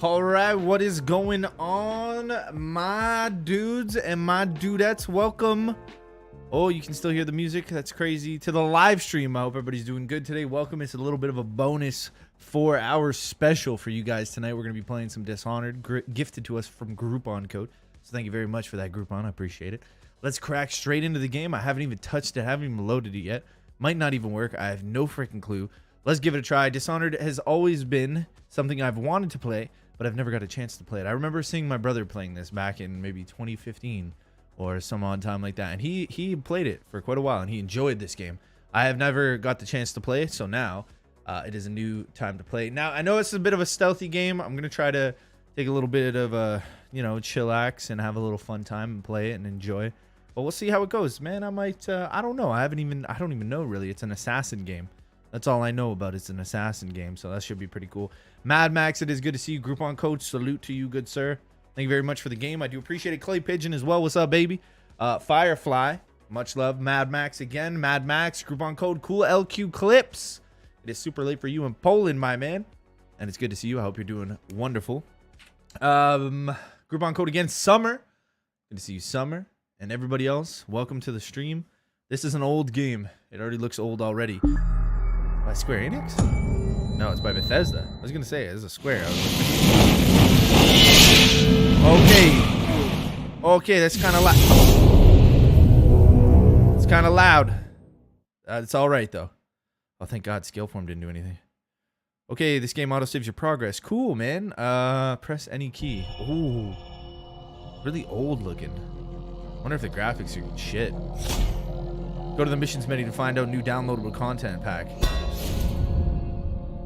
All right, what is going on, my dudes and my dudettes? Welcome. Oh, you can still hear the music. That's crazy. To the live stream. I hope everybody's doing good today. Welcome. It's a little bit of a bonus 4-hour special for you guys tonight. We're going to be playing some Dishonored, gifted to us from Groupon code. So thank you very much for that, Groupon. I appreciate it. Let's crack straight into the game. I haven't even touched it. I haven't even loaded it yet. Might not even work. I have no freaking clue. Let's give it a try. Dishonored has always been something I've wanted to play, but I've never got a chance to play it. I remember seeing my brother playing this back in maybe 2015 or some odd time like that, and he played it for quite a while, and he enjoyed this game. I have never got the chance to play it, so now it is a new time to play. Now, I know it's a bit of a stealthy game. I'm going to try to take a little bit of a, chillax and have a little fun time and play it and enjoy. But we'll see how it goes. Man, I might, I don't know. I don't even know, really. It's an assassin game. That's all I know about. It's an assassin game, so that should be pretty cool. Mad Max, it is good to see you. Groupon coach, salute to you, good sir. Thank you very much for the game. I do appreciate it. Clay Pigeon as well. What's up, baby? Firefly, much love. Mad Max again. Mad Max, Groupon code, cool LQ clips. It is super late for you in Poland, my man. And it's good to see you. I hope you're doing wonderful. Groupon code again, Summer. Good to see you, Summer. And everybody else, welcome to the stream. This is an old game. It already looks old already. By Square Enix? No, it's by Bethesda. I was gonna say it is a Square. Okay, that's kind of loud. It's kind of loud. It's all right though. Oh, thank God, Scaleform didn't do anything. Okay, this game auto saves your progress. Cool, man. Press any key. Ooh, really old looking. Wonder if the graphics are shit. Go to the missions menu to find out new downloadable content pack.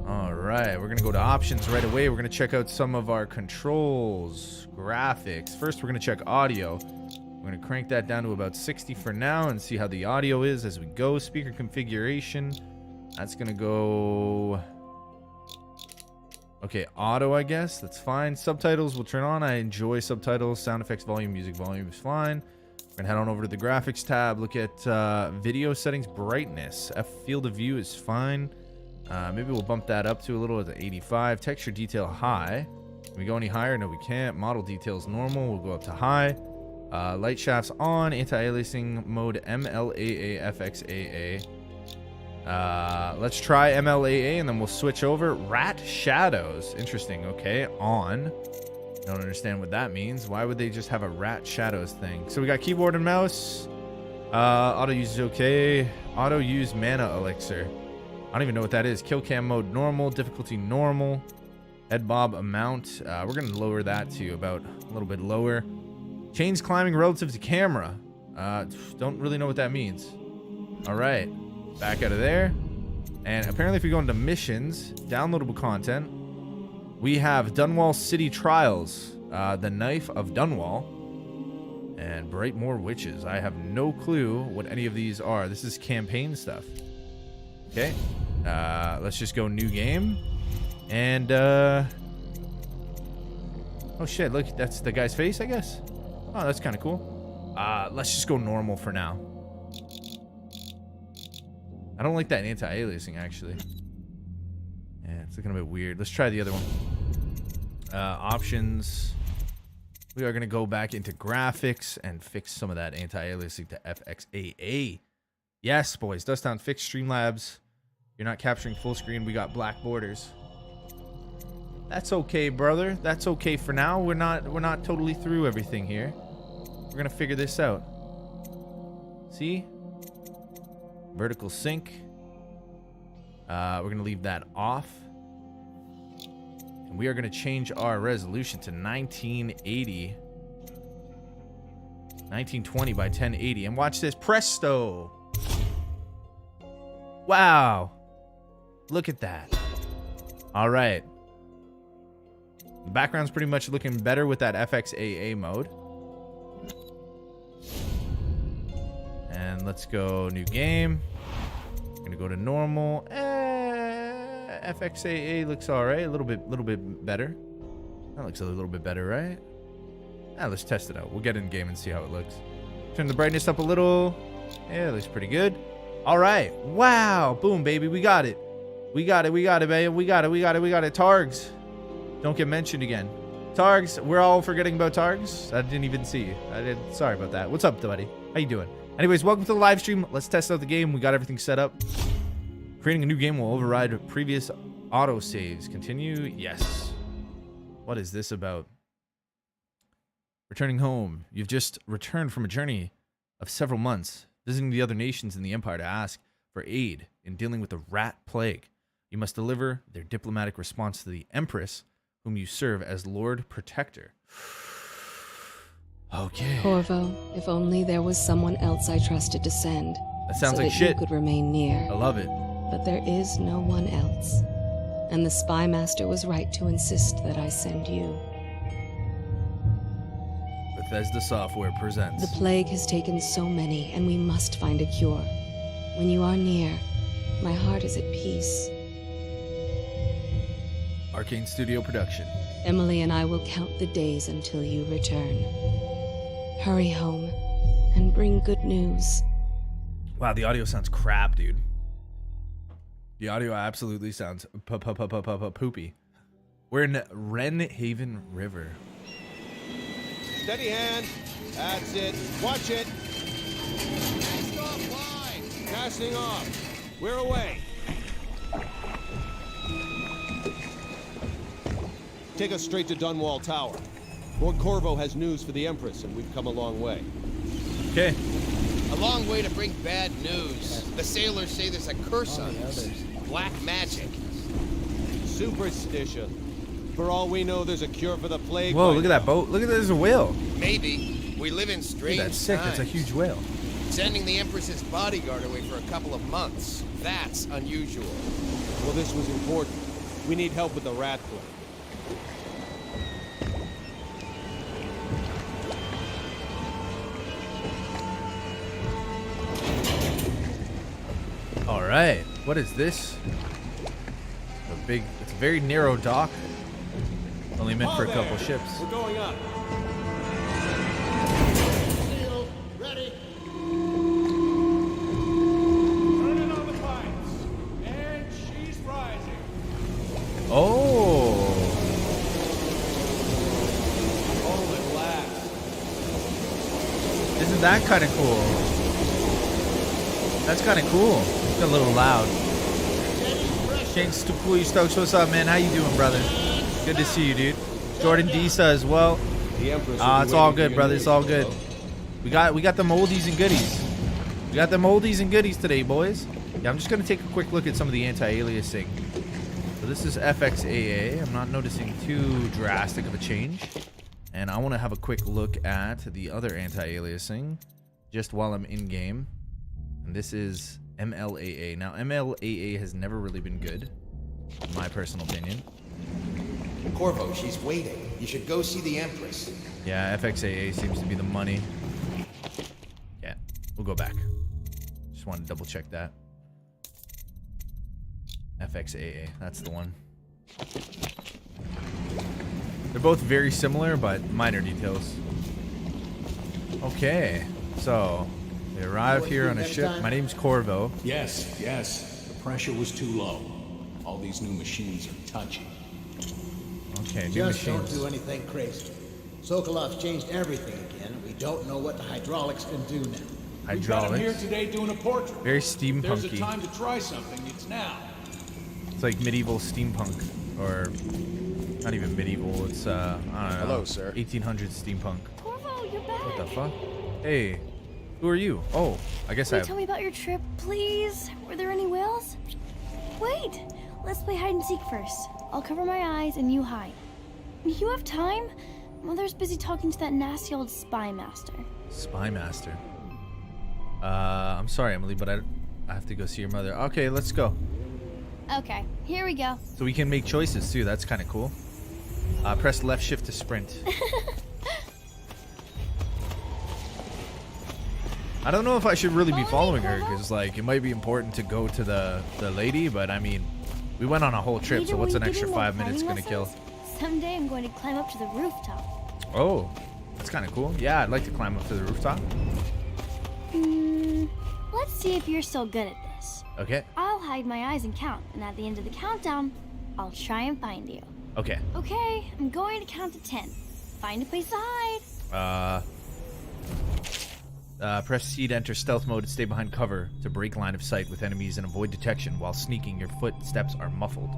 Alright, we're going to go to options right away. We're going to check out some of our controls, graphics. First, we're going to check audio. We're going to crank that down to about 60 for now and see how the audio is as we go. Speaker configuration. That's going to go... Okay, auto, I guess. That's fine. Subtitles will turn on. I enjoy subtitles. Sound effects, volume, music volume is fine. We're going to head on over to the graphics tab. Look at video settings, brightness. Field of view is fine. Maybe we'll bump that up to a little at 85. Texture detail high. Can we go any higher? No, we can't. Model details normal. We'll go up to high. Light shafts on. Anti-aliasing mode MLAA FXAA. Let's try MLAA and then we'll switch over. Rat shadows. Interesting. Okay, on. Don't understand what that means. Why would they just have a rat shadows thing? So we got keyboard and mouse. Auto use is okay. Auto use mana elixir. I don't even know what that is. Kill cam mode normal. Difficulty normal. Head bob amount. We're going to lower that to about a little bit lower. Chains climbing relative to camera. Don't really know what that means. All right. Back out of there. And apparently if we go into missions, downloadable content, we have Dunwall City Trials, The Knife of Dunwall, and Brightmoor Witches. I have no clue what any of these are. This is campaign stuff. Okay. Let's just go new game. And, oh shit, look, that's the guy's face, I guess. Oh, that's kind of cool. Let's just go normal for now. I don't like that anti-aliasing, actually. Yeah, it's looking a bit weird. Let's try the other one. Options. We are going to go back into graphics and fix some of that anti-aliasing to FXAA. Yes, boys. Dustdown fixed. Streamlabs. You're not capturing full screen. We got black borders. That's okay, brother. That's okay for now. We're not totally through everything here. We're going to figure this out. See? Vertical sync. We're going to leave that off. And we are going to change our resolution to 1980. 1920 by 1080. And watch this. Presto. Wow. Look at that. All right. The background's pretty much looking better with that FXAA mode. And let's go new game. Gonna go to normal. FXAA looks all right. A little bit better. That looks a little bit better, right? Let's test it out. We'll get in game and see how it looks. Turn the brightness up a little. Yeah, it looks pretty good. All right. Wow. Boom, baby. We got it. We got it, baby. We got it. Targs. Don't get mentioned again. Targs. We're all forgetting about Targs. I didn't even see you. Sorry about that. What's up, buddy? How you doing? Anyways, welcome to the live stream. Let's test out the game. We got everything set up. Creating a new game will override previous auto saves. Continue. Yes. What is this about? Returning home. You've just returned from a journey of several months, visiting the other nations in the Empire to ask for aid in dealing with the rat plague. You must deliver their diplomatic response to the Empress, whom you serve as Lord Protector. Okay. Corvo, if only there was someone else I trusted to send. That sounds so like that shit. You could remain near. I love it. But there is no one else. And the spy master was right to insist that I send you. Bethesda Software presents. The plague has taken so many, and we must find a cure. When you are near, my heart is at peace. Arcane Studio production. Emily and I will count the days until you return. Hurry home and bring good news. Wow, the audio sounds crap, dude. The audio absolutely sounds poopy. We're in Wren Haven River. Steady hand. That's it. Watch it. Stop line. Casting off. We're away. Take us straight to Dunwall Tower. Lord Corvo has news for the Empress, and we've come a long way. Okay. A long way to bring bad news. The sailors say there's a curse on us. Black magic. Superstition. For all we know, there's a cure for the plague. Whoa, look at that boat. Look at that, there's a whale. Maybe. We live in strange Dude, that's sick. times. That's a huge whale. Sending the Empress's bodyguard away for a couple of months. That's unusual. Well, this was important. We need help with the rat plague. All right. What is this? It's a very narrow dock. Only meant for a couple ships. We're going up. Seal, ready. Turning on the pipes. And she's rising. Oh. Home at last. Isn't that kind of cool? That's kind of cool. It's a little loud. Thanks to Cool Stokes. What's up, man? How you doing, brother? Good to see you, dude. Jordan Disa as well. It's all good, brother. It's all good. We got the oldies and goodies. We got them oldies and goodies today, boys. Yeah, I'm just gonna take a quick look at some of the anti-aliasing. So this is FXAA. I'm not noticing too drastic of a change. And I want to have a quick look at the other anti-aliasing just while I'm in game. And this is MLAA. Now, MLAA has never really been good, in my personal opinion. Corvo, she's waiting. You should go see the Empress. Yeah, FXAA seems to be the money. Yeah, we'll go back. Just want to double check that. FXAA, that's the one. They're both very similar, but minor details. Okay, so we arrive here on a ship. My name's Corvo. Yes. The pressure was too low. All these new machines are touchy. Okay, new Just machines. don't do anything crazy. Sokolov's changed everything again. We don't know what the hydraulics can do now. We've got him here Hydraulics. today doing a portrait. Very If there's a steampunky. time to try something, it's now. It's like medieval steampunk, or not even medieval. It's I don't know. Hello, sir. 1800s steampunk. Corvo, you're back. What the fuck? Hey, who are you? Oh, I guess Will I. you tell me about your trip, please? Were there any whales? Wait, let's play hide and seek first. I'll cover my eyes and you hide. You have time? Mother's busy talking to that nasty old spy master. Spy master. I'm sorry, Emily, but I have to go see your mother. Okay, let's go. Okay, here we go. So we can make choices too. That's kind of cool. Press left shift to sprint. I don't know if I should really be following her, because like it might be important to go to the lady, but I mean, we went on a whole trip, so what's an extra 5 minutes gonna kill? Someday I'm going to climb up to the rooftop. Oh, that's kind of cool. Yeah, I'd like to climb up to the rooftop. Let's see if you're still good at this. Okay. I'll hide my eyes and count, and at the end of the countdown, I'll try and find you. Okay. Okay, I'm going to count to 10. Find a place to hide. Press C to enter stealth mode and stay behind cover to break line of sight with enemies and avoid detection. While sneaking, your footsteps are muffled.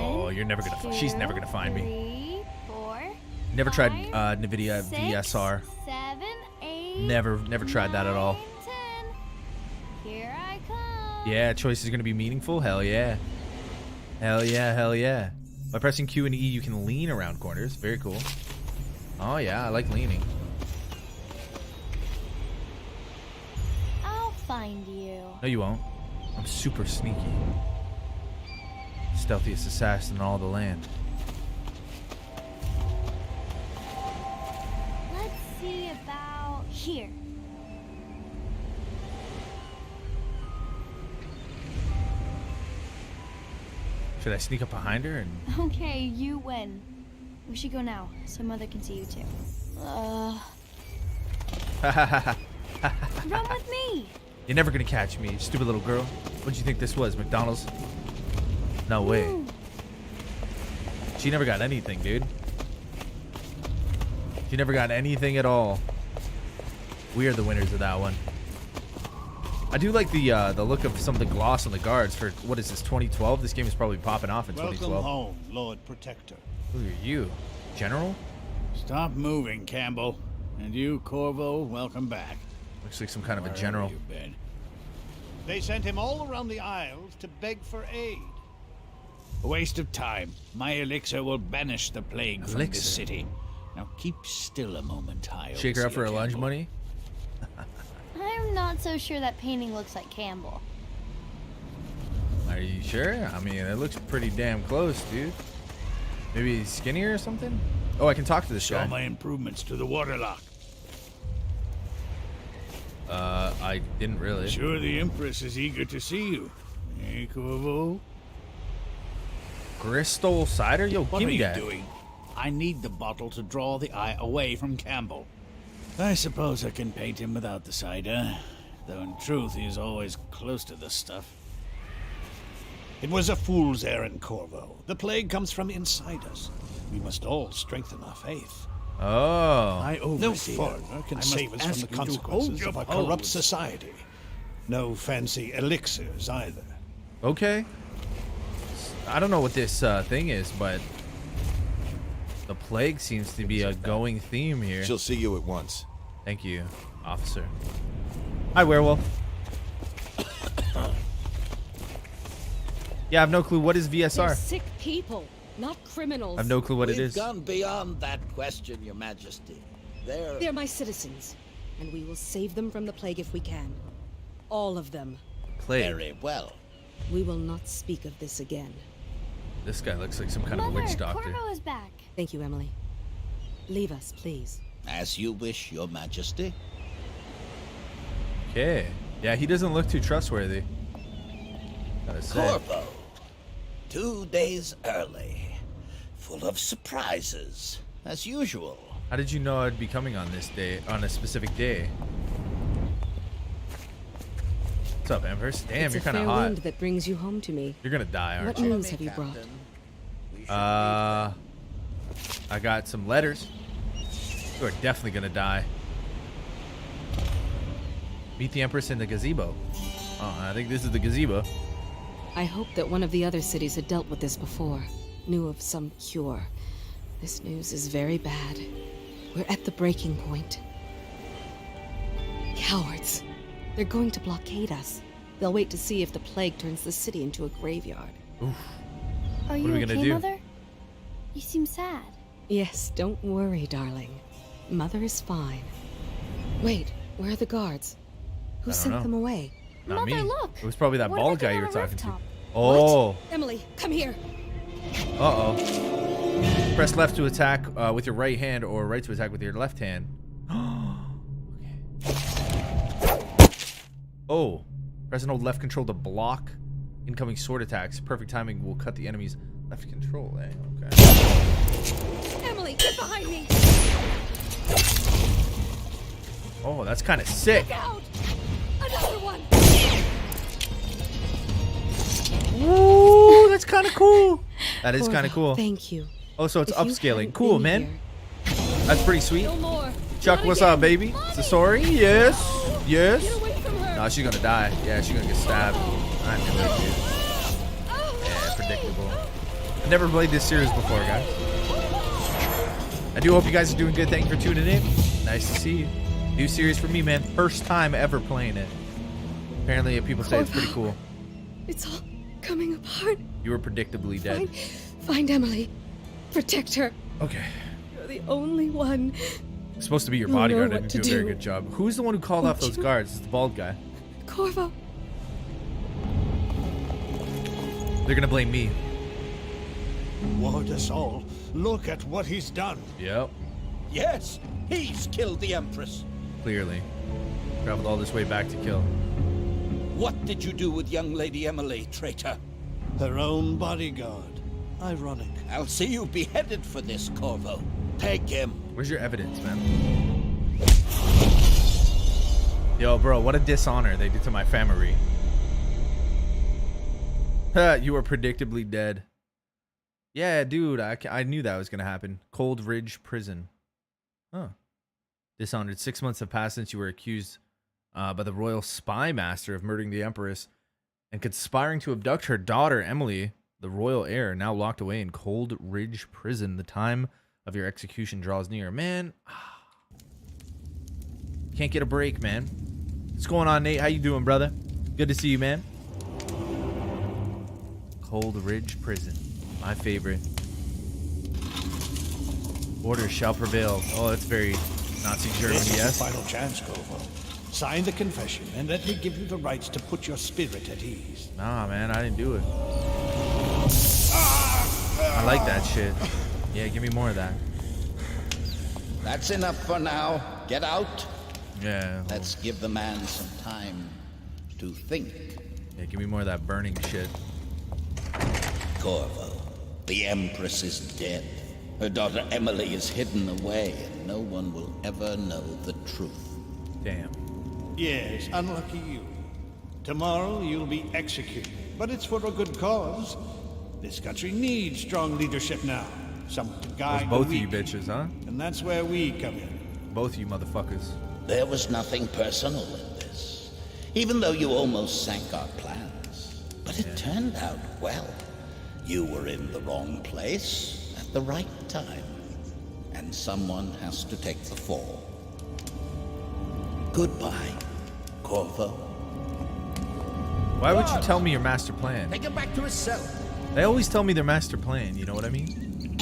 Oh, you're never gonna. She's never gonna find me. 3, 4. Never tried 5, NVIDIA 6, VSR. 7, 8. Never tried that at all. 9, 10. Here I come. Yeah, choice is gonna be meaningful. Hell yeah. Hell yeah. Hell yeah. By pressing Q and E, you can lean around corners. Very cool. Oh yeah, I like leaning. I'll find you. No, you won't. I'm super sneaky. Stealthiest assassin in all the land. Let's see about here. Should I sneak up behind her and... Okay, you win. We should go now, so Mother can see you too. Run with me! You're never gonna catch me, you stupid little girl. What'd you think this was, McDonald's? No way. Ooh. She never got anything, dude. She never got anything at all. We are the winners of that one. I do like the look of some of the gloss on the guards for, what is this, 2012? This game is probably popping off in 2012. Welcome home, Lord Protector. Who are you? General? Stop moving, Campbell. And you, Corvo, welcome back. Looks like some kind of a Where general. have you been? They sent him all around the Isles to beg for aid. A waste of time. My elixir will banish the plague from this city. Now keep still a moment, I Shake her up for her lunch money? I'm not so sure that painting looks like Campbell. Are you sure? I mean, it looks pretty damn close, dude. Maybe he's skinnier or something? Oh, I can talk to this Saw guy. my improvements to the waterlock. I didn't really. Sure, the Empress is eager to see you. Hey, Corvo? Crystal cider? Yo, What give are me you that. doing? I need the bottle to draw the eye away from Campbell. I suppose I can paint him without the cider, though in truth he is always close to the stuff. It was a fool's errand, Corvo. The plague comes from inside us. We must all strengthen our faith. Oh. No foreigner can save us from the consequences of a corrupt society. No fancy elixirs either. Okay. I don't know what this thing is, but the plague seems to be a going theme here. She'll see you at once. Thank you, officer. Hi, werewolf. Yeah, I have no clue. What is VSR? They're sick people, not criminals. I have no clue what it is. We've gone beyond that question, Your Majesty. They're my citizens, and we will save them from the plague if we can. All of them. Plague. Very well. We will not speak of this again. This guy looks like some kind of Mother, witch doctor. Corvo is back. Thank you, Emily. Leave us, please. As you wish, Your Majesty. Okay. Yeah, he doesn't look too trustworthy. Gotta say. Corvo. 2 days early. Full of surprises, as usual. How did you know I'd be coming on this day, on a specific day? What's up, Empress? Damn, It's you're a kind of fair hot. wind that brings you home to me. You're gonna die, aren't What you? news have you brought? I got some letters. You are definitely gonna die. Meet the Empress in the gazebo. Oh, I think this is the gazebo. I hoped that one of the other cities had dealt with this before, knew of some cure. This news is very bad. We're at the breaking point. Cowards. They're going to blockade us. They'll wait to see if the plague turns the city into a graveyard. Oof. Are you What are we okay, gonna do? Mother? You seem sad. Yes, don't worry, darling. Mother is fine. Wait, where are the guards? Who I don't sent know. them away? Not Mother, me. look. It was probably that What bald about guy them you were on a talking to. rooftop? Oh. Emily, come here. Uh-oh. Press left to attack with your right hand or right to attack with your left hand. Okay. Oh. Press and hold left control to block incoming sword attacks. Perfect timing will cut the enemy's left control, eh? Okay. Emily, get behind me. Oh, that's kind of sick. Look out. Another one. Ooh, that's kind of cool. That is kind of cool. Thank you. Oh, so it's If you upscaling. hadn't Cool, been man. here- That's pretty sweet. No more. Chuck, Not what's again. up, baby? Mommy! It's a sorry? Yes. Yes. Get away from her. No, she's gonna die. Yeah, she's gonna get stabbed. I knew it, dude. Yeah, predictable. I've never played this series before, guys. I do hope you guys are doing good. Thank you for tuning in. Nice to see you. New series for me, man. First time ever playing it. Apparently, people say it's pretty cool. It's all coming apart. You were predictably dead. Find Emily. Protect her. Okay. You're the only one. It's supposed to be your You'll know bodyguard. I what didn't to do a very do. good job. Who's the one who called off those guards? It's the bald guy. Corvo. They're gonna blame me. Ward us all. Look at what he's done. Yep. Yes, he's killed the Empress. Clearly. Traveled all this way back to kill. What did you do with young Lady Emily, traitor? Her own bodyguard. Ironic. I'll see you beheaded for this, Corvo. Take him. Where's your evidence, man? Yo, bro, what a dishonor they did to my family. You were predictably dead. Yeah, dude, I knew that was going to happen. Cold Ridge Prison. Huh. Dishonored. 6 months have passed since you were accused by the royal spy master of murdering the Empress and conspiring to abduct her daughter, Emily, the royal heir, now locked away in Cold Ridge Prison. The time of your execution draws near. Man, can't get a break, man. What's going on, Nate? How you doing, brother? Good to see you, man. Cold Ridge Prison. My favorite. Orders shall prevail. Oh, that's very Nazi Germany, This is yes? the final chance, Corvo. Sign the confession, and let me give you the rights to put your spirit at ease. Nah, man, I didn't do it. I like that shit. Yeah, give me more of that. That's enough for now. Get out. Yeah. Let's give the man some time to think. Yeah, give me more of that burning shit. Corvo, the Empress is dead. Her daughter Emily is hidden away, and no one will ever know the truth. Damn. Yes, unlucky you. Tomorrow you'll be executed, but it's for a good cause. This country needs strong leadership now. Someone to guide Both the of you weak. bitches, huh? And that's where we come in. Both of you motherfuckers. There was nothing personal in this, even though you almost sank our plans. But it turned out well. You were in the wrong place at the right time, and someone has to take the fall. Goodbye, Corvo. Why would you tell me your master plan? Take him back to his cell. They always tell me their master plan, you know what I mean?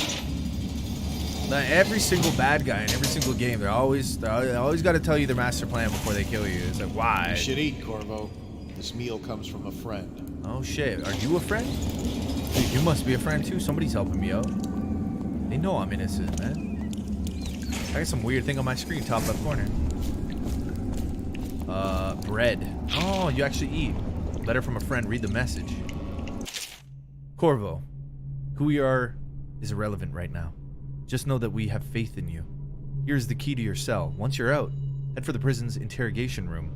Like every single bad guy in every single game, they always got to tell you their master plan before they kill you. It's like, why? You should eat, Corvo. This meal comes from a friend. Oh shit, are you a friend? Dude, you must be a friend too. Somebody's helping me out. They know I'm innocent, man. I got some weird thing on my screen, top left corner. Bread. Oh, you actually eat. Letter from a friend, read the message. Corvo, who we are is irrelevant right now. Just know that we have faith in you. Here's the key to your cell. Once you're out, head for the prison's interrogation room.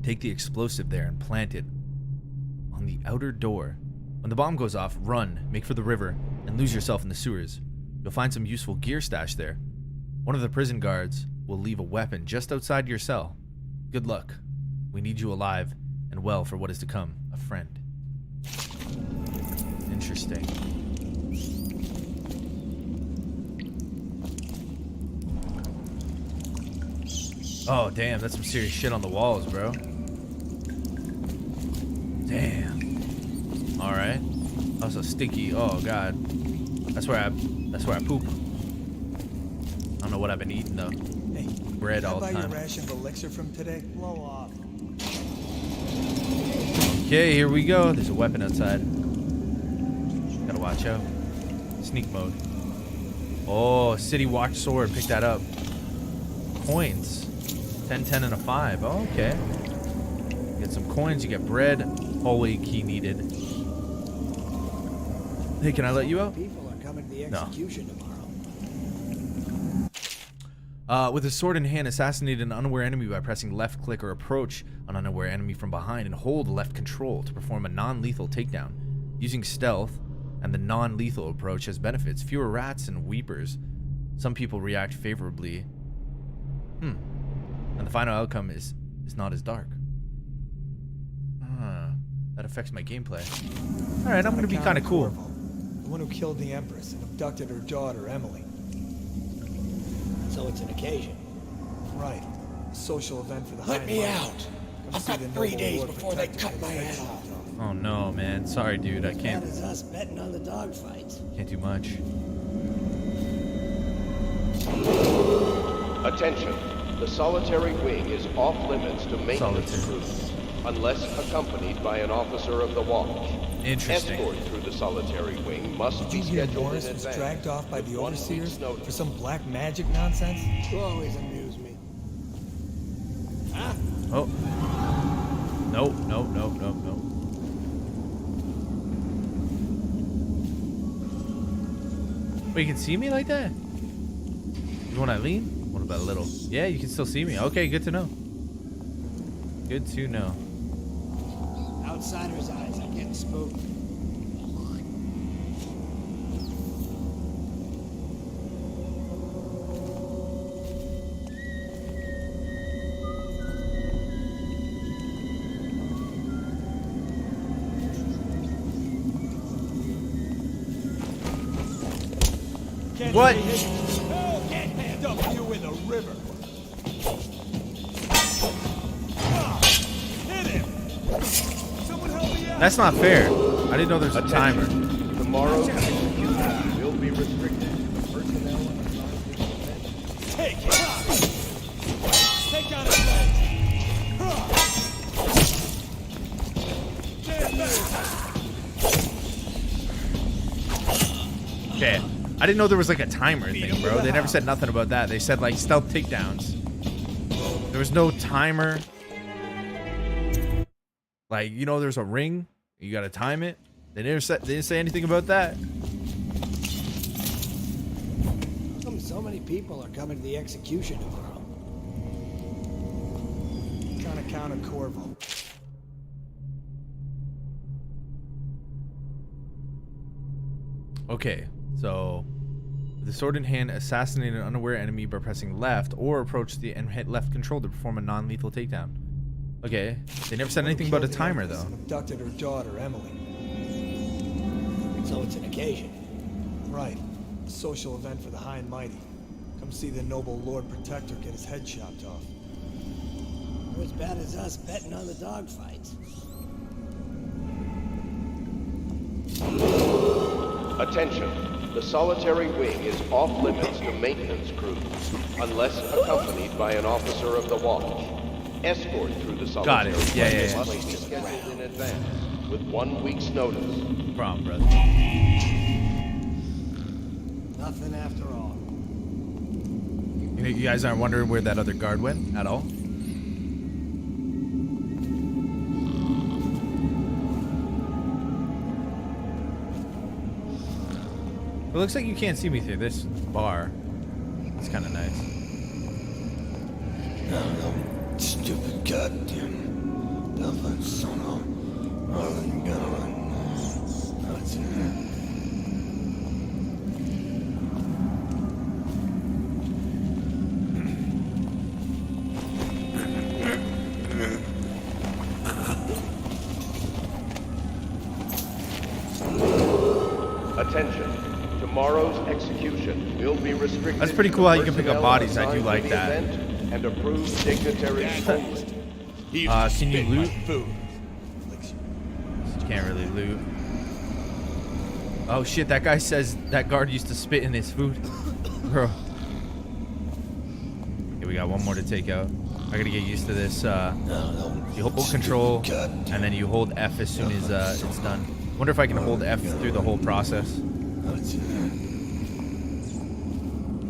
Take the explosive there and plant it on the outer door. When the bomb goes off, run, make for the river, and lose yourself in the sewers. You'll find some useful gear stashed there. One of the prison guards will leave a weapon just outside your cell. Good luck. We need you alive and well for what is to come. A friend. Interesting. Oh, damn, that's some serious shit on the walls, bro. Damn. All right. Also stinky. Oh god. That's where I poop. I don't know what I've been eating though. Hey, bread all the can I buy time. your ration of elixir from today? Blow off. Okay, here we go. There's a weapon outside. Gotta watch out. Sneak mode. Oh, City Watch Sword. Pick that up. Coins. 10, 10, and a 5. Oh, okay. Get some coins. You get bread. Hallway key needed. Hey, can I let you out? People are coming to the execution tomorrow. With a sword in hand, assassinate an unaware enemy by pressing left click or approach an unaware enemy from behind and hold left control to perform a non-lethal takedown. Using stealth and the non-lethal approach has benefits. Fewer rats and weepers. Some people react favorably. And the final outcome is not as dark. That affects my gameplay. Alright, I'm gonna be kind of cool. The one who killed the Empress and abducted her daughter, Emily. So it's an occasion. Right. A social event for the Let me High out! I've got 3 days before they cut my head off. Oh no, man. Sorry, dude. I can't. That is us betting on the dogfights. Can't do much. Attention. The solitary wing is off limits to maintenance Solitary. crews, unless accompanied by an officer of the watch. Interesting. Escort through the solitary wing must be Did you hear scheduled Morris in was advance. dragged off by the with 1 overseers week's notice. for some black magic nonsense? You always amuse me. Huh? Oh. Nope, nope, nope, nope, nope. Wait, you can see me like that? You want I lean? What about a little? Yeah, you can still see me. Okay, good to know. Good to know. Outsider's eyes are getting spooked. What? Oh, get dump you in the river. Hit him! Someone help me out! That's not fair. I didn't know there's a timer. Tomorrow's execution will be restricted to personnel assigned to the event. Take it! Take down his legs! Stand back! Okay. I didn't know there was like a timer thing, bro. They never said nothing about that. They said like stealth takedowns. There was no timer. Like, you know, there's a ring. You gotta time it. They didn't say anything about that. So many people are coming to the execution tomorrow. On account of Corvo. Okay, so with the sword in hand, assassinate an unaware enemy by pressing left or approach the and hit left control to perform a non-lethal takedown. Okay, they never said anything about a timer though. Abducted her daughter, Emily. So it's an occasion. Right. A social event for the high and mighty. Come see the noble Lord Protector get his head chopped off. You're as bad as us betting on the dogfights. Attention. The solitary wing is off limits to maintenance crews, unless accompanied by an officer of the watch. Escort through the solitary Got it. Yeah, yeah, yeah. must be scheduled in advance, with 1 week's notice. No problem, brother. Nothing after all. You guys aren't wondering where that other guard went at all? It looks like you can't see me through this bar. It's kind of nice. Stupid goddamn dumb son of that's it. Attention. Tomorrow's execution will be restricted. That's pretty cool how you can pick up bodies. I do like that. And approved dignitaries only. Can you loot? Can't really loot. Oh shit, that guy says that guard used to spit in his food. Bro. Okay, we got one more to take out. I gotta get used to this. You hold control, and then you hold F as soon as it's done. Wonder if I can hold F through the whole process.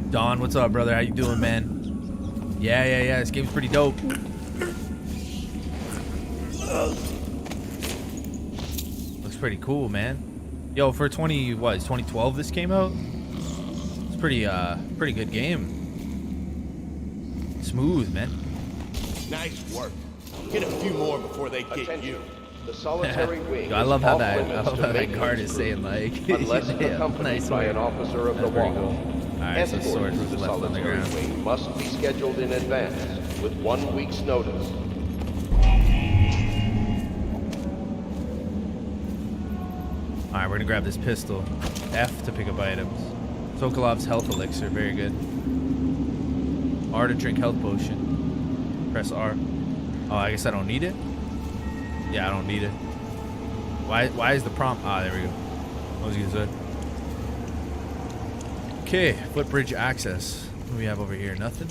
Don, what's up, brother? How you doing, man? Yeah. This game's pretty dope. Looks pretty cool, man. Yo, for 2012 this came out? It's pretty good game. Smooth, man. Nice work. Get a few more before they get you. The solitary wing. I love how that guard is saying like, unless accompanied by an officer of the watch. Alright, so sword was left on the ground. Wing must be scheduled in advance with 1 week's notice. Alright, we're gonna grab this pistol. F to pick up items. Sokolov's health elixir, very good. R to drink health potion. Press R. Oh, I guess I don't need it? Yeah, I don't need it. Why is the prompt? Ah, there we go. What was you gonna say? Okay, footbridge access. What do we have over here? Nothing?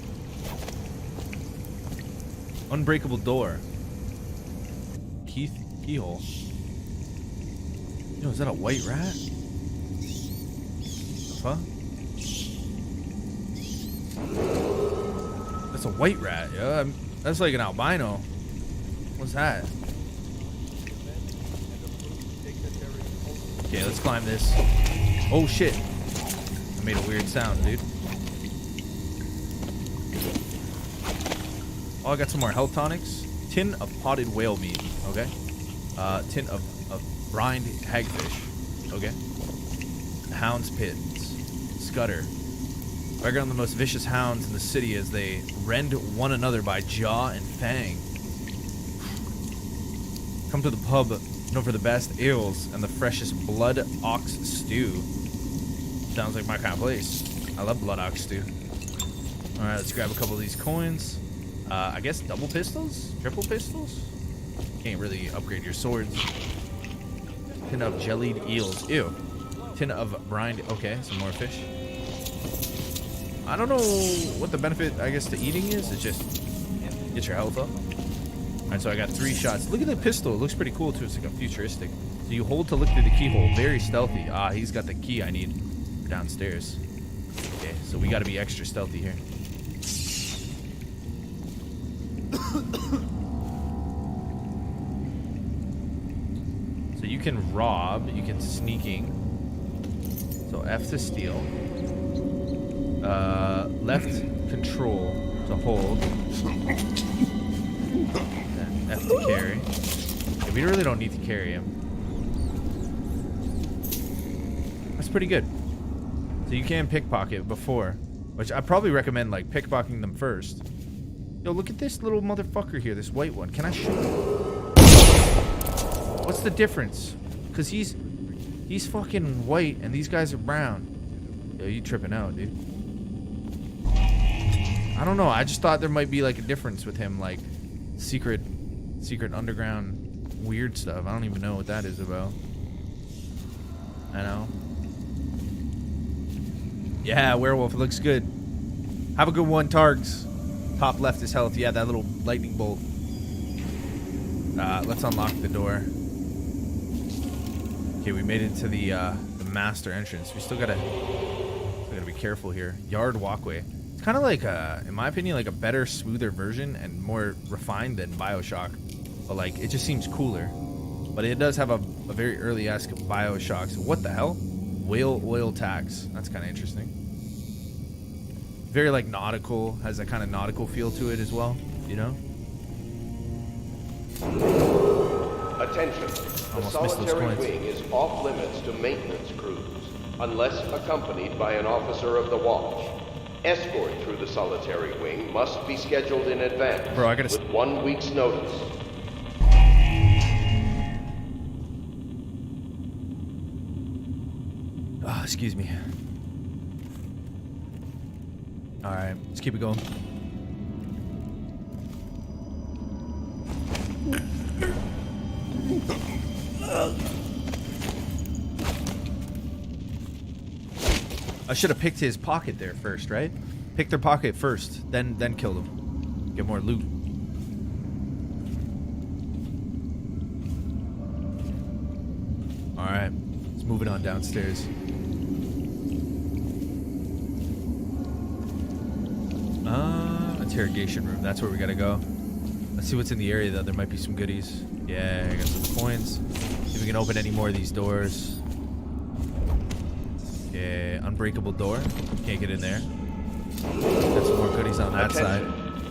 Unbreakable door. Keyhole. Yo, is that a white rat? Huh? That's a white rat, yeah. That's like an albino. What's that? Okay, let's climb this. Oh shit. I made a weird sound, dude. Oh, I got some more health tonics. Tin of potted whale meat. Okay. Tin of brined hagfish. Okay. Hound's pits. Scudder. Bear on the most vicious hounds in the city as they rend one another by jaw and fang. Come to the pub, known for the best ales and the freshest blood ox stew. Sounds like my kind of place. I love blood ox stew. Alright, let's grab a couple of these coins. I guess double pistols? Triple pistols? Can't really upgrade your swords. Tin of jellied eels. Ew. Tin of brined. Okay, some more fish. I don't know what the benefit, I guess, to eating is. It's just get your health up. Alright, so I got 3 shots. Look at the pistol. It looks pretty cool, too. It's like a futuristic. So you hold to look through the keyhole. Very stealthy. Ah, he's got the key I need downstairs. Okay, so we got to be extra stealthy here. So you can rob. You can sneaking. So F to steal. Left control to hold. F to carry. Okay, we really don't need to carry him. That's pretty good. So you can pickpocket before, which I probably recommend like pickpocketing them first. Yo, look at this little motherfucker here, this white one. Can I shoot him? What's the difference? Because he's fucking white and these guys are brown. Yo, you tripping out, dude. I don't know. I just thought there might be like a difference with him, like secret underground weird stuff. I don't even know what that is about. I know. Yeah, werewolf. It looks good. Have a good one, Targs. Top left is health. Yeah, that little lightning bolt. Let's unlock the door. Okay, we made it to the master entrance. We still gotta be careful here. Yard walkway. It's kind of like in my opinion, like a better, smoother version and more refined than BioShock. But like, it just seems cooler. But it does have a very early-esque BioShock. So what the hell? Whale oil tax. That's kind of interesting. Very like nautical. Has that kind of nautical feel to it as well. You know? Attention. The solitary wing is off limits to maintenance crews, unless accompanied by an officer of the watch. Escort through the solitary wing must be scheduled in advance. Bro, I gotta with 1 week's notice. Oh, excuse me. All right, let's keep it going. I should have picked his pocket there first, right? Pick their pocket first, then kill them. Get more loot. All right, let's move it on downstairs. Interrogation room. That's where we gotta go. Let's see what's in the area, though. There might be some goodies. Yeah, I got some coins. See if we can open any more of these doors. Okay, unbreakable door. Can't get in there. Got some more goodies on that side.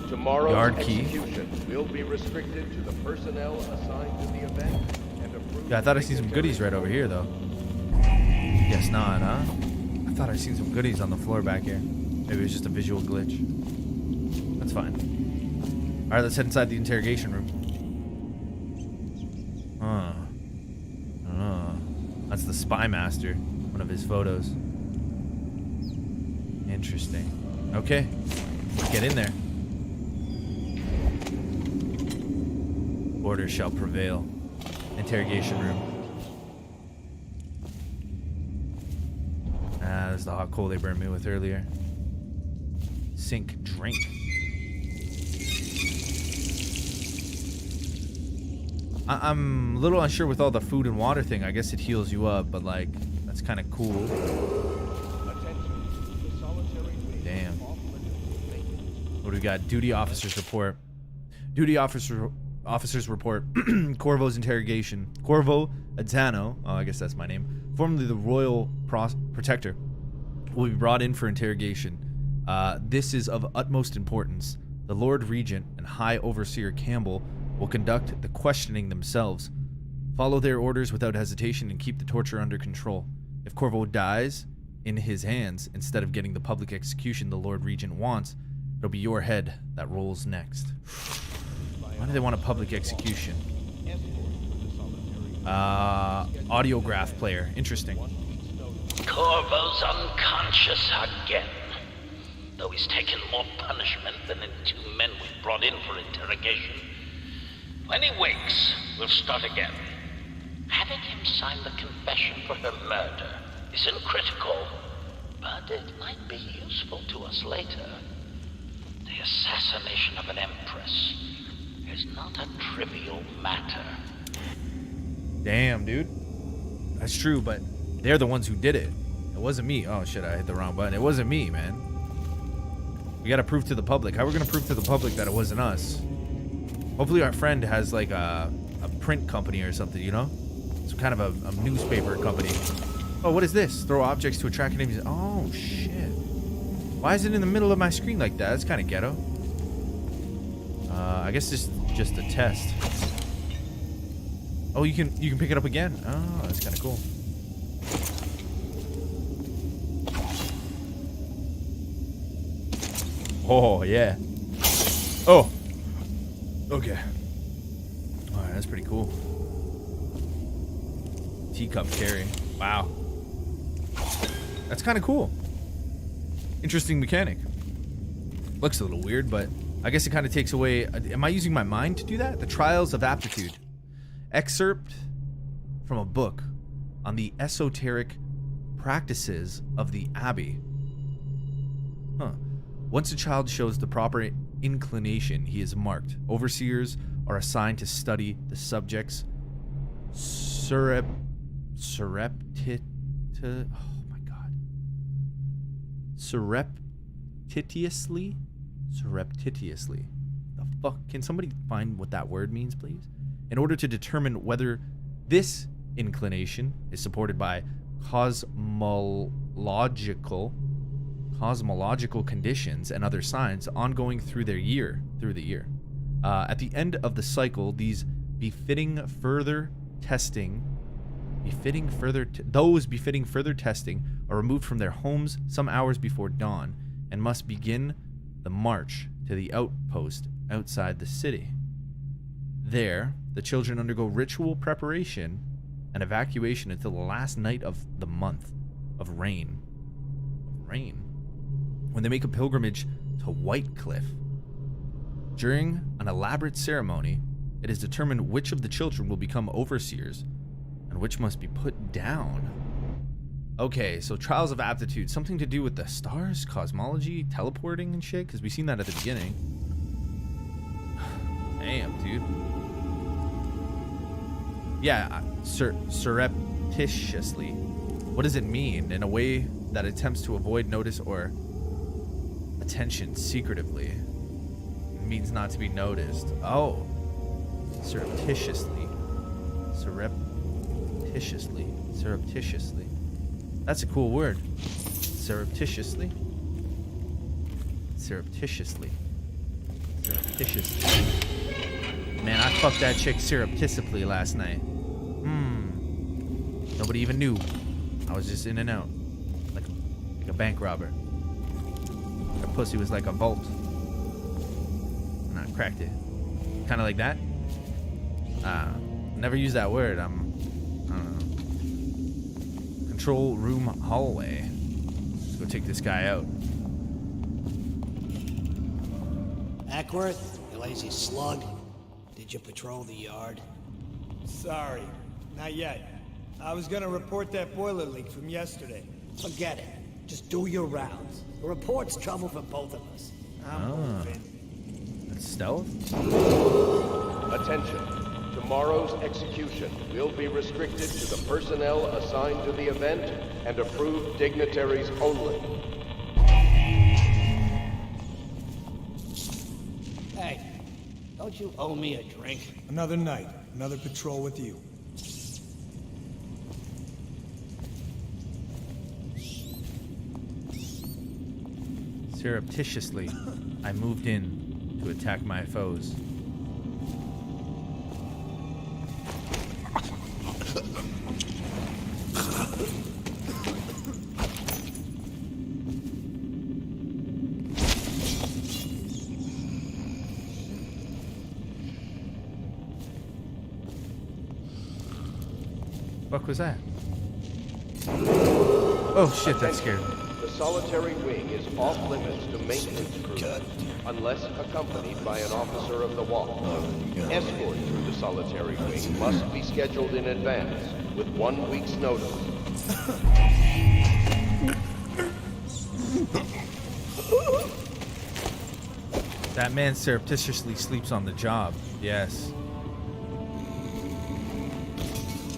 Tomorrow's Yard key. execution will be restricted to the personnel assigned to the event and approved. Yeah, I thought I seen some goodies right over here, though. Guess not, huh? I thought I seen some goodies on the floor back here. Maybe it was just a visual glitch. That's fine. All right, let's head inside the interrogation room. That's the spy master. One of his photos. Interesting. Okay, let's get in there. Order shall prevail. Interrogation room. There's the hot coal they burned me with earlier. Sink drink. I'm a little unsure with all the food and water thing. I guess it heals you up, but like, that's kind of cool. Damn. What do we got? Duty officer's report. Duty officer's report. Corvo's interrogation. Corvo Adano, oh, I guess that's my name, formerly the Royal Protector, will be brought in for interrogation. This is of utmost importance. The Lord Regent and High Overseer Campbell will conduct the questioning themselves. Follow their orders without hesitation and keep the torture under control. If Corvo dies in his hands instead of getting the public execution the Lord Regent wants, it'll be your head that rolls next. Why do they want a public execution? Audiograph player. Interesting. Corvo's unconscious again. Though he's taken more punishment than the 2 men we brought in for interrogation. When he wakes, we'll start again. Having him sign the confession for her murder isn't critical, but it might be useful to us later. The assassination of an Empress is not a trivial matter. Damn, dude. That's true, but they're the ones who did it. It wasn't me. Oh, shit, I hit the wrong button. It wasn't me, man. We gotta prove to the public. How are we gonna prove to the public that it wasn't us? Hopefully our friend has like a print company or something, you know? Some kind of a newspaper company. Oh, what is this? Throw objects to attract enemies. Oh, shit. Why is it in the middle of my screen like that? That's kind of ghetto. I guess this is just a test. Oh, you can pick it up again. Oh, that's kind of cool. Oh, yeah. Oh. Okay. All right, that's pretty cool. Teacup carry. Wow. That's kind of cool. Interesting mechanic. Looks a little weird, but I guess it kind of takes away... Am I using my mind to do that? The Trials of Aptitude. Excerpt from a book on the esoteric practices of the Abbey. Huh. Once a child shows the proper inclination, he is marked. Overseers are assigned to study the subjects surreptitiously. The fuck? Can somebody find what that word means, please? In order to determine whether this inclination is supported by cosmological conditions and other signs ongoing through the year. At the end of the cycle, these befitting further testing are removed from their homes some hours before dawn and must begin the march to the outpost outside the city. There, the children undergo ritual preparation and evacuation until the last night of the month of rain. When they make a pilgrimage to Whitecliff. During an elaborate ceremony, it is determined which of the children will become overseers and which must be put down. Okay, so Trials of Aptitude, something to do with the stars, cosmology, teleporting and shit, because we've seen that at the beginning. Damn, dude. Yeah, surreptitiously. surreptitiously. What does it mean? In a way that attempts to avoid notice or attention secretively. It means not to be noticed. Oh. Surreptitiously. Surreptitiously. Surreptitiously. That's a cool word. Surreptitiously. Surreptitiously. Surreptitiously. Man, I fucked that chick surreptitiously last night. Nobody even knew. I was just in and out. Like a bank robber. Her pussy was like a vault. And I cracked it. Kind of like that. Never use that word. I don't know. Control room hallway. Let's go take this guy out. Ackworth, you lazy slug. Did you patrol the yard? Sorry, not yet. I was gonna report that boiler leak from yesterday. Forget it. Just do your rounds. The report's trouble for both of us. I'm moving. That's stealth? Attention. Tomorrow's execution will be restricted to the personnel assigned to the event and approved dignitaries only. Hey, don't you owe me a drink? Another night, another patrol with you. Surreptitiously, I moved in to attack my foes. What was that? Oh shit, that scared me. The solitary wing is off limits to maintenance crews unless accompanied by an officer of the watch. Escort through the solitary wing must be scheduled in advance with 1 week's notice. That man surreptitiously sleeps on the job. Yes.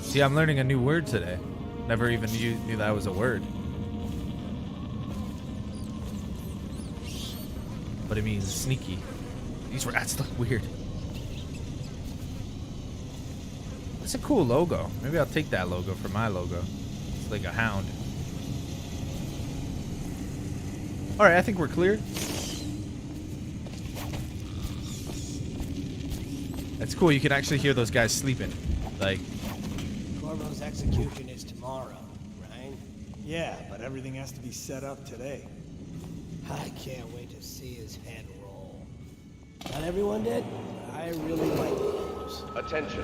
See, I'm learning a new word today. Never even knew that was a word. But it means sneaky. These rats look weird. That's a cool logo. Maybe I'll take that logo for my logo. It's like a hound. Alright, I think we're clear. That's cool. You can actually hear those guys sleeping. Like... Corvo's execution is tomorrow, right? Yeah, but everything has to be set up today. I can't wait to see his head roll. Not everyone did, but I really like those. Attention.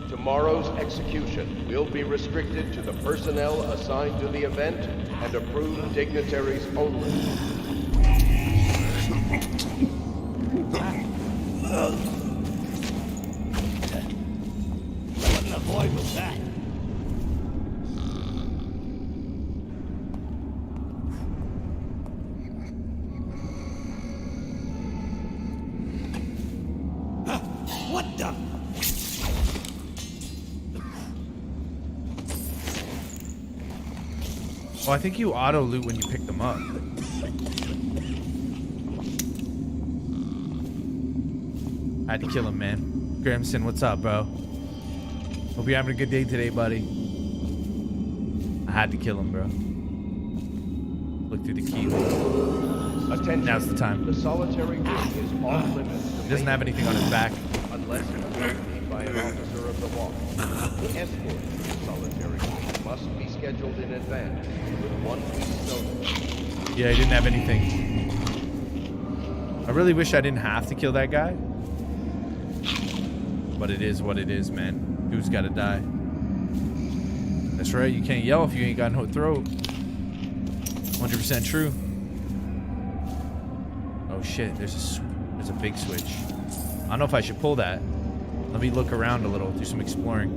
Tomorrow's execution will be restricted to the personnel assigned to the event and approved dignitaries only. What in the void was that? What the? Oh, I think you auto loot when you pick them up. I had to kill him, man. Grimson, what's up, bro? Hope you're having a good day today, buddy. I had to kill him, bro. Look through the key. Attention. Now's the time. The solitary wing is off limits. He doesn't have anything on his back. Unless accompanied by an officer of the watch. The escort to the solitary wing must be scheduled in advance with 1 week's notice. Yeah, he didn't have anything. I really wish I didn't have to kill that guy. But it is what it is, man. Dude's gotta die. That's right, you can't yell if you ain't got no throat. 100% true. Oh shit, there's a big switch. I don't know if I should pull that. Let me look around a little, do some exploring.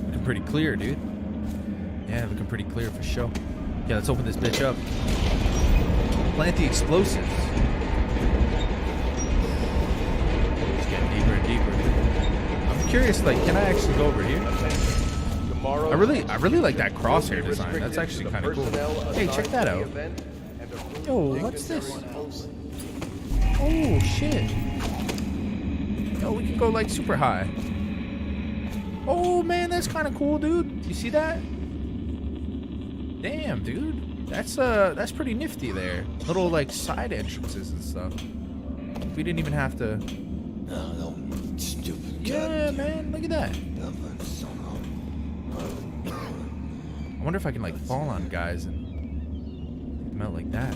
Looking pretty clear, dude. Yeah, looking pretty clear for sure. Yeah, let's open this bitch up. Plant the explosives. It's getting deeper and deeper. I'm curious, like, can I actually go over here? Tomorrow, I really like that crosshair design. That's actually kind of cool. Hey, check that out. Yo, what's this? Oh, shit. Yo, we can go, like, super high. Oh, man, that's kind of cool, dude. You see that? Damn, dude. That's pretty nifty there. Little, like, side entrances and stuff. We didn't even have to... No, stupid. Yeah, man, look at that. I wonder if I can, like, fall on guys and take them out like that.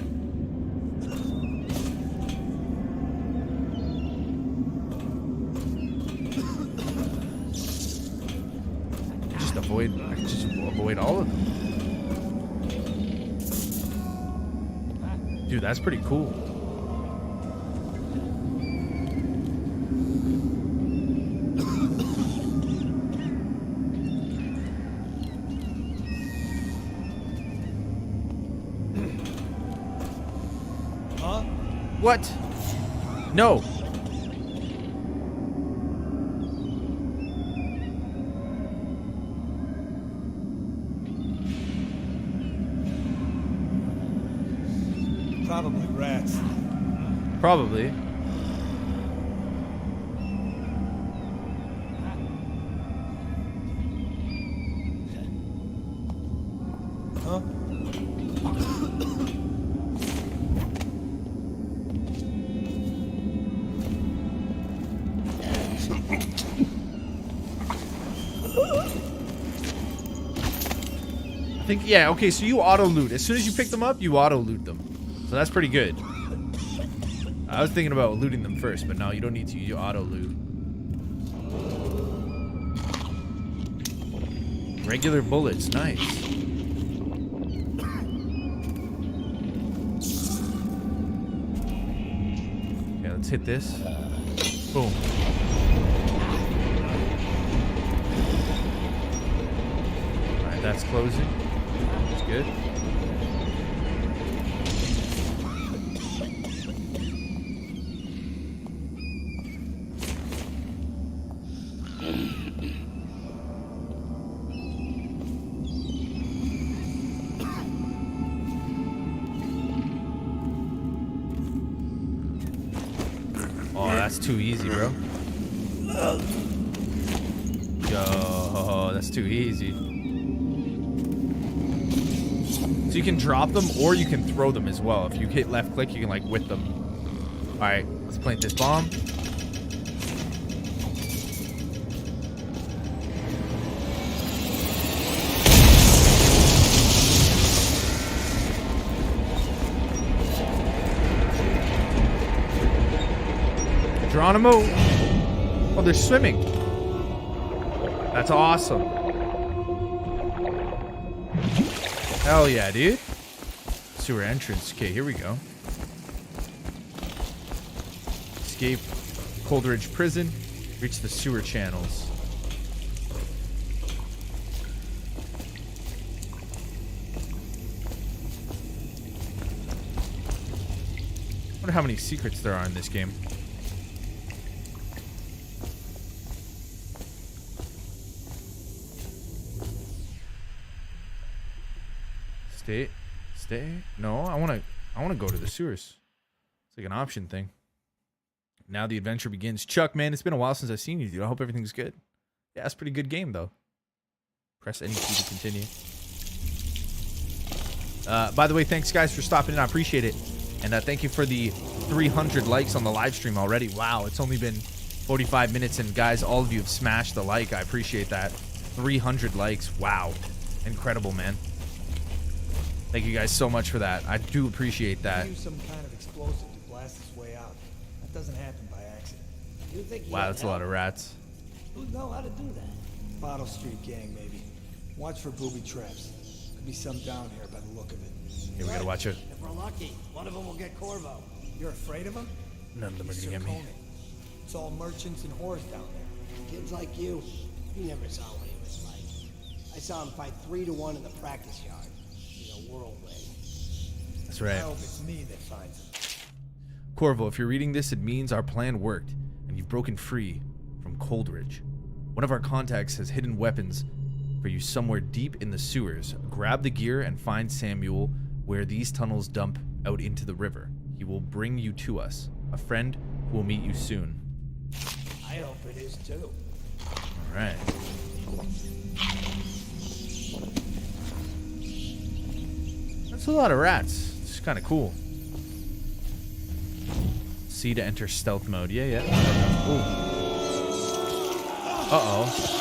I can just avoid all of them. Dude, that's pretty cool. Huh? What? No. Probably rats. Probably. Huh? I think, yeah, okay, so you auto loot. As soon as you pick them up, you auto loot them. So that's pretty good. I was thinking about looting them first, but no, you don't need to. You auto loot. Regular bullets, nice. Yeah, let's hit this. Boom. Alright, that's closing. That's good. That's too easy, bro. Yo, that's too easy. So you can drop them or you can throw them as well. If you hit left click, you can like whip them. All right, let's plant this bomb. Geronimo. Oh, they're swimming. That's awesome. Hell yeah, dude. Sewer entrance. Okay, here we go. Escape Coldridge Prison. Reach the sewer channels. I wonder how many secrets there are in this game. Stay. No, I want to go to the sewers. It's like an option thing. Now the adventure begins. Chuck, man, it's been a while since I've seen you, dude. I hope everything's good. Yeah, it's a pretty good game, though. Press any key to continue. By the way, thanks, guys, for stopping in. I appreciate it. And thank you for the 300 likes on the live stream already. Wow, it's only been 45 minutes, and guys, all of you have smashed the like. I appreciate that. 300 likes. Wow. Incredible, man. Thank you guys so much for that. I do appreciate that. Use some kind of explosive to blast his way out. That doesn't happen by accident. You think wow, that's a lot of rats. Who'd know how to do that? Bottle Street gang, maybe. Watch for booby traps. Could be some down here by the look of it. Yeah, we gotta watch it. If we're lucky, one of them will get Corvo. You're afraid of him? None of them are gonna get me. It's all merchants and whores down there. Kids like you never saw what he was like. I saw him fight 3 to 1 in the practice yard. Worldly. That's right. I hope it's me that finds him. Corvo, if you're reading this, it means our plan worked, and you've broken free from Coldridge. One of our contacts has hidden weapons for you somewhere deep in the sewers. Grab the gear and find Samuel where these tunnels dump out into the river. He will bring you to us. A friend who will meet you soon. I hope it is too. All right. That's a lot of rats. It's kind of cool. C to enter stealth mode. Yeah, yeah. Ooh. Uh-oh.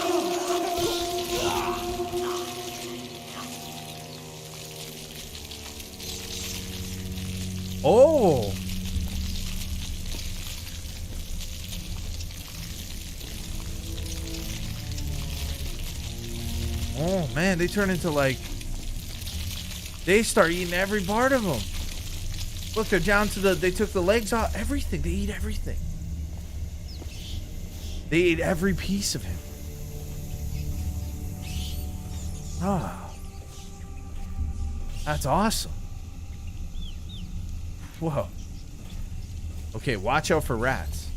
Oh! Oh, man, they turn into, like... They start eating every part of them. Look, they're down to the... They took the legs off. Everything. They eat everything. They ate every piece of him. Ah. That's awesome. Whoa. Okay, watch out for rats.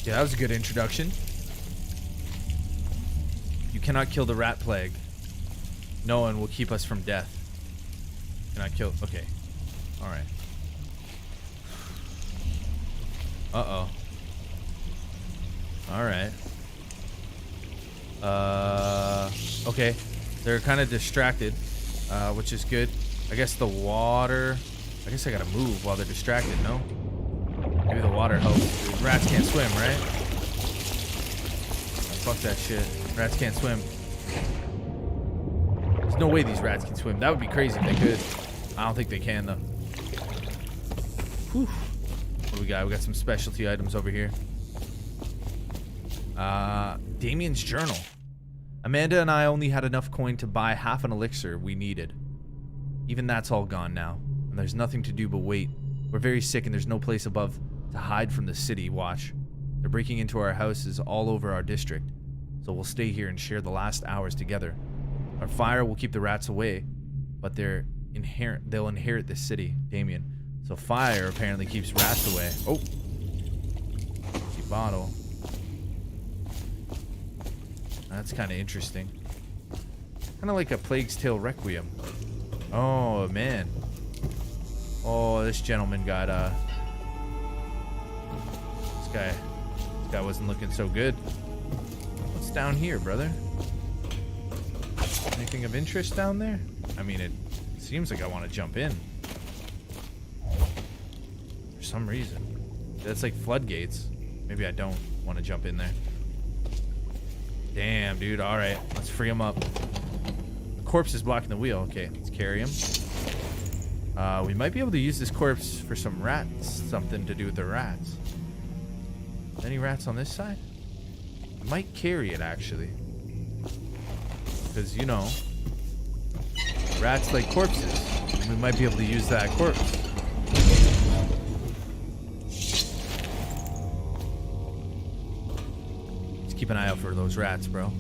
Yeah, that was a good introduction. You cannot kill the rat plague. No one will keep us from death. Cannot kill... Okay. Alright. Uh-oh. Alright. Okay. They're kind of distracted, which is good. I guess the water... I guess I gotta move while they're distracted, no? Maybe the water helps. Rats can't swim, right? Fuck that shit. Rats can't swim. There's no way these rats can swim. That would be crazy if they could. I don't think they can, though. Whew. What do we got? We got some specialty items over here. Damien's journal. Amanda and I only had enough coin to buy half an elixir we needed. Even that's all gone now, and there's nothing to do but wait. We're very sick and there's no place above to hide from the city watch. They're breaking into our houses all over our district, so we'll stay here and share the last hours together. Our fire will keep the rats away, but they'll inherit this city, Damien. So fire apparently keeps rats away. Oh, empty bottle. That's kind of interesting. Kind of like a Plague's Tale Requiem. Oh, man. Oh, this gentleman got, This guy wasn't looking so good. What's down here, brother? Anything of interest down there? I mean, it seems like I want to jump in. For some reason. That's like floodgates. Maybe I don't want to jump in there. Damn, dude. All right, let's free him up. The corpse is blocking the wheel. Okay, let's carry him. We might be able to use this corpse for some rats. Something to do with the rats. Any rats on this side? I might carry it, actually. Because, you know, rats like corpses. We might be able to use that corpse. Keep an eye out for those rats, bro.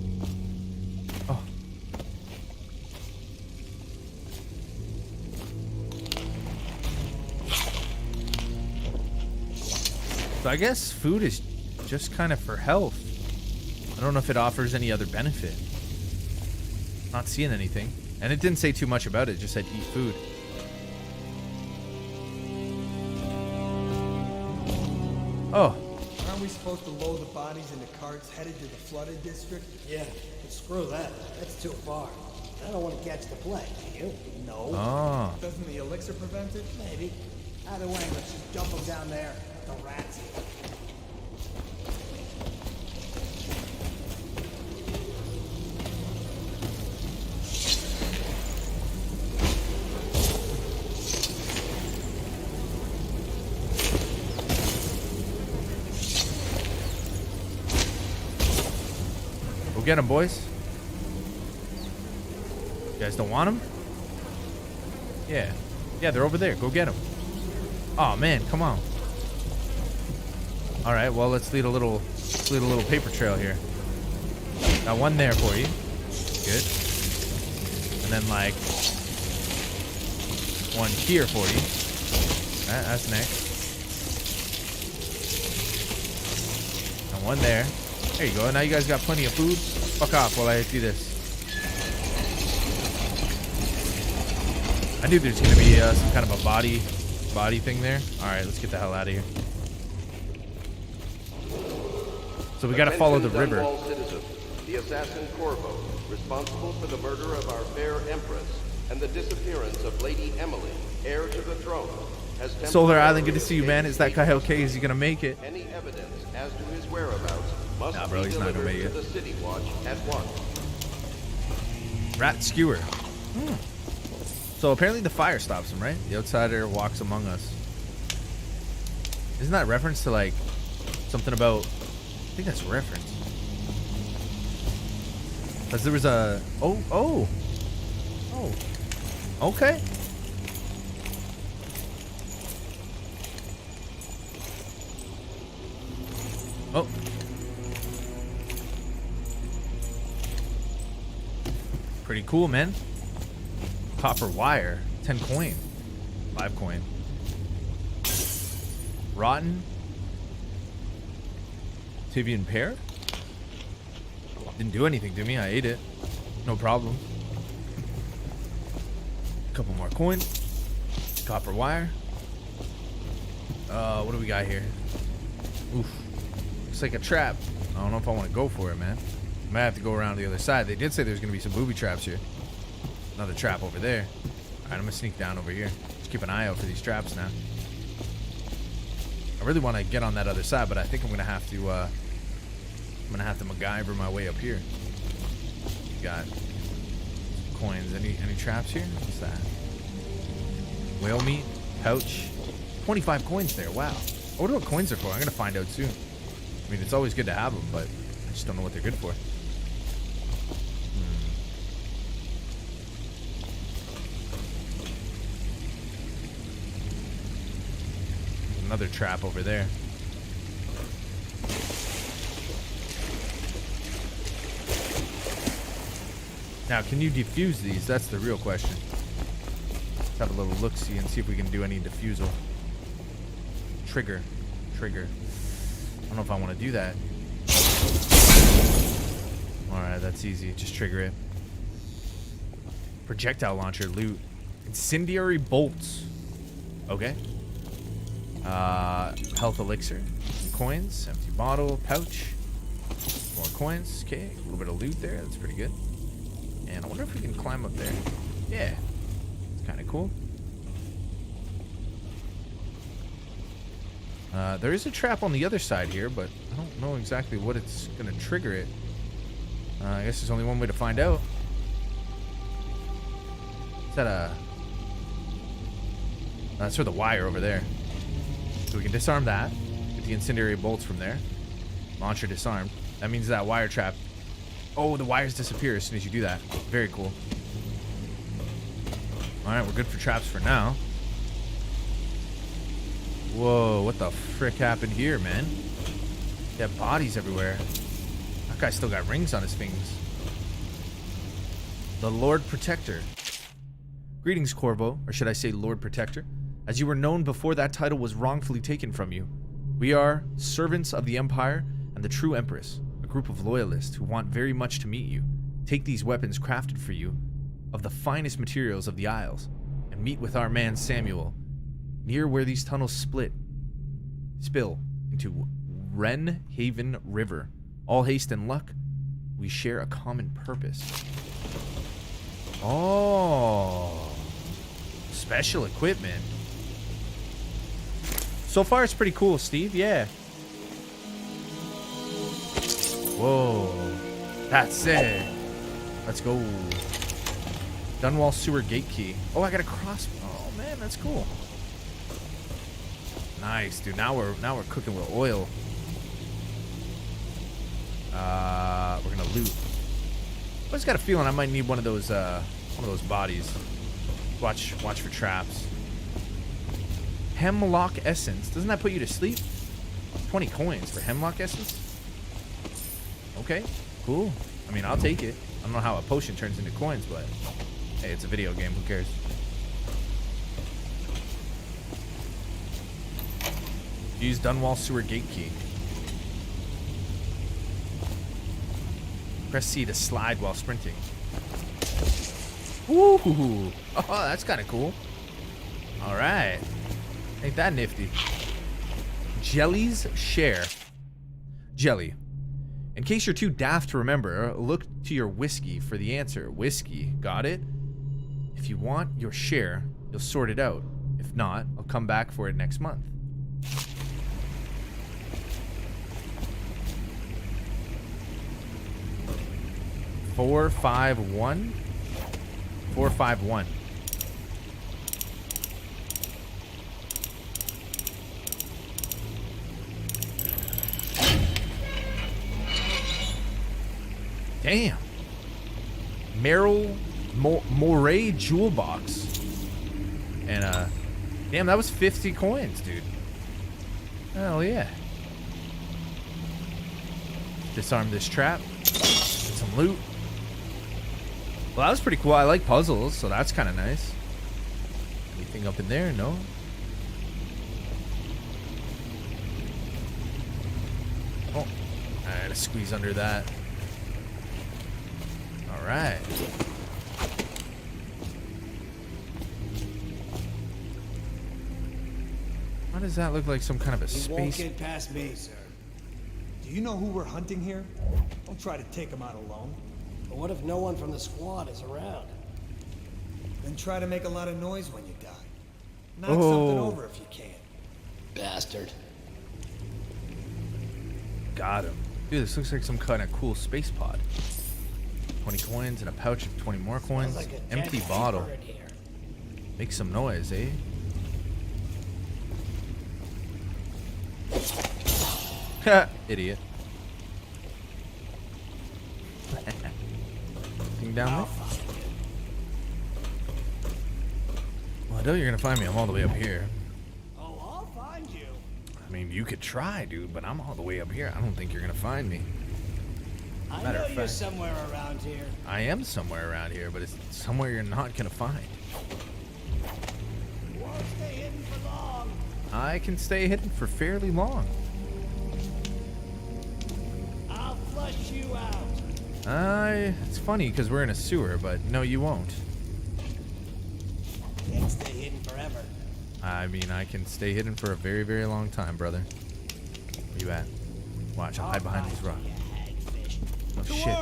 Oh. So I guess food is just kind of for health. I don't know if it offers any other benefit. Not seeing anything. And it didn't say too much about it. It just said eat food. Oh. Aren't we supposed to load the bodies into carts headed to the flooded district? Yeah, but screw that. That's too far. I don't want to catch the plague, do you? No. Oh. Doesn't the elixir prevent it? Maybe. Either way, let's just dump them down there. Let the rats eat. Go get them, boys. You guys don't want them? Yeah. Yeah, they're over there. Go get them. Oh, man, come on. All right, well, let's lead a little paper trail here. Got one there for you. Good. And then, like, one here for you. That's next. one there. There you go. Now you guys got plenty of food. Fuck off while I do this. I knew there's gonna be some kind of a body thing there. All right, let's get the hell out of here. So we gotta follow the river. Dunwall citizens, the assassin Corvo, responsible for the murder of our fair Empress and the disappearance of Lady Emily, heir to the throne, has Solar Island, good to see you, man. Is that guy okay? Is he gonna make it? Any evidence as to his whereabouts must Nah, bro, be he's not gonna delivered make to it. the City Watch at once. Rat skewer. So apparently the fire stops him, right? The outsider walks among us. Isn't that reference to like something about? I think that's a reference. Because there was a oh. Okay. Oh. Pretty cool, man. Copper wire. 10 coin. 5 coin. Rotten. Tibian pear? Didn't do anything to me. I ate it. No problem. Couple more coin. Copper wire. What do we got here? Oof. Looks like a trap. I don't know if I want to go for it, man. I might have to go around the other side. They did say there's going to be some booby traps here. Another trap over there. Alright, I'm going to sneak down over here. Just keep an eye out for these traps now. I really want to get on that other side, but I think I'm going to have to, MacGyver my way up here. Got coins. Any traps here? What's that? Whale meat. Pouch. 25 coins there. Wow. I wonder what coins are for. I'm going to find out soon. I mean, it's always good to have them, but I just don't know what they're good for. Another trap over there. Now, can you defuse these? That's the real question. Let's have a little look-see and see if we can do any defusal. Trigger. I don't know if I want to do that. Alright, that's easy. Just trigger it. Projectile launcher, loot. Incendiary bolts. Okay. Health elixir. Coins. Empty bottle. Pouch. More coins. Okay, a little bit of loot there. That's pretty good. And I wonder if we can climb up there. Yeah. It's kind of cool. There is a trap on the other side here, but I don't know exactly what it's going to trigger it. I guess there's only one way to find out. Is that a... That's for the wire over there. So we can disarm that. Get the incendiary bolts from there. Launcher disarmed. That means that wire trap... Oh, the wires disappear as soon as you do that. Very cool. Alright, we're good for traps for now. Whoa, what the frick happened here, man? You have bodies everywhere. That guy still got rings on his fingers. The Lord Protector. Greetings, Corvo, or should I say Lord Protector? As you were known before that title was wrongfully taken from you. We are servants of the Empire and the true Empress, a group of loyalists who want very much to meet you. Take these weapons crafted for you of the finest materials of the Isles, and meet with our man Samuel, near where these tunnels spill into Wren Haven River. All haste and luck, we share a common purpose. Oh, special equipment. So far it's pretty cool, Steve. Yeah. Whoa, that's it. Let's go. Dunwall sewer gate key. Oh, I got a crossbow. Oh man, that's cool. Nice, dude. Now we're cooking with oil. We're gonna loot. I just got a feeling I might need one of those bodies. Watch for traps. Hemlock essence. Doesn't that put you to sleep? 20 coins for hemlock essence. Okay, cool. I mean, I'll take it. I don't know how a potion turns into coins, but hey, it's a video game. Who cares? Use Dunwall sewer gate key. Press C to slide while sprinting. Ooh, oh, that's kind of cool. All right, ain't that nifty? Jelly's share. Jelly. In case you're too daft to remember, look to your whiskey for the answer. Whiskey, got it? If you want your share, you'll sort it out. If not, I'll come back for it next month. Four, 5, 1. 4, 5, 1. Damn. Merrill Moray jewel box. And damn, that was 50 coins, dude. Hell yeah. Disarm this trap. Get some loot. Well, that was pretty cool. I like puzzles, so that's kind of nice. Anything up in there? No. Oh, I gotta squeeze under that. All right. Why does that look like some kind of a space? You won't get past me, sir. Do you know who we're hunting here? Don't try to take him out alone. But what if no one from the squad is around? Then try to make a lot of noise when you die. Knock something over if you can. Bastard. Got him. Dude, this looks like some kind of cool space pod. 20 coins and a pouch of 20 more coins. Like empty bottle. Make some noise, eh? Idiot. Thing down there? Well, I know you're gonna find me. I'm all the way up here. Oh, I'll find you. I mean, you could try, dude, but I'm all the way up here. I don't think you're gonna find me. I know you're somewhere around here. I am somewhere around here, but it's somewhere you're not gonna find. Won't stay hidden for long. I can stay hidden for fairly long. I'll flush you out. It's funny because we're in a sewer, but no, you won't. Can't stay hidden forever. I mean, I can stay hidden for a very, very long time, brother. Where you at? Watch, I'll hide behind these rocks. Oh, shit.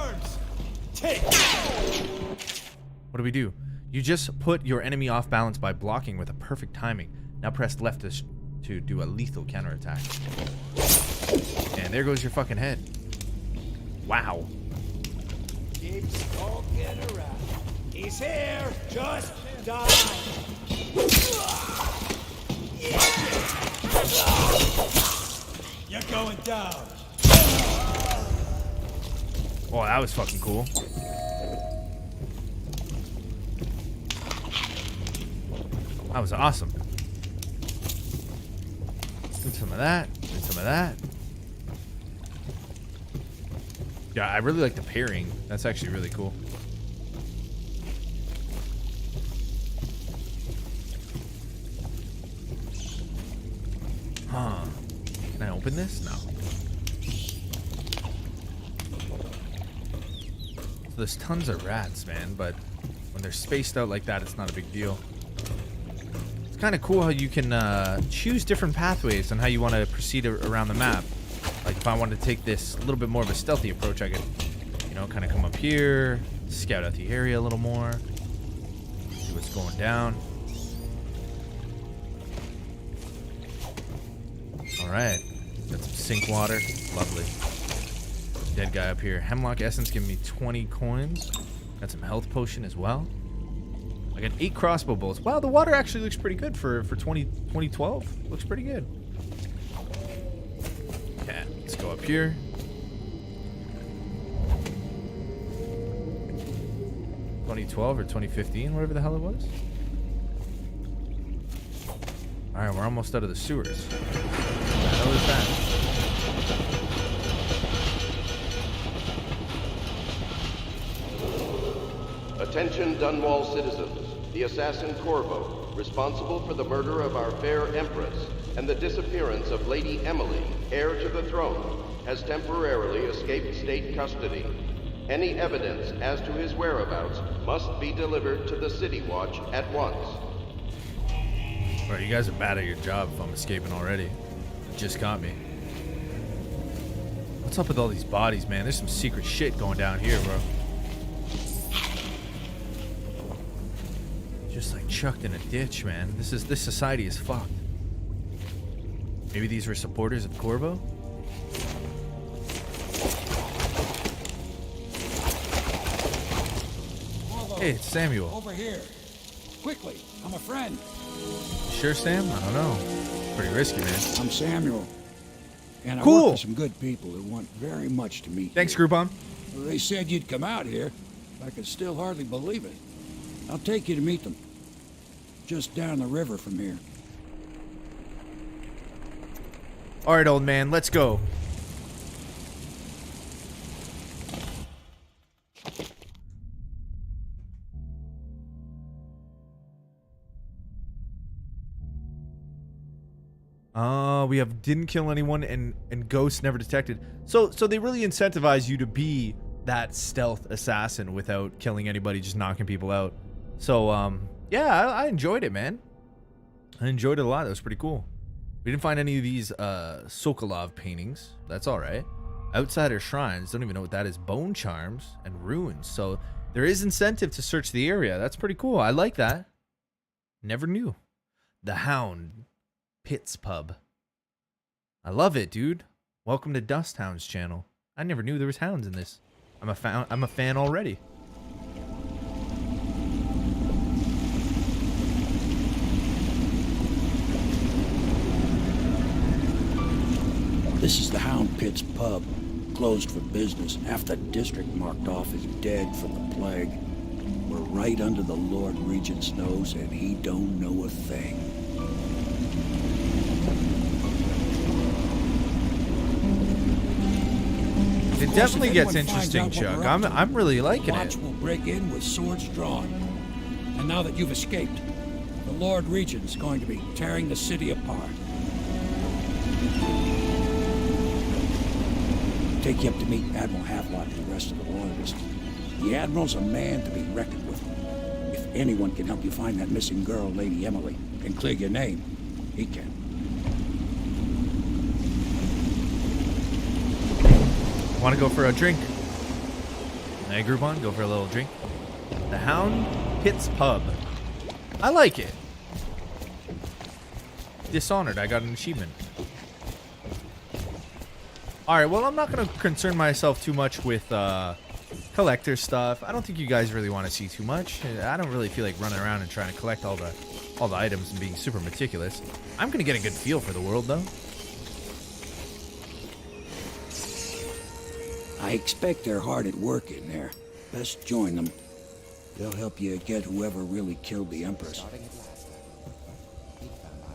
Take. What do we do? You just put your enemy off balance by blocking with a perfect timing. Now press left to do a lethal counterattack. And there goes your fucking head. Wow. Keep skulking around. He's here. Just die. You're going down. Oh, that was fucking cool. That was awesome. Did some of that. Did some of that. Yeah, I really like the pairing. That's actually really cool. Huh. Can I open this? No. So there's tons of rats, man, but when they're spaced out like that, it's not a big deal. It's kind of cool how you can choose different pathways and how you want to proceed around the map. Like if I wanted to take this a little bit more of a stealthy approach, I could, you know, kind of come up here, scout out the area a little more, see what's going down. All right, got some sink water, lovely. Dead guy up here. Hemlock essence giving me 20 coins. Got some health potion as well. I got 8 crossbow bolts. Wow, the water actually looks pretty good for 2012. Looks pretty good. Okay, let's go up here. $2012 or 2015, whatever the hell it was. All right, we're almost out of the sewers. What the hell is that? Attention, Dunwall citizens. The assassin Corvo, responsible for the murder of our fair Empress and the disappearance of Lady Emily, heir to the throne, has temporarily escaped state custody. Any evidence as to his whereabouts must be delivered to the City Watch at once. Alright, you guys are bad at your job if I'm escaping already. It just caught me. What's up with all these bodies, man? There's some secret shit going down here, bro. Just like chucked in a ditch, man. This society is fucked. Maybe these were supporters of Corvo? Hey, it's Samuel. Over here. Quickly, I'm a friend. Sure, Sam? I don't know. Pretty risky, man. I'm Samuel. And I Cool. work for some good people who want very much to meet Thanks, you. Groupon. Well, they said you'd come out here. I can still hardly believe it. I'll take you to meet them. Just down the river from here. Alright, old man, let's go. We have didn't kill anyone and ghosts never detected. So they really incentivize you to be that stealth assassin without killing anybody, just knocking people out. So yeah, I enjoyed it, man. I enjoyed it a lot. That was pretty cool. We didn't find any of these Sokolov paintings. That's all right. Outsider shrines. Don't even know what that is. Bone charms and ruins. So there is incentive to search the area. That's pretty cool. I like that. Never knew. The Hound Pits Pub. I love it, dude. Welcome to Dust Hound's channel. I never knew there was hounds in this. I'm a fan already. This is the Hound Pits Pub. Closed for business. Half the district marked off as dead from the plague. We're right under the Lord Regent's nose, and he don't know a thing. It definitely gets interesting, Chuck. I'm really liking Watch it. will break in with swords drawn. And now that you've escaped, the Lord Regent's going to be tearing the city apart. Take you up to meet Admiral Havelock and the rest of the Loyalists. The Admiral's a man to be reckoned with. If anyone can help you find that missing girl, Lady Emily, and clear your name, he can. Want to go for a drink? Hey, Groupon, go for a little drink. The Hound Pits Pub. I like it. Dishonored, I got an achievement. Alright, well, I'm not going to concern myself too much with collector stuff. I don't think you guys really want to see too much. I don't really feel like running around and trying to collect all the items and being super meticulous. I'm going to get a good feel for the world, though. I expect they're hard at work in there. Best join them. They'll help you get whoever really killed the Empress.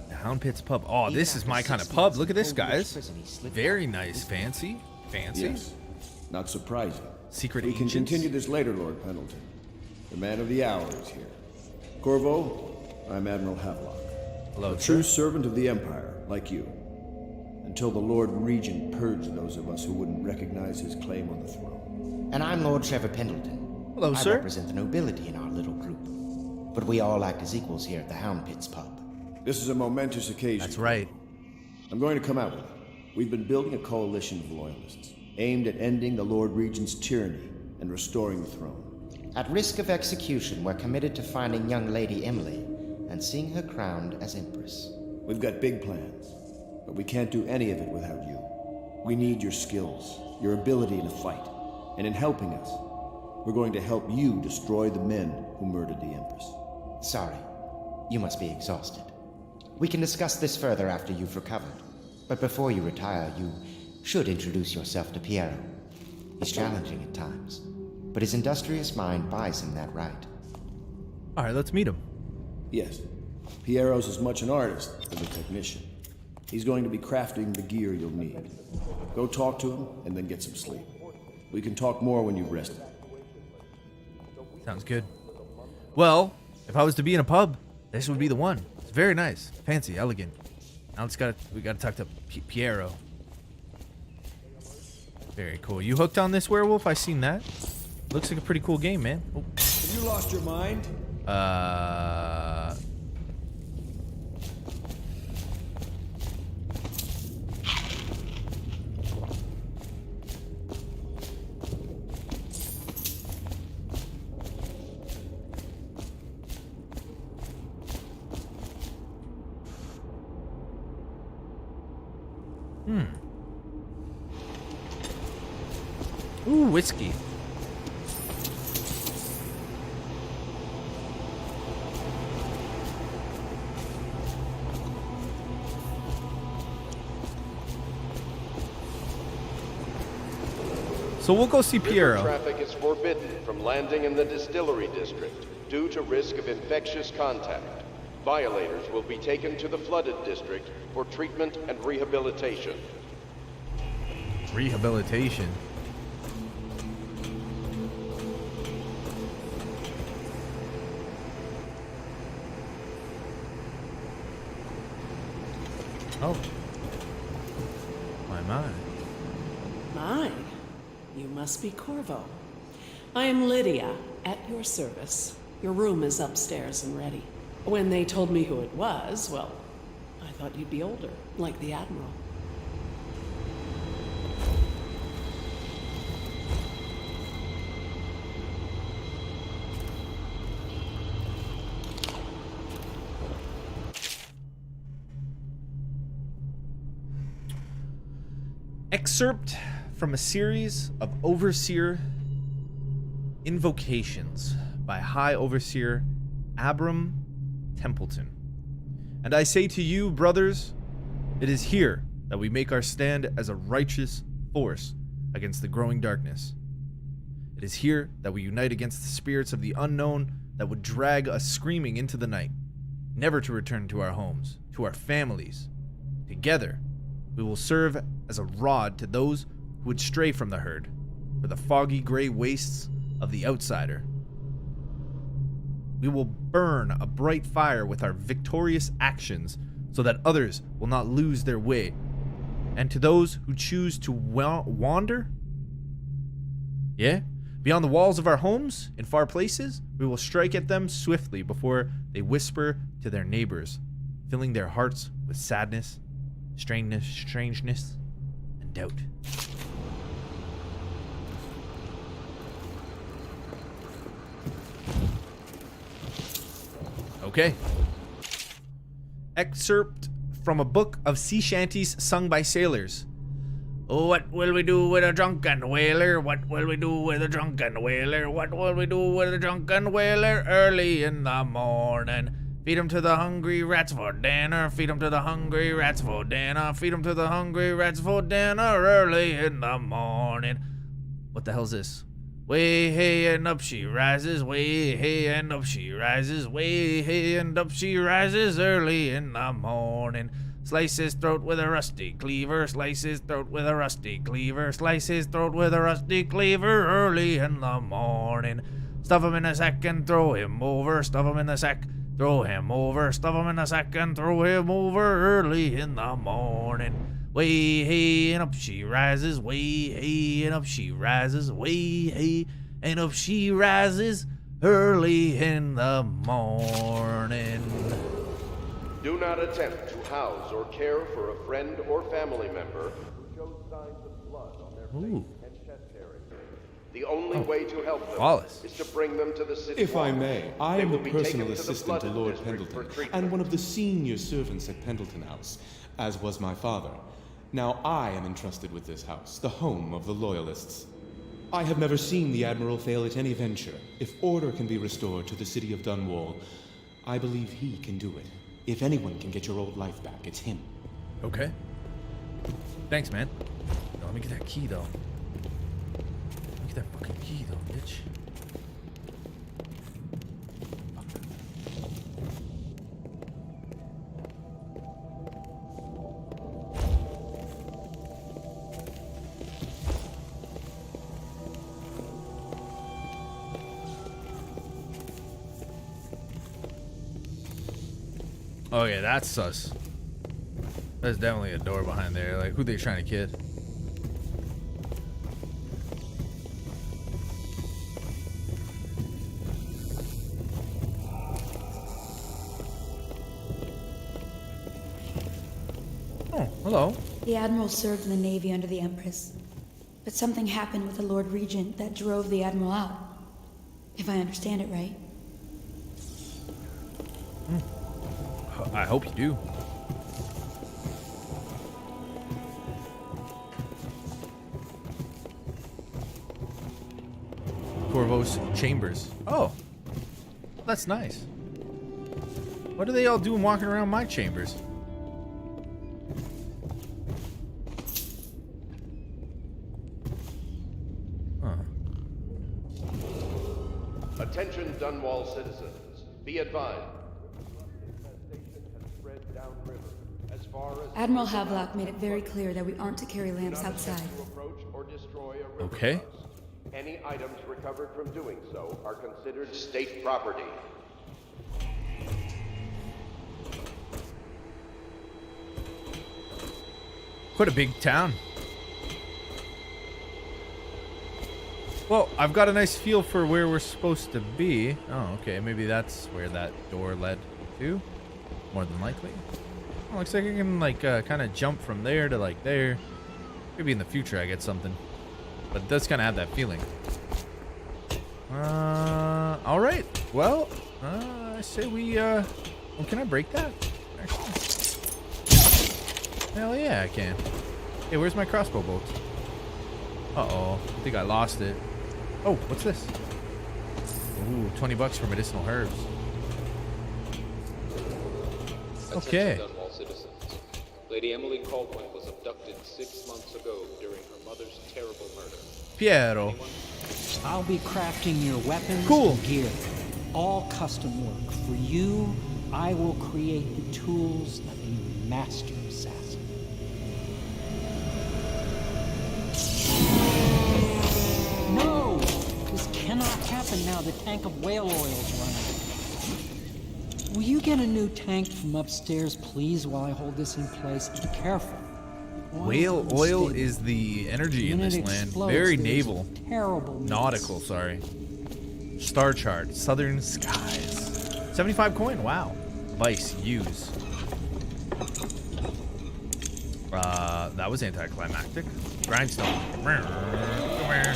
The Hound Pits Pub. Oh, this is my kind of pub. Look at this, guys. Very nice. Fancy. Fancy. Yes. Not surprising. Secret We can agents? continue this later, Lord Pendleton. The man of the hour is here. Corvo, I'm Admiral Havelock. Hello, a sir. true servant of the Empire, like you. Until the Lord Regent purged those of us who wouldn't recognize his claim on the throne. And I'm Lord Trevor Pendleton. Hello, I sir. represent the nobility in our little group. But we all act as equals here at the Hound Pits Pub. This is a momentous occasion. That's right. I'm going to come out with it. We've been building a coalition of loyalists, aimed at ending the Lord Regent's tyranny and restoring the throne. At risk of execution, we're committed to finding young Lady Emily and seeing her crowned as Empress. We've got big plans, but we can't do any of it without you. We need your skills, your ability in a fight, and in helping us, we're going to help you destroy the men who murdered the Empress. Sorry, you must be exhausted. We can discuss this further after you've recovered. But before you retire, you should introduce yourself to Piero. He's challenging at times, but his industrious mind buys him that right. All right, let's meet him. Yes, Piero's as much an artist as a technician. He's going to be crafting the gear you'll need. Go talk to him and then get some sleep. We can talk more when you've rested. Sounds good. Well, if I was to be in a pub, this would be the one. It's very nice, fancy, elegant. Now we gotta talk to Piero. Very cool. You hooked on this werewolf? I seen that. Looks like a pretty cool game, man. Oh. Have you lost your mind? Ooh, whiskey. So we'll go see Piero. River traffic is forbidden from landing in the distillery district due to risk of infectious contact. Violators will be taken to the flooded district for treatment and rehabilitation. Rehabilitation. Oh. My. Mine? You must be Corvo. I am Lydia, at your service. Your room is upstairs and ready. When they told me who it was, well, I thought you'd be older, like the Admiral. Excerpt from a series of Overseer Invocations by High Overseer Abram Templeton. And I say to you, brothers, it is here that we make our stand as a righteous force against the growing darkness. It is here that we unite against the spirits of the unknown that would drag us screaming into the night, never to return to our homes, to our families. Together, we will serve as a rod to those who would stray from the herd, for the foggy gray wastes of the outsider. We will burn a bright fire with our victorious actions so that others will not lose their way. And to those who choose to wander, beyond the walls of our homes, in far places, we will strike at them swiftly before they whisper to their neighbors, filling their hearts with sadness, strangeness, and doubt. Okay. Excerpt from a book of sea shanties sung by sailors. What will we do with a drunken whaler? What will we do with a drunken whaler? What will we do with a drunken whaler? Early in the morning. Feed 'em to the hungry rats for dinner. Feed 'em to the hungry rats for dinner. Feed 'em to the hungry rats for dinner early in the morning. What the hell's this? Way hey and up she rises. Way hey and up she rises. Way hey and up she rises early in the morning. Slice his throat with a rusty cleaver. Slice his throat with a rusty cleaver. Slice his throat with a rusty cleaver early in the morning. Stuff him in a sack and throw him over. Stuff him in the sack. Throw him over, stuff him in a sack and throw him over early in the morning. Way hey and up she rises, way hey and up she rises, way hey and up she rises early in the morning. Do not attempt to house or care for a friend or family member who shows signs of blood on their face and chest area. The only way to help them is to bring them to the city. If I may, I am the personal assistant to Lord Pendleton, and one of the senior servants at Pendleton House, as was my father. Now I am entrusted with this house, the home of the Loyalists. I have never seen the Admiral fail at any venture. If order can be restored to the city of Dunwall, I believe he can do it. If anyone can get your old life back, it's him. Okay. Thanks, man. Now, let me get that key, though. That fucking key though, bitch. Oh yeah, that's sus. There's definitely a door behind there. Like, who they trying to kid? Hello. The Admiral served in the Navy under the Empress. But something happened with the Lord Regent that drove the Admiral out. If I understand it right. I hope you do. Corvo's chambers. Oh, that's nice. What are they all doing walking around my chambers? Attention Dunwall citizens. Be advised. Infestation has spread downriver as far as Admiral Havelock made it very clear that we aren't to carry lamps not outside. attempt to approach or destroy a river Okay. house. Any items recovered from doing so are considered state property. Quite a big town. Well, I've got a nice feel for where we're supposed to be. Oh, okay. Maybe that's where that door led to. More than likely. Oh, looks like I can, like, kind of jump from there to, like, there. Maybe in the future I get something. But it does kind of have that feeling. Alright. Well, I say we, well, can I break that? Actually. Hell yeah, I can. Hey, where's my crossbow bolt? Uh-oh. I think I lost it. Oh, what's this? Ooh, $20 for medicinal herbs. Okay. Dunwall citizens. Lady Emily Caldwell was abducted 6 months ago during her mother's terrible murder. Piero. I'll be crafting your weapons and gear. All custom work. For you, I will create the tools of a master assassin. No! This cannot happen now. The tank of whale oil is running. Will you get a new tank from upstairs, please, while I hold this in place? Be careful. Whale oil is the energy in this land. Very naval. Terrible. Nautical, sorry. Star chart. Southern skies. 75 coin. Wow. Vice. Use. That was anticlimactic. Grindstone. Come here.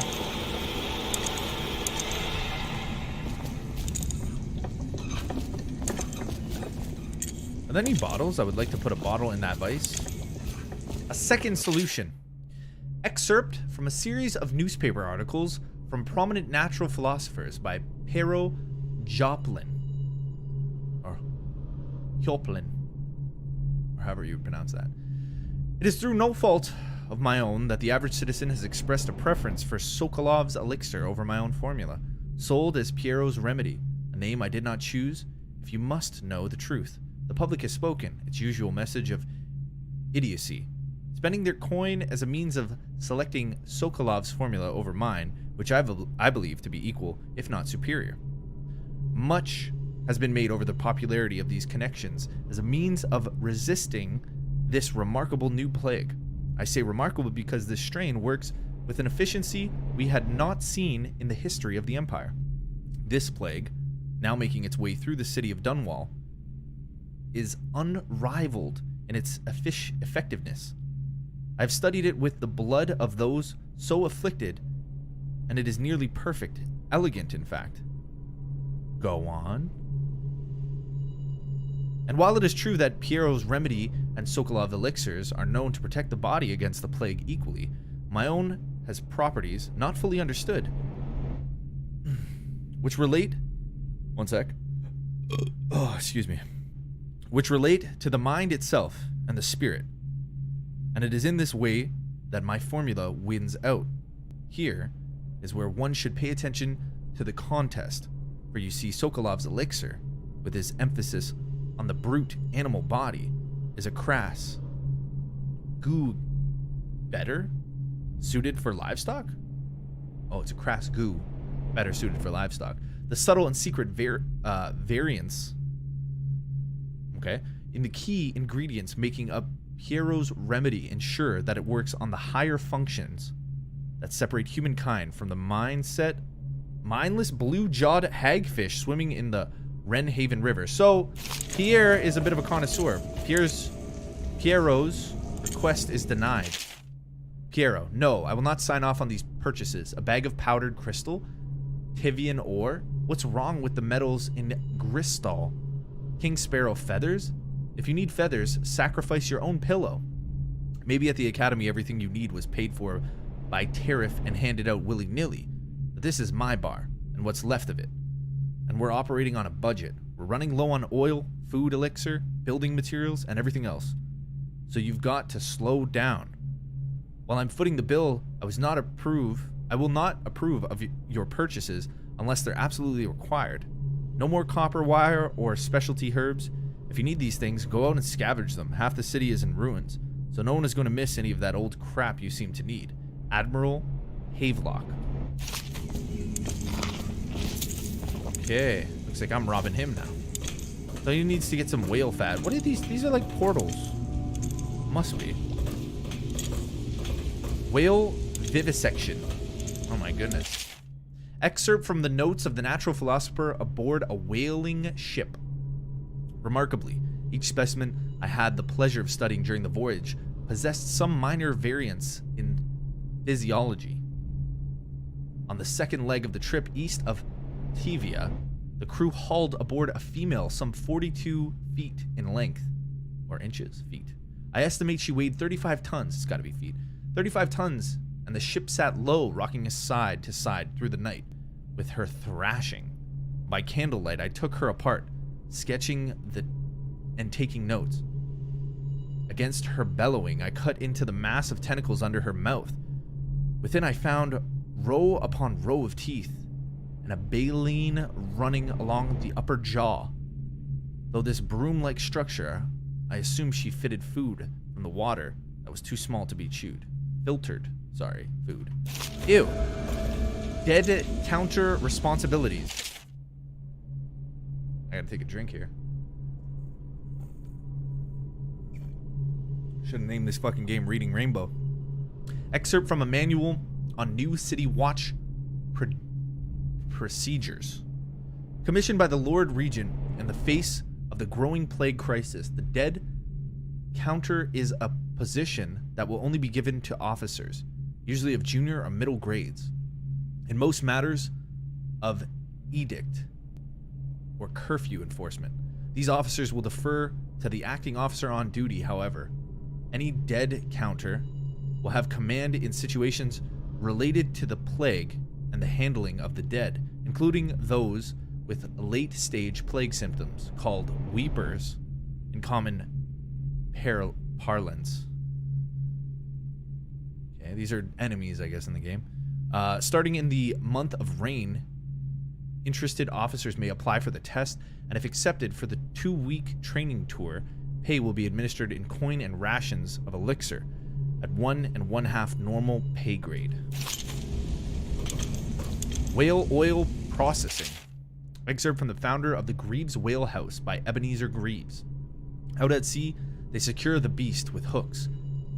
Are there any bottles? I would like to put a bottle in that vice. A second solution. Excerpt from a series of newspaper articles from prominent natural philosophers by Pero Joplin. Or Joplin. Or however you would pronounce that. It is through no fault of my own that the average citizen has expressed a preference for Sokolov's elixir over my own formula, sold as Piero's remedy, a name I did not choose. If you must know the truth, the public has spoken its usual message of idiocy, spending their coin as a means of selecting Sokolov's formula over mine, which I believe to be equal, if not superior. Much has been made over the popularity of these connections as a means of resisting this remarkable new plague. I say remarkable because this strain works with an efficiency we had not seen in the history of the Empire. This plague, now making its way through the city of Dunwall, is unrivaled in its effectiveness. I've studied it with the blood of those so afflicted, and it is nearly perfect, elegant in fact. Go on. And while it is true that Piero's remedy and Sokolov elixirs are known to protect the body against the plague equally, my own has properties not fully understood, which relate... One sec. Oh, excuse me. Which relate to the mind itself and the spirit. And it is in this way that my formula wins out. Here is where one should pay attention to the contest, for you see Sokolov's elixir, with his emphasis on the brute animal body, is a crass goo better suited for livestock? Oh, it's a crass goo better suited for livestock. The subtle and secret variance, okay, in the key ingredients making up Piero's remedy ensure that it works on the higher functions that separate humankind from the mindless blue-jawed hagfish swimming in the Wrenhaven River. So, Pierre is a bit of a connoisseur. Piero's Request is denied. Piero, no, I will not sign off on these purchases. A bag of powdered crystal? Tivian ore? What's wrong with the metals in Gristal? King Sparrow feathers? If you need feathers, sacrifice your own pillow. Maybe at the academy everything you need was paid for by tariff and handed out willy-nilly. But this is my bar, and what's left of it. And we're operating on a budget. We're running low on oil, food elixir, building materials, and everything else. So you've got to slow down. While I'm footing the bill, I will not approve of your purchases unless they're absolutely required. No more copper wire or specialty herbs. If you need these things, go out and scavenge them. Half the city is in ruins, so no one is going to miss any of that old crap you seem to need. Admiral Havelock. Okay, looks like I'm robbing him now. So he needs to get some whale fat. What are these? These are like portals. Must be. Whale vivisection. Oh my goodness. Excerpt from the notes of the natural philosopher aboard a whaling ship. Remarkably, each specimen I had the pleasure of studying during the voyage possessed some minor variance in physiology. On the second leg of the trip east of Tivia, the crew hauled aboard a female some 42 feet in length, or inches, feet. I estimate she weighed 35 tons, it's gotta be feet, 35 tons, and the ship sat low, rocking side to side through the night, with her thrashing. By candlelight, I took her apart, sketching and taking notes. Against her bellowing, I cut into the mass of tentacles under her mouth. Within I found row upon row of teeth, and a baleen running along the upper jaw. Though this broom-like structure, I assume she fitted food from the water that was too small to be chewed. Filtered, sorry, food. Ew. Dead counter responsibilities. I gotta take a drink here. Should've named this fucking game Reading Rainbow. Excerpt from a manual on New City Watch procedures. Commissioned by the Lord Regent in the face of the growing plague crisis, the dead counter is a position that will only be given to officers, usually of junior or middle grades. In most matters of edict or curfew enforcement, these officers will defer to the acting officer on duty. However, any dead counter will have command in situations related to the plague and the handling of the dead, including those with late-stage plague symptoms, called weepers in common parlance. Okay, these are enemies, I guess, in the game. Starting in the month of rain, interested officers may apply for the test, and if accepted for the 2-week training tour, pay will be administered in coin and rations of elixir at 1 1/2 normal pay grade. Whale oil processing. Excerpt from the founder of the Greaves Whale House by Ebenezer Greaves. Out at sea, they secure the beast with hooks,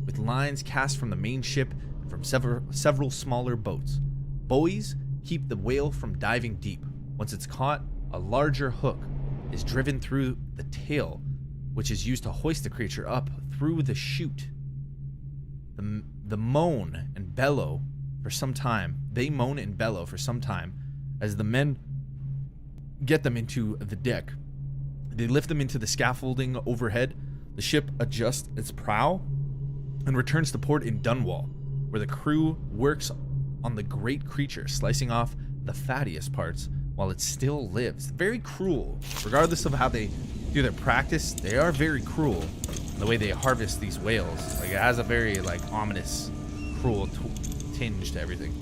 with lines cast from the main ship and from several smaller boats. Buoys keep the whale from diving deep. Once it's caught, a larger hook is driven through the tail, which is used to hoist the creature up through the chute. They moan and bellow for some time as the men get them into the deck. They lift them into the scaffolding overhead. The ship adjusts its prow and returns to port in Dunwall, where the crew works on the great creature, slicing off the fattiest parts while it still lives. Very cruel. Regardless of how they do their practice, they are very cruel in the way they harvest these whales. Like, it has a very, like, ominous, cruel tinge to everything.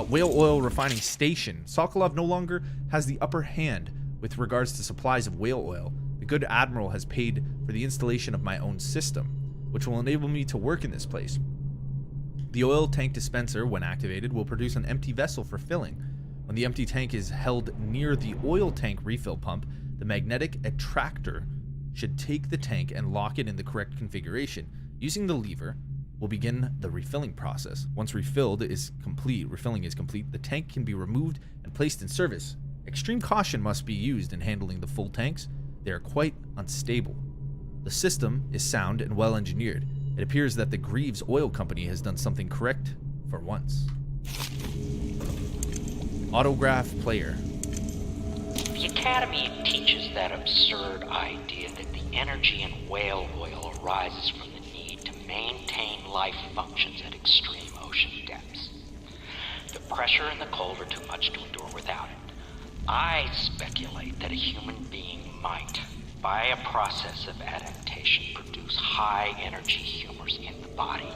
Whale oil refining station. Sokolov no longer has the upper hand with regards to supplies of whale oil. The good admiral has paid for the installation of my own system, which will enable me to work in this place. The oil tank dispenser, when activated, will produce an empty vessel for filling. When the empty tank is held near the oil tank refill pump, the magnetic attractor should take the tank and lock it in the correct configuration. Using the lever, we'll begin the refilling process. Once refilling is complete, the tank can be removed and placed in service. Extreme caution must be used in handling the full tanks. They are quite unstable. The system is sound and well engineered. It appears that the Greaves Oil Company has done something correct for once. Autograph player. The Academy teaches that absurd idea that the energy in whale oil arises from the need to maintain life functions at extreme ocean depths. The pressure and the cold are too much to endure without it. I speculate that a human being might, by a process of adaptation, produce high-energy humors in the body.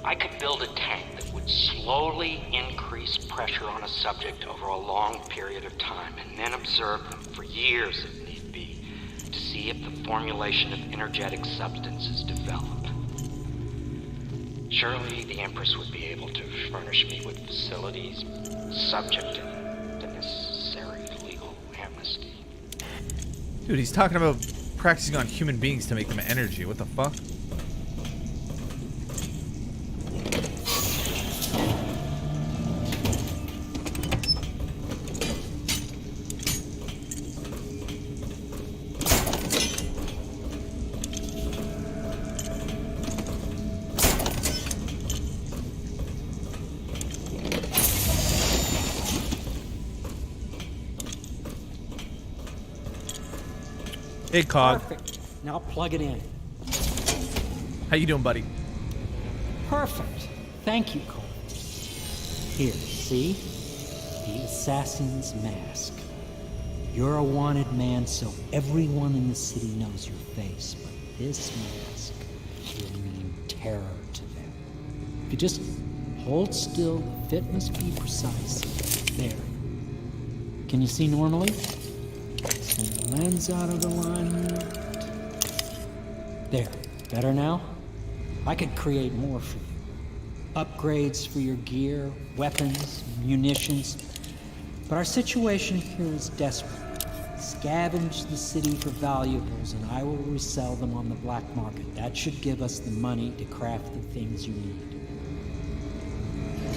I could build a tank that would slowly increase pressure on a subject over a long period of time and then observe them for years if need be to see if the formulation of energetic substances develop. Surely the Empress would be able to furnish me with facilities subject to the necessary legal amnesty. Dude, he's talking about practicing on human beings to make them energy. What the fuck? Hey, Cog. Perfect. Now plug it in. How you doing, buddy? Perfect. Thank you, Cole. Here, see? The assassin's mask. You're a wanted man, so everyone in the city knows your face, but this mask will mean terror to them. If you just hold still, the fit must be precise. There. Can you see normally? Send the lens out of alignment. There. Better now? I could create more for you. Upgrades for your gear, weapons, munitions. But our situation here is desperate. Scavenge the city for valuables and I will resell them on the black market. That should give us the money to craft the things you need.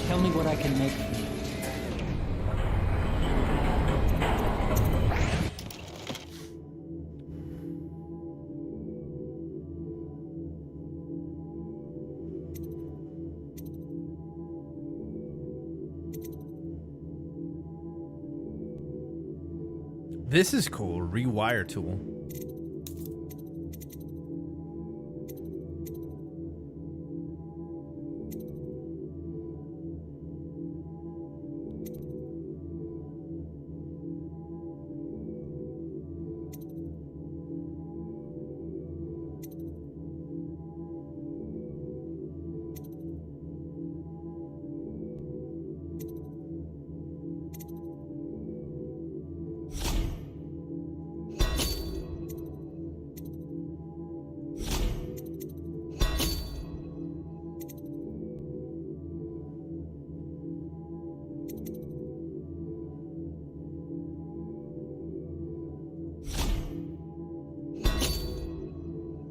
Tell me what I can make for you. This is cool. Rewire tool.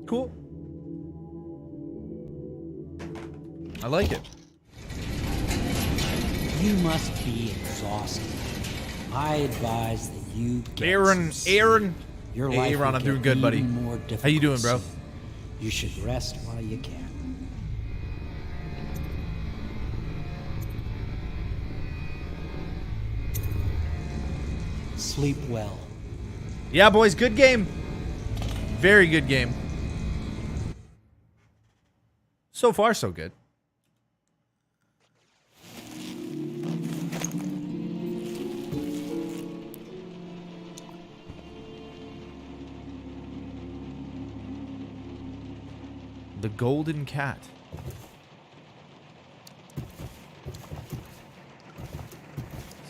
Cool. I like it. You must be exhausted. I advise that you get Aaron. Your Hey, life Aaron, will I'm doing get good, buddy. even more How you doing, bro? difficult soon. You should rest while you can. Sleep well. Yeah, boys, good game. Very good game. So far, so good. The Golden Cat.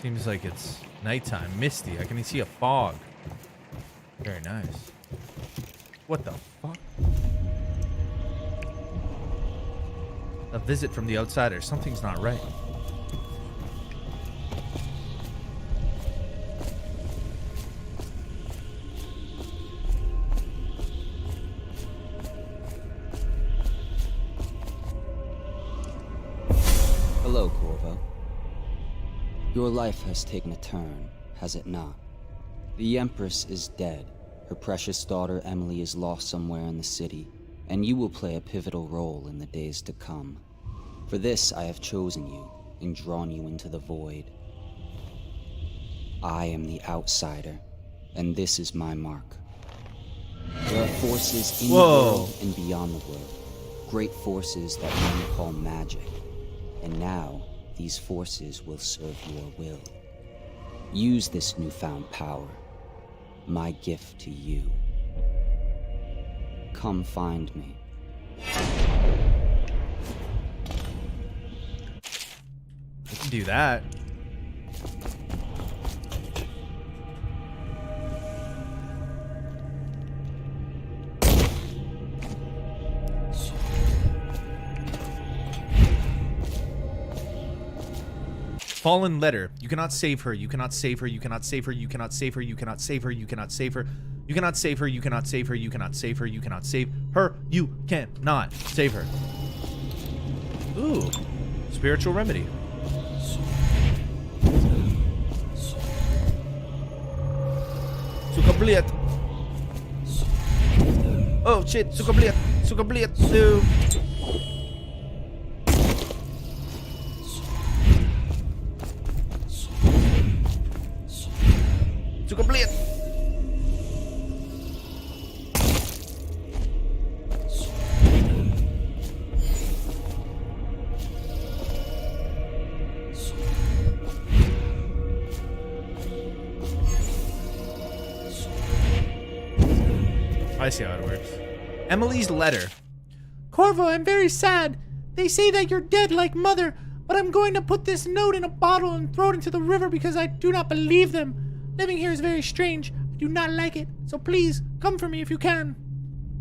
Seems like it's nighttime, misty. I can see a fog. Very nice. What the fuck? A visit from the outsider. Something's not right. Hello, Corvo. Your life has taken a turn, has it not? The Empress is dead. Her precious daughter Emily is lost somewhere in the city. and you will play a pivotal role in the days to come. For this I have chosen you and drawn you into the void. I am the outsider, and this is my mark. There are forces in the world and beyond the world, great forces that men call magic, and now these forces will serve your will. Use this newfound power, my gift to you. Come find me. I can do that. Fallen letter. You cannot save her. You cannot save her. You cannot save her. You cannot save her. You cannot save her. You cannot save her. You cannot save her. You cannot save her. You cannot save her. You cannot save her. You cannot save her. Ooh. Spiritual remedy. Sukabliet. Oh shit. Sukabliet. Sukabliet. No. Sukabliet. I see how it works. Emily's letter. Corvo, I'm very sad. They say that you're dead like Mother, but I'm going to put this note in a bottle and throw it into the river because I do not believe them. Living here is very strange. I do not like it. So please, come for me if you can.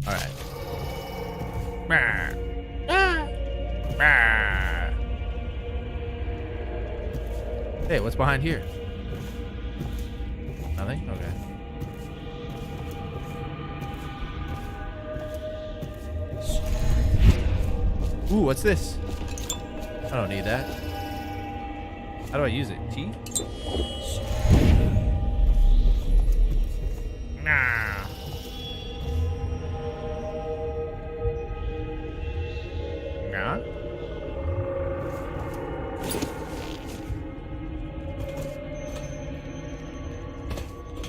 Alright. Hey, what's behind here? Nothing? Okay. Ooh, what's this? I don't need that. How do I use it? T? Nah. Nah.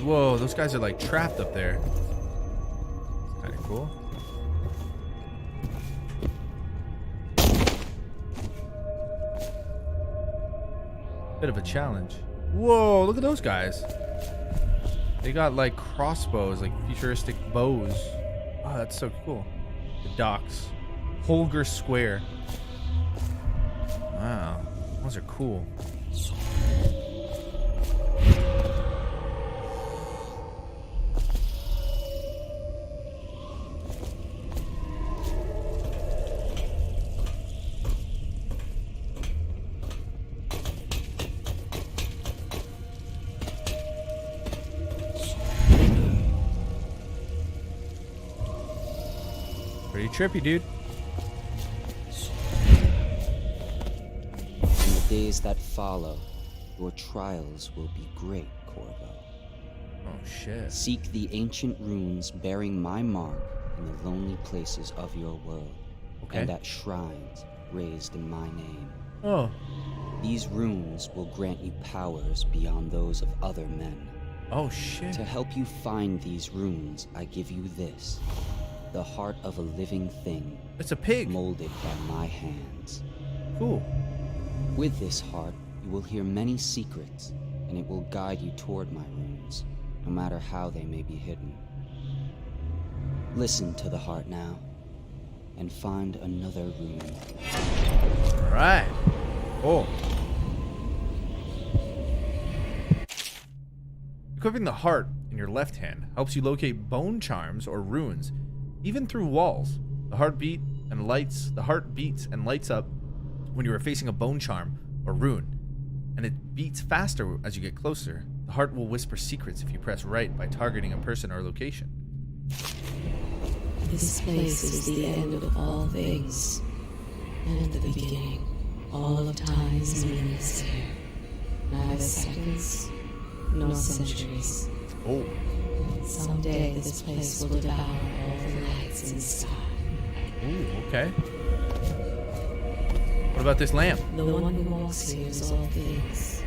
Whoa, those guys are like trapped up there. It's kind of cool. Bit of a challenge. Whoa, look at those guys. They got like crossbows, like futuristic bows. Oh, that's so cool. The docks. Holger Square. Wow. Those are cool. Pretty trippy, dude. In the days that follow, your trials will be great, Corvo. Oh, shit. Seek the ancient runes bearing my mark in the lonely places of your world. Okay. And at shrines raised in my name. Oh. These runes will grant you powers beyond those of other men. Oh, shit. To help you find these runes, I give you this. The heart of a living thing. It's a pig. Molded by my hands. Cool. With this heart, you will hear many secrets, and it will guide you toward my runes, no matter how they may be hidden. Listen to the heart now, and find another rune. Alright. Cool. Equipping the heart in your left hand helps you locate bone charms or runes, even through walls. The heart beats and lights up when you are facing a bone charm or rune, and it beats faster as you get closer. The heart will whisper secrets if you press right by targeting a person or location. This place is the end of all things, and the beginning. All of time's meaningless here. Neither seconds, nor centuries. Oh. Someday this place will devour all the lights in the sky. Ooh, okay. What about this lamp? The one who walks here is all things.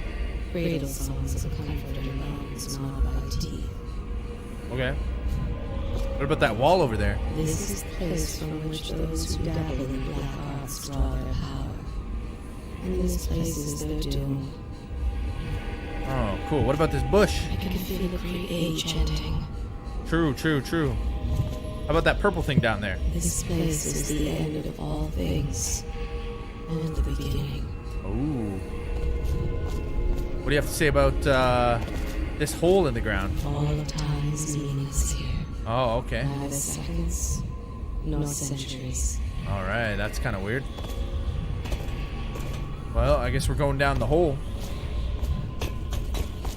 Cradle songs of comfort and bones gnawed by teeth. Okay. What about that wall over there? This is the place from which those who dabble in black arts draw their power. And this place is their doom. Oh, cool. What about this bush? I can feel the great age chanting. True, true, true. How about that purple thing down there? This place is the end of all things. And the beginning. Ooh. What do you have to say about this hole in the ground? All of time's meaning is here. Oh, okay. Neither seconds, nor centuries. Alright, that's kind of weird. Well, I guess we're going down the hole.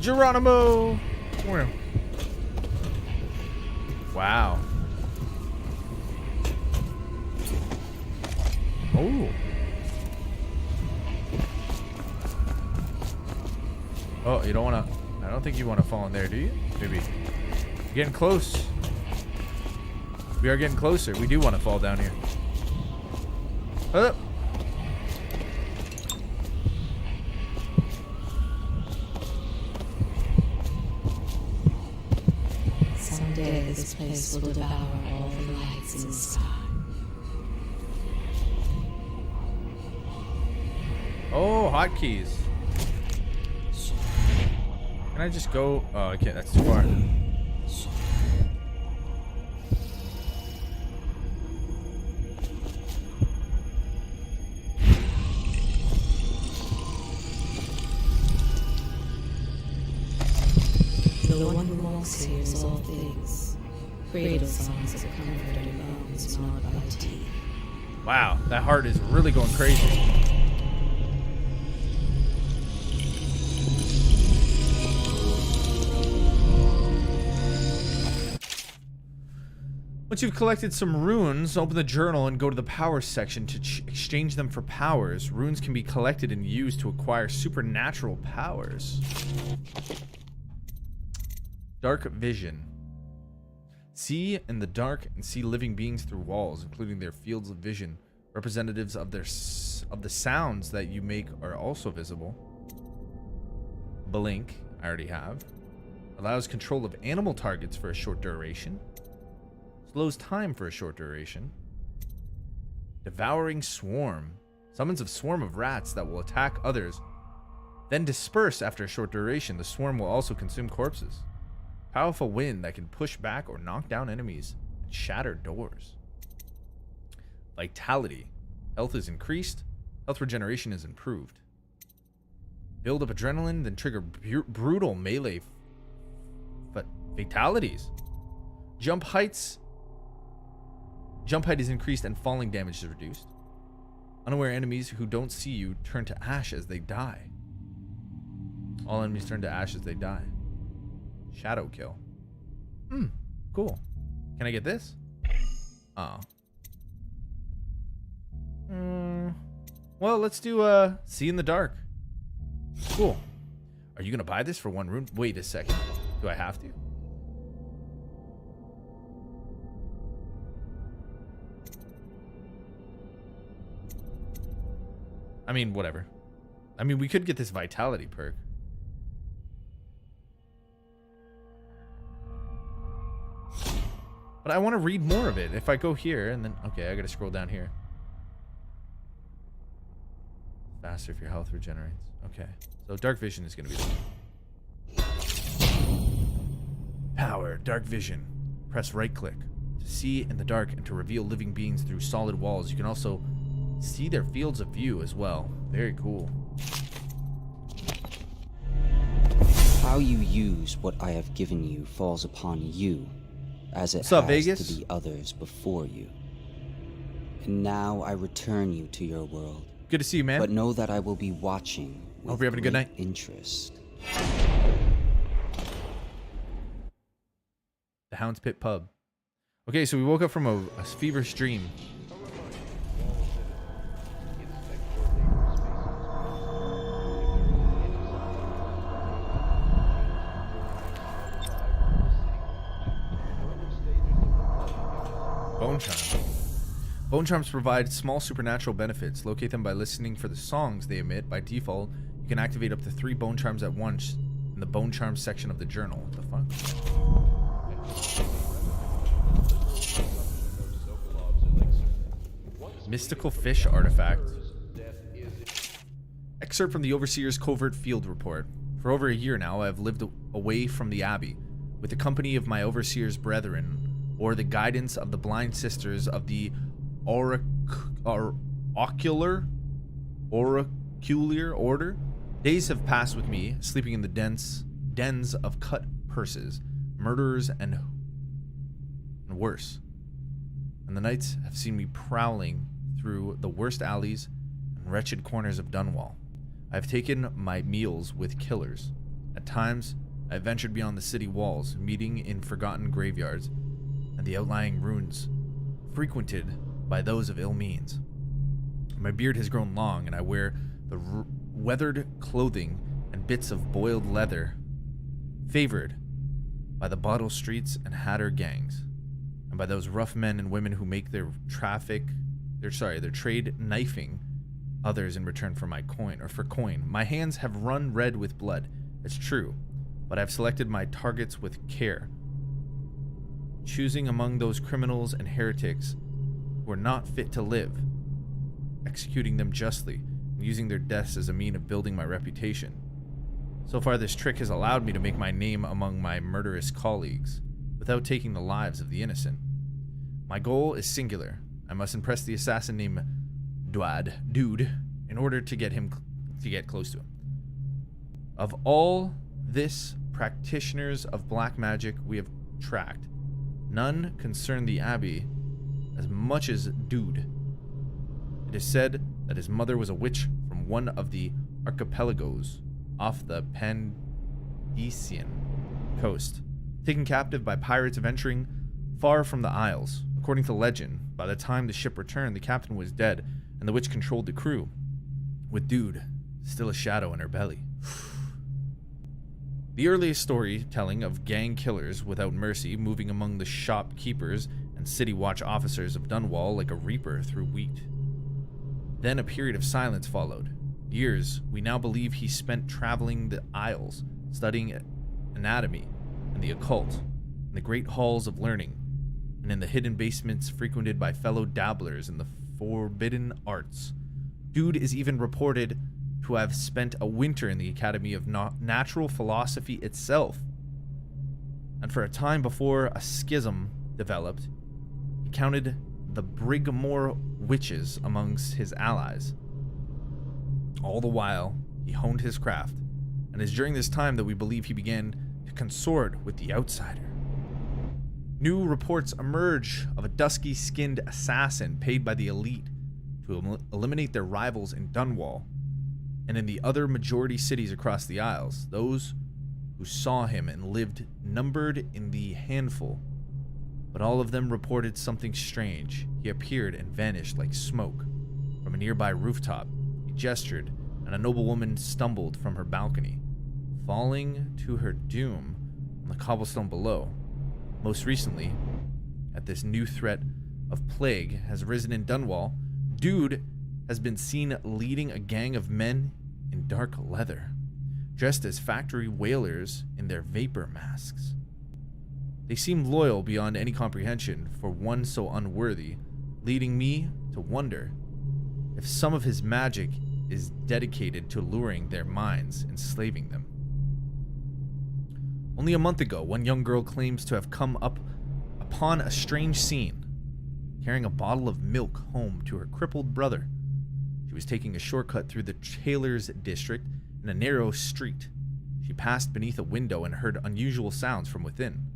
Geronimo! Wow. Oh. Oh, you don't want to... I don't think you want to fall in there, do you? Maybe. You're getting close. We are getting closer. We do want to fall down here. Up. Someday this place will devour all the lights in the sky. Oh, hotkeys. Can I just go? Oh, I can't. That's too far. The one who walks here is all things. Cradle songs of comfort and bones gnawed by teeth. Wow, that heart is really going crazy. Once you've collected some runes, open the journal and go to the powers section to exchange them for powers. Runes can be collected and used to acquire supernatural powers. Dark vision. See in the dark and see living beings through walls, including their fields of vision. Representatives of the sounds that you make are also visible. Blink, I already have. Allows control of animal targets for a short duration. Slows time for a short duration. Devouring swarm. Summons a swarm of rats that will attack others, then disperse after a short duration. The swarm will also consume corpses. Powerful wind that can push back or knock down enemies and shatter doors. Vitality. Health is increased. Health regeneration is improved. Build up adrenaline, then trigger brutal melee fatalities. Jump height is increased and falling damage is reduced. Unaware enemies who don't see you turn to ash as they die. All enemies turn to ash as they die. Shadow kill. Cool. Can I get this? Oh. Well, let's do see in the dark. Cool. Are you gonna buy this for one rune? Wait a second. Do I have to? I mean, whatever. I mean, we could get this vitality perk. But I want to read more of it. If I go here and then... Okay, I got to scroll down here. Faster if your health regenerates. Okay. So dark vision is going to be there. Power. Dark vision. Press right click to see in the dark and to reveal living beings through solid walls. You can also see their fields of view as well. Very cool. How you use what I have given you falls upon you, as it What's up, has Vegas? to the others before you. And now I return you to your world. Good to see you, man. But know that I will be watching with Hope you're having a good great night. interest. The Hound's Pit Pub. Okay, so we woke up from a feverish dream. Bone charm. Bone charms provide small supernatural benefits. Locate them by listening for the songs they emit. By default, you can activate up to 3 bone charms at once in the bone charms section of the journal. What the fuck? Mystical fish artifact. Excerpt from the Overseer's Covert Field Report. For over a year now, I have lived away from the Abbey, with the company of my Overseer's brethren, or the guidance of the blind sisters of the Oracular Order. Days have passed with me, sleeping in the dens of cut purses, murderers, and worse. And the nights have seen me prowling through the worst alleys and wretched corners of Dunwall. I have taken my meals with killers. At times, I have ventured beyond the city walls, meeting in forgotten graveyards and the outlying ruins, frequented by those of ill means. My beard has grown long, and I wear the weathered clothing and bits of boiled leather, favored by the bottle streets and hatter gangs, and by those rough men and women who make their trade knifing others in return for coin. My hands have run red with blood, it's true, but I've selected my targets with care, choosing among those criminals and heretics who are not fit to live, executing them justly, and using their deaths as a mean of building my reputation. So far, this trick has allowed me to make my name among my murderous colleagues, without taking the lives of the innocent. My goal is singular. I must impress the assassin named Dude, in order to get close to him. Of all this practitioners of black magic we have tracked, none concern the Abbey as much as Dude. It is said that his mother was a witch from one of the archipelagos off the Pandesian coast, taken captive by pirates venturing far from the Isles. According to legend, by the time the ship returned, the captain was dead, and the witch controlled the crew, with Dude still a shadow in her belly. The earliest storytelling of gang killers without mercy moving among the shopkeepers and city watch officers of Dunwall like a reaper through wheat. Then a period of silence followed. Years we now believe he spent traveling the Isles, studying anatomy and the occult, in the great halls of learning, and in the hidden basements frequented by fellow dabblers in the forbidden arts. Dude is even reported to have spent a winter in the Academy of Natural Philosophy itself. And for a time before a schism developed, he counted the Brigmore witches amongst his allies. All the while, he honed his craft, and it is during this time that we believe he began to consort with the outsider. New reports emerge of a dusky-skinned assassin paid by the elite to eliminate their rivals in Dunwall and in the other majority cities across the Isles. Those who saw him and lived numbered in the handful, but all of them reported something strange. He appeared and vanished like smoke from a nearby rooftop. He gestured, and a noblewoman stumbled from her balcony, falling to her doom on the cobblestone below. Most recently, at this new threat of plague has arisen in Dunwall, Dude has been seen leading a gang of men in dark leather, dressed as factory whalers in their vapor masks. They seem loyal beyond any comprehension for one so unworthy, leading me to wonder if some of his magic is dedicated to luring their minds, enslaving them. Only a month ago, one young girl claims to have come upon a strange scene, carrying a bottle of milk home to her crippled brother. She was taking a shortcut through the Tailors district in a narrow street. She passed beneath a window and heard unusual sounds from within.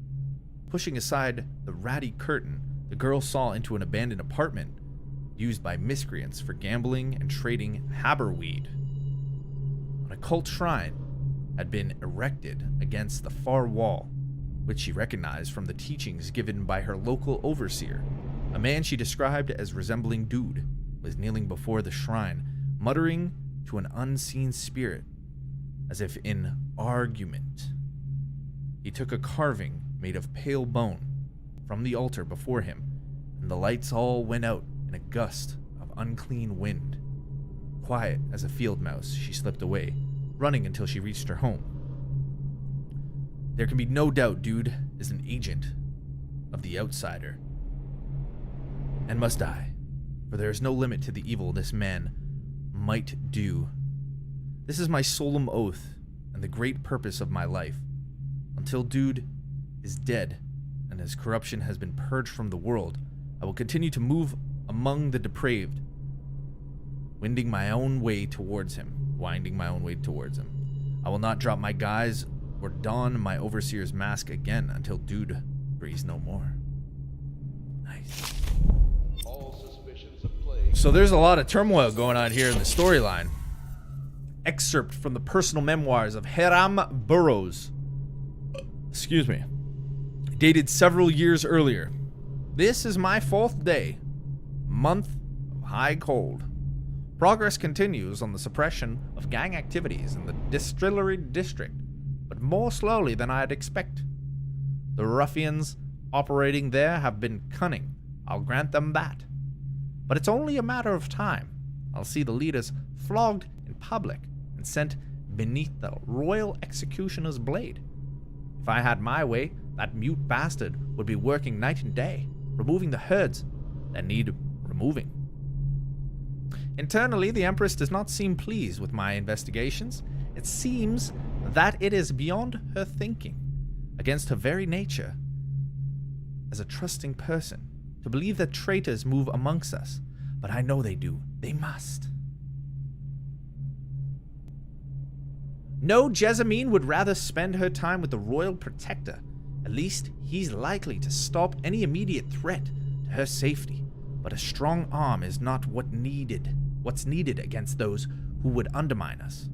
Pushing aside the ratty curtain, the girl saw into an abandoned apartment used by miscreants for gambling and trading haberweed. An occult shrine had been erected against the far wall, which she recognized from the teachings given by her local overseer. A man she described as resembling Dude was kneeling before the shrine, muttering to an unseen spirit, as if in argument. He took a carving made of pale bone from the altar before him, and the lights all went out in in a gust of unclean wind. Quiet as a field mouse, she slipped away, running until she reached her home. There can be no doubt Dude is an agent of the outsider and must die, for there is no limit to the evil this man might do. This is my solemn oath and the great purpose of my life. Until Dude is dead and his corruption has been purged from the world, I will continue to move among the depraved, winding my own way towards him. I will not drop my guise or don my overseer's mask again until Dude breathes no more. Nice. So there's a lot of turmoil going on here in the storyline. Excerpt from the personal memoirs of Hiram Burrows. Excuse me. Dated several years earlier. This is my 4th day. Month of high cold. Progress continues on the suppression of gang activities in the Distillery District, but more slowly than I'd expect. The ruffians operating there have been cunning. I'll grant them that. But it's only a matter of time. I'll see the leaders flogged in public and sent beneath the royal executioner's blade. If I had my way, that mute bastard would be working night and day, removing the herds that need removing. Internally, the Empress does not seem pleased with my investigations. It seems that it is beyond her thinking, against her very nature as a trusting person, to believe that traitors move amongst us. But I know they do. They must. No, Jessamine would rather spend her time with the royal protector. At least he's likely to stop any immediate threat to her safety. But a strong arm is not what's needed against those who would undermine us.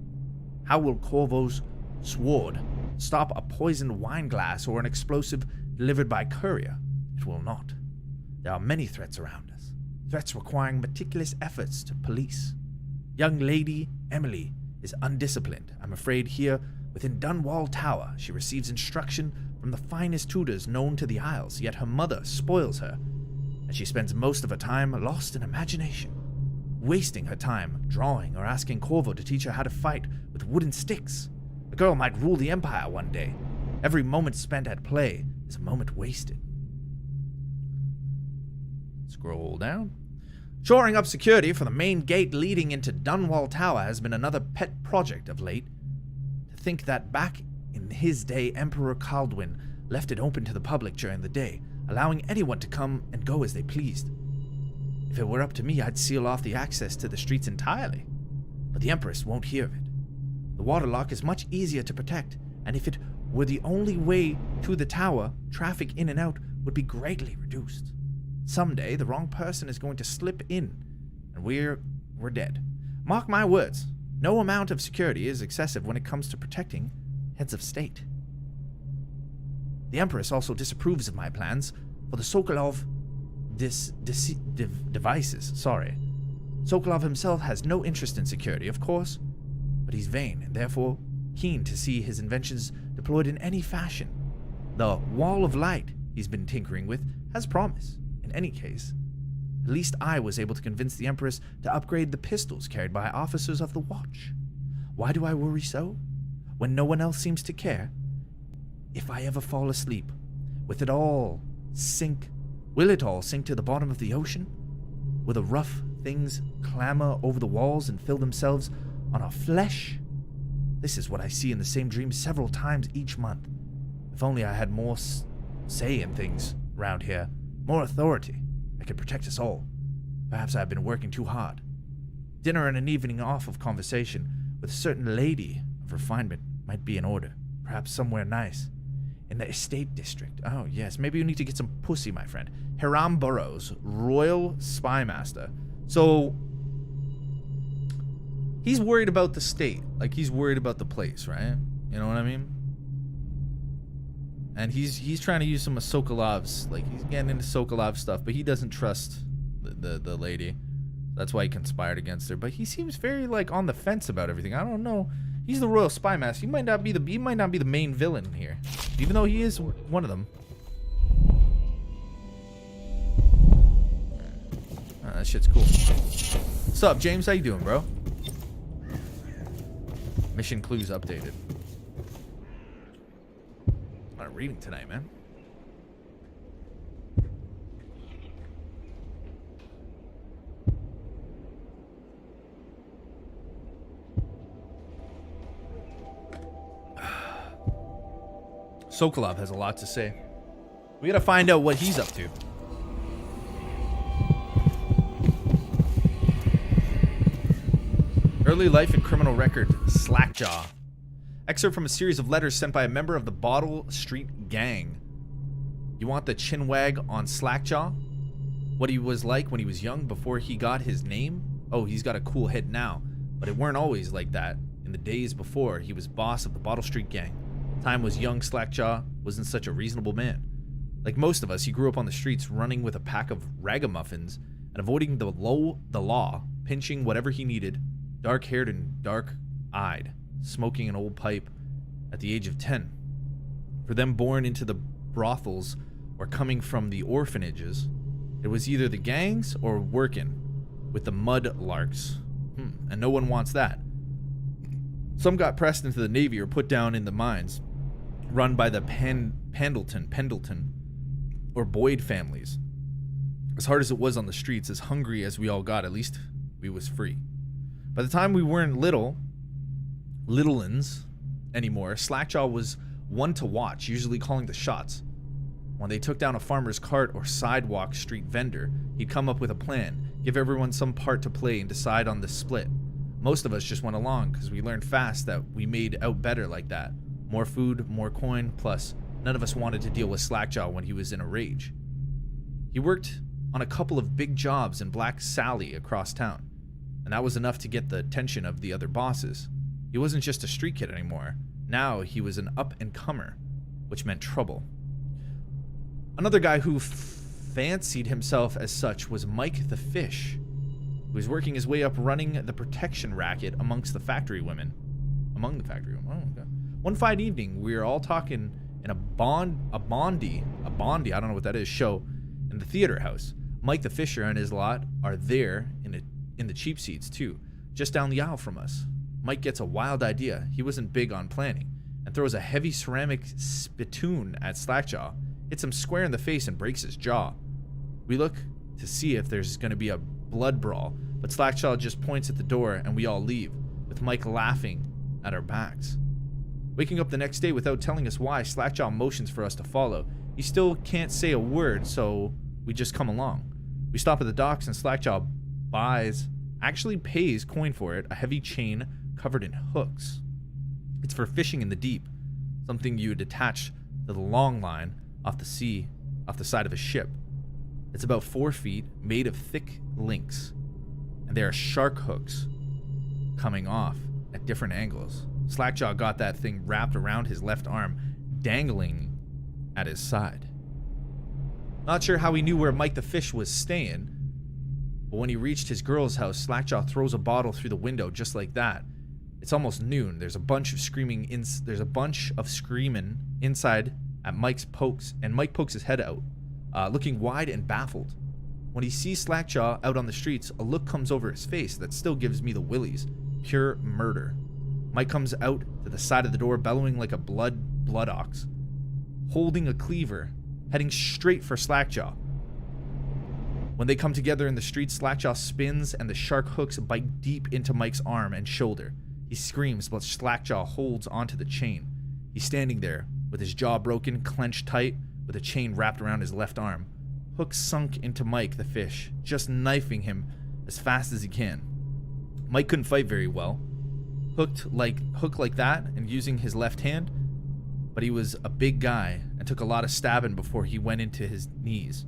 How will Corvo's sword stop a poisoned wine glass or an explosive delivered by courier? It will not. There are many threats around us, threats requiring meticulous efforts to police. Young Lady Emily is undisciplined. I'm afraid here within Dunwall Tower she receives instruction from the finest tutors known to the Isles, yet her mother spoils her, and she spends most of her time lost in imagination, wasting her time drawing or asking Corvo to teach her how to fight with wooden sticks. The girl might rule the Empire one day. Every moment spent at play is a moment wasted. Scroll down. Shoring up security for the main gate leading into Dunwall Tower has been another pet project of late. To think that back in his day, Emperor Caldwin left it open to the public during the day, allowing anyone to come and go as they pleased. If it were up to me, I'd seal off the access to the streets entirely. But the Empress won't hear of it. The waterlock is much easier to protect, and if it were the only way to the tower, traffic in and out would be greatly reduced. Someday, the wrong person is going to slip in, and we're dead. Mark my words, no amount of security is excessive when it comes to protecting heads of state. The Empress also disapproves of my plans for the Sokolov devices. Sokolov himself has no interest in security, of course, but he's vain and therefore keen to see his inventions deployed in any fashion. The wall of light he's been tinkering with has promise. In any case, at least I was able to convince the Empress to upgrade the pistols carried by officers of the Watch. Why do I worry so? When no one else seems to care? If I ever fall asleep, will it all sink to the bottom of the ocean? Will the rough things clamber over the walls and fill themselves on our flesh? This is what I see in the same dream several times each month. If only I had more say in things around here, more authority, I could protect us all. Perhaps I've been working too hard. Dinner and an evening off of conversation with a certain lady of refinement might be in order. Perhaps somewhere nice. In the estate district. Oh, yes. Maybe you need to get some pussy, my friend. Hiram Burrows, Royal Spy Master. So, he's worried about the state. Like, he's worried about the place, right? You know what I mean? And he's trying to use some of Sokolov's. Like, he's getting into Sokolov stuff, but he doesn't trust the lady. That's why he conspired against her. But he seems very, like, on the fence about everything. I don't know. He's the Royal Spy Master. He might not be the main villain here, even though he is one of them. That shit's cool. What's up, James? How you doing, bro? Mission clues updated. A lot of reading tonight, man. Sokolov has a lot to say. We gotta find out what he's up to. Early life and criminal record, Slackjaw. Excerpt from a series of letters sent by a member of the Bottle Street Gang. You want the chinwag on Slackjaw? What he was like when he was young before he got his name? Oh, he's got a cool head now, but it weren't always like that. In the days before he was boss of the Bottle Street Gang. Time was young Slackjaw wasn't such a reasonable man. Like most of us, he grew up on the streets running with a pack of ragamuffins and avoiding the law, pinching whatever he needed, dark-haired and dark-eyed, smoking an old pipe at the age of 10. For them born into the brothels or coming from the orphanages, it was either the gangs or working with the mud larks. And no one wants that. Some got pressed into the Navy or put down in the mines, run by the Pendleton, or Boyd families. As hard as it was on the streets, as hungry as we all got, at least we was free. By the time we weren't littleins anymore, Slackjaw was one to watch, usually calling the shots. When they took down a farmer's cart or sidewalk street vendor, he'd come up with a plan, give everyone some part to play and decide on the split. Most of us just went along because we learned fast that we made out better like that. More food, more coin, plus none of us wanted to deal with Slackjaw when he was in a rage. He worked on a couple of big jobs in Black Sally across town, and that was enough to get the attention of the other bosses. He wasn't just a street kid anymore. Now he was an up-and-comer, which meant trouble. Another guy who fancied himself as such was Mike the Fish, who was working his way up running the protection racket amongst the factory women. Among the factory women. Oh, okay. One fine evening, we were all talking in a Bondi, I don't know what that is, show in the theater house. Mike the Fisher and his lot are there in the cheap seats too, just down the aisle from us. Mike gets a wild idea. He wasn't big on planning, and throws a heavy ceramic spittoon at Slackjaw, hits him square in the face and breaks his jaw. We look to see if there's going to be a blood brawl, but Slackjaw just points at the door and we all leave, with Mike laughing at our backs. Waking up the next day without telling us why, Slackjaw motions for us to follow. He still can't say a word, so we just come along. We stop at the docks and Slackjaw actually pays coin for it, a heavy chain covered in hooks. It's for fishing in the deep, something you would attach to the long line off the side of a ship. It's about 4 feet, made of thick links, and there are shark hooks coming off at different angles. Slackjaw got that thing wrapped around his left arm, dangling at his side. Not sure how he knew where Mike the Fish was staying, but when he reached his girl's house, Slackjaw throws a bottle through the window just like that. It's almost noon. There's a bunch of screaming inside at Mike's pokes, and Mike pokes his head out, looking wide and baffled. When he sees Slackjaw out on the streets, a look comes over his face that still gives me the willies. Pure murder. Mike comes out to the side of the door, bellowing like a blood ox, holding a cleaver, heading straight for Slackjaw. When they come together in the street, Slackjaw spins and the shark hooks bite deep into Mike's arm and shoulder. He screams, but Slackjaw holds onto the chain. He's standing there with his jaw broken, clenched tight, with a chain wrapped around his left arm. Hook sunk into Mike the Fish, just knifing him as fast as he can. Mike couldn't fight very well, hook like that and using his left hand, but he was a big guy and took a lot of stabbing before he went into his knees.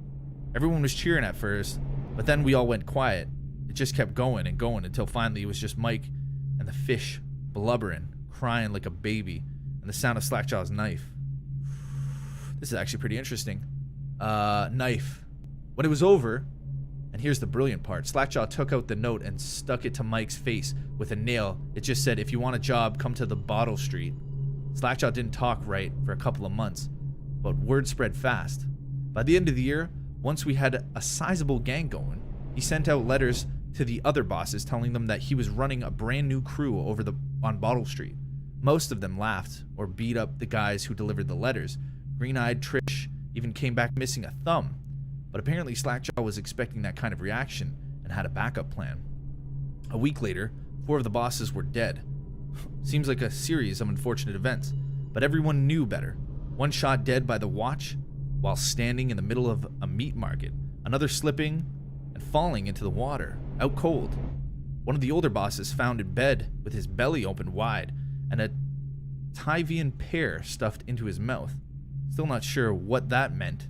Everyone was cheering at first, but then we all went quiet. It just kept going and going until finally it was just Mike and the Fish blubbering, crying like a baby, and the sound of Slackjaw's knife. This is actually pretty interesting. Knife. When it was over, and here's the brilliant part, Slackjaw took out the note and stuck it to Mike's face with a nail. It just said, "If you want a job, come to the Bottle Street." Slackjaw didn't talk right for a couple of months, but word spread fast. By the end of the year, once we had a sizable gang going, he sent out letters to the other bosses telling them that he was running a brand new crew on Bottle Street. Most of them laughed or beat up the guys who delivered the letters. Green-eyed Trish even came back missing a thumb. But apparently Slackjaw was expecting that kind of reaction and had a backup plan. A week later, 4 of the bosses were dead. Seems like a series of unfortunate events, but everyone knew better. One shot dead by the watch while standing in the middle of a meat market. Another slipping and falling into the water, out cold. One of the older bosses found in bed with his belly open wide and a Tyvian pear stuffed into his mouth. Still not sure what that meant.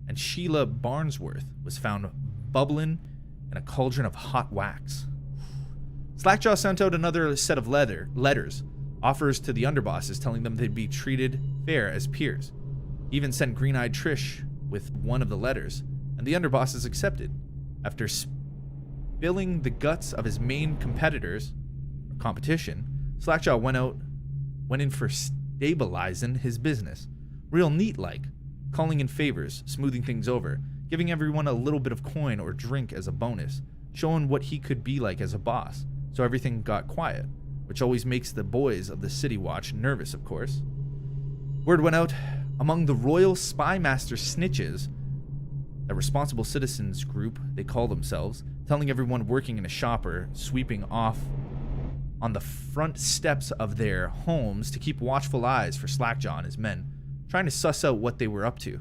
And Sheila Barnsworth was found bubbling in a cauldron of hot wax. Slackjaw sent out another set of letters, offers to the underbosses telling them they'd be treated fair as peers. He even sent Green-Eyed Trish with one of the letters, and the underbosses accepted. After spilling the guts of his main competition, Slackjaw went in for stabilizing his business. Real neat-like, calling in favors, smoothing things over, giving everyone a little bit of coin or drink as a bonus, showing what he could be like as a boss. So everything got quiet, which always makes the boys of the City Watch nervous, of course. Word went out among the Royal Spy Master Snitches, a responsible citizens group they call themselves, telling everyone working in a shop or sweeping off on the front steps of their homes to keep watchful eyes for Slackjaw and his men, trying to suss out what they were up to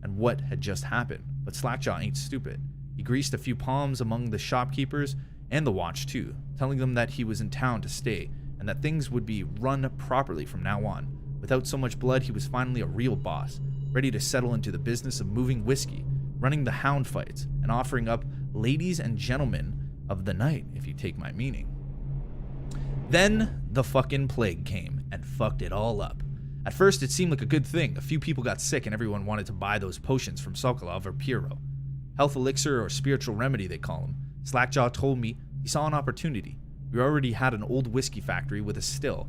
and what had just happened. But Slackjaw ain't stupid. He greased a few palms among the shopkeepers and the watch too, telling them that he was in town to stay and that things would be run properly from now on. Without so much blood, he was finally a real boss, ready to settle into the business of moving whiskey, running the hound fights, and offering up ladies and gentlemen of the night, if you take my meaning. Then the fucking plague came and fucked it all up. At first, it seemed like a good thing. A few people got sick and everyone wanted to buy those potions from Sokolov or Piero. Health elixir or spiritual remedy, they call them. Slackjaw told me he saw an opportunity. We already had an old whiskey factory with a still,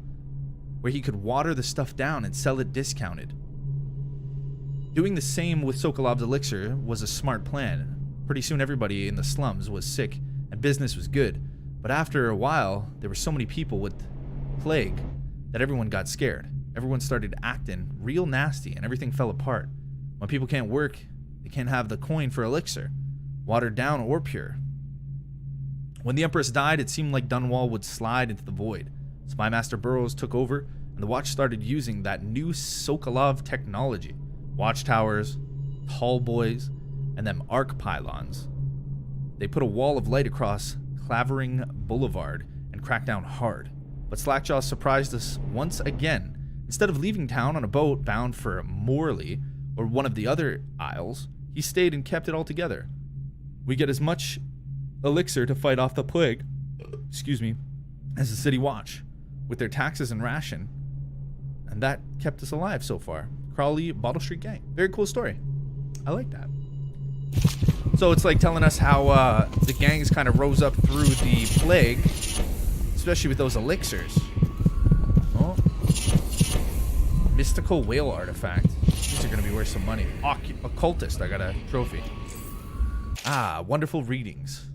where he could water the stuff down and sell it discounted. Doing the same with Sokolov's elixir was a smart plan. Pretty soon everybody in the slums was sick and business was good. But after a while, there were so many people with plague that everyone got scared. Everyone started acting real nasty and everything fell apart. When people can't work, they can't have the coin for elixir, watered down or pure. When the Empress died, it seemed like Dunwall would slide into the void. Spymaster Burroughs took over, and the watch started using that new Sokolov technology. Watchtowers, tall boys, and them arc pylons. They put a wall of light across Clavering Boulevard and cracked down hard. But Slackjaw surprised us once again. Instead of leaving town on a boat bound for Morley or one of the other isles, he stayed and kept it all together. We get as much elixir to fight off the plague, as the City Watch, with their taxes and ration, and that kept us alive so far. Crawley Bottle Street Gang. Very cool story. I like that. So it's like telling us how the gangs kind of rose up through the plague, especially with those elixirs. Oh. Mystical whale artifact. These are going to be worth some money. Occultist. I got a trophy. Wonderful readings.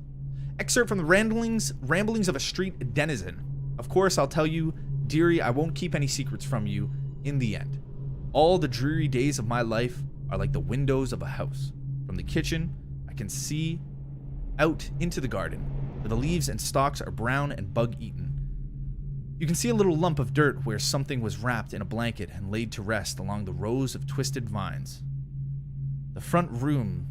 Excerpt from the ramblings of a street denizen. Of course, I'll tell you, dearie, I won't keep any secrets from you in the end. All the dreary days of my life are like the windows of a house. From the kitchen, I can see out into the garden, where the leaves and stalks are brown and bug-eaten. You can see a little lump of dirt where something was wrapped in a blanket and laid to rest along the rows of twisted vines. The front room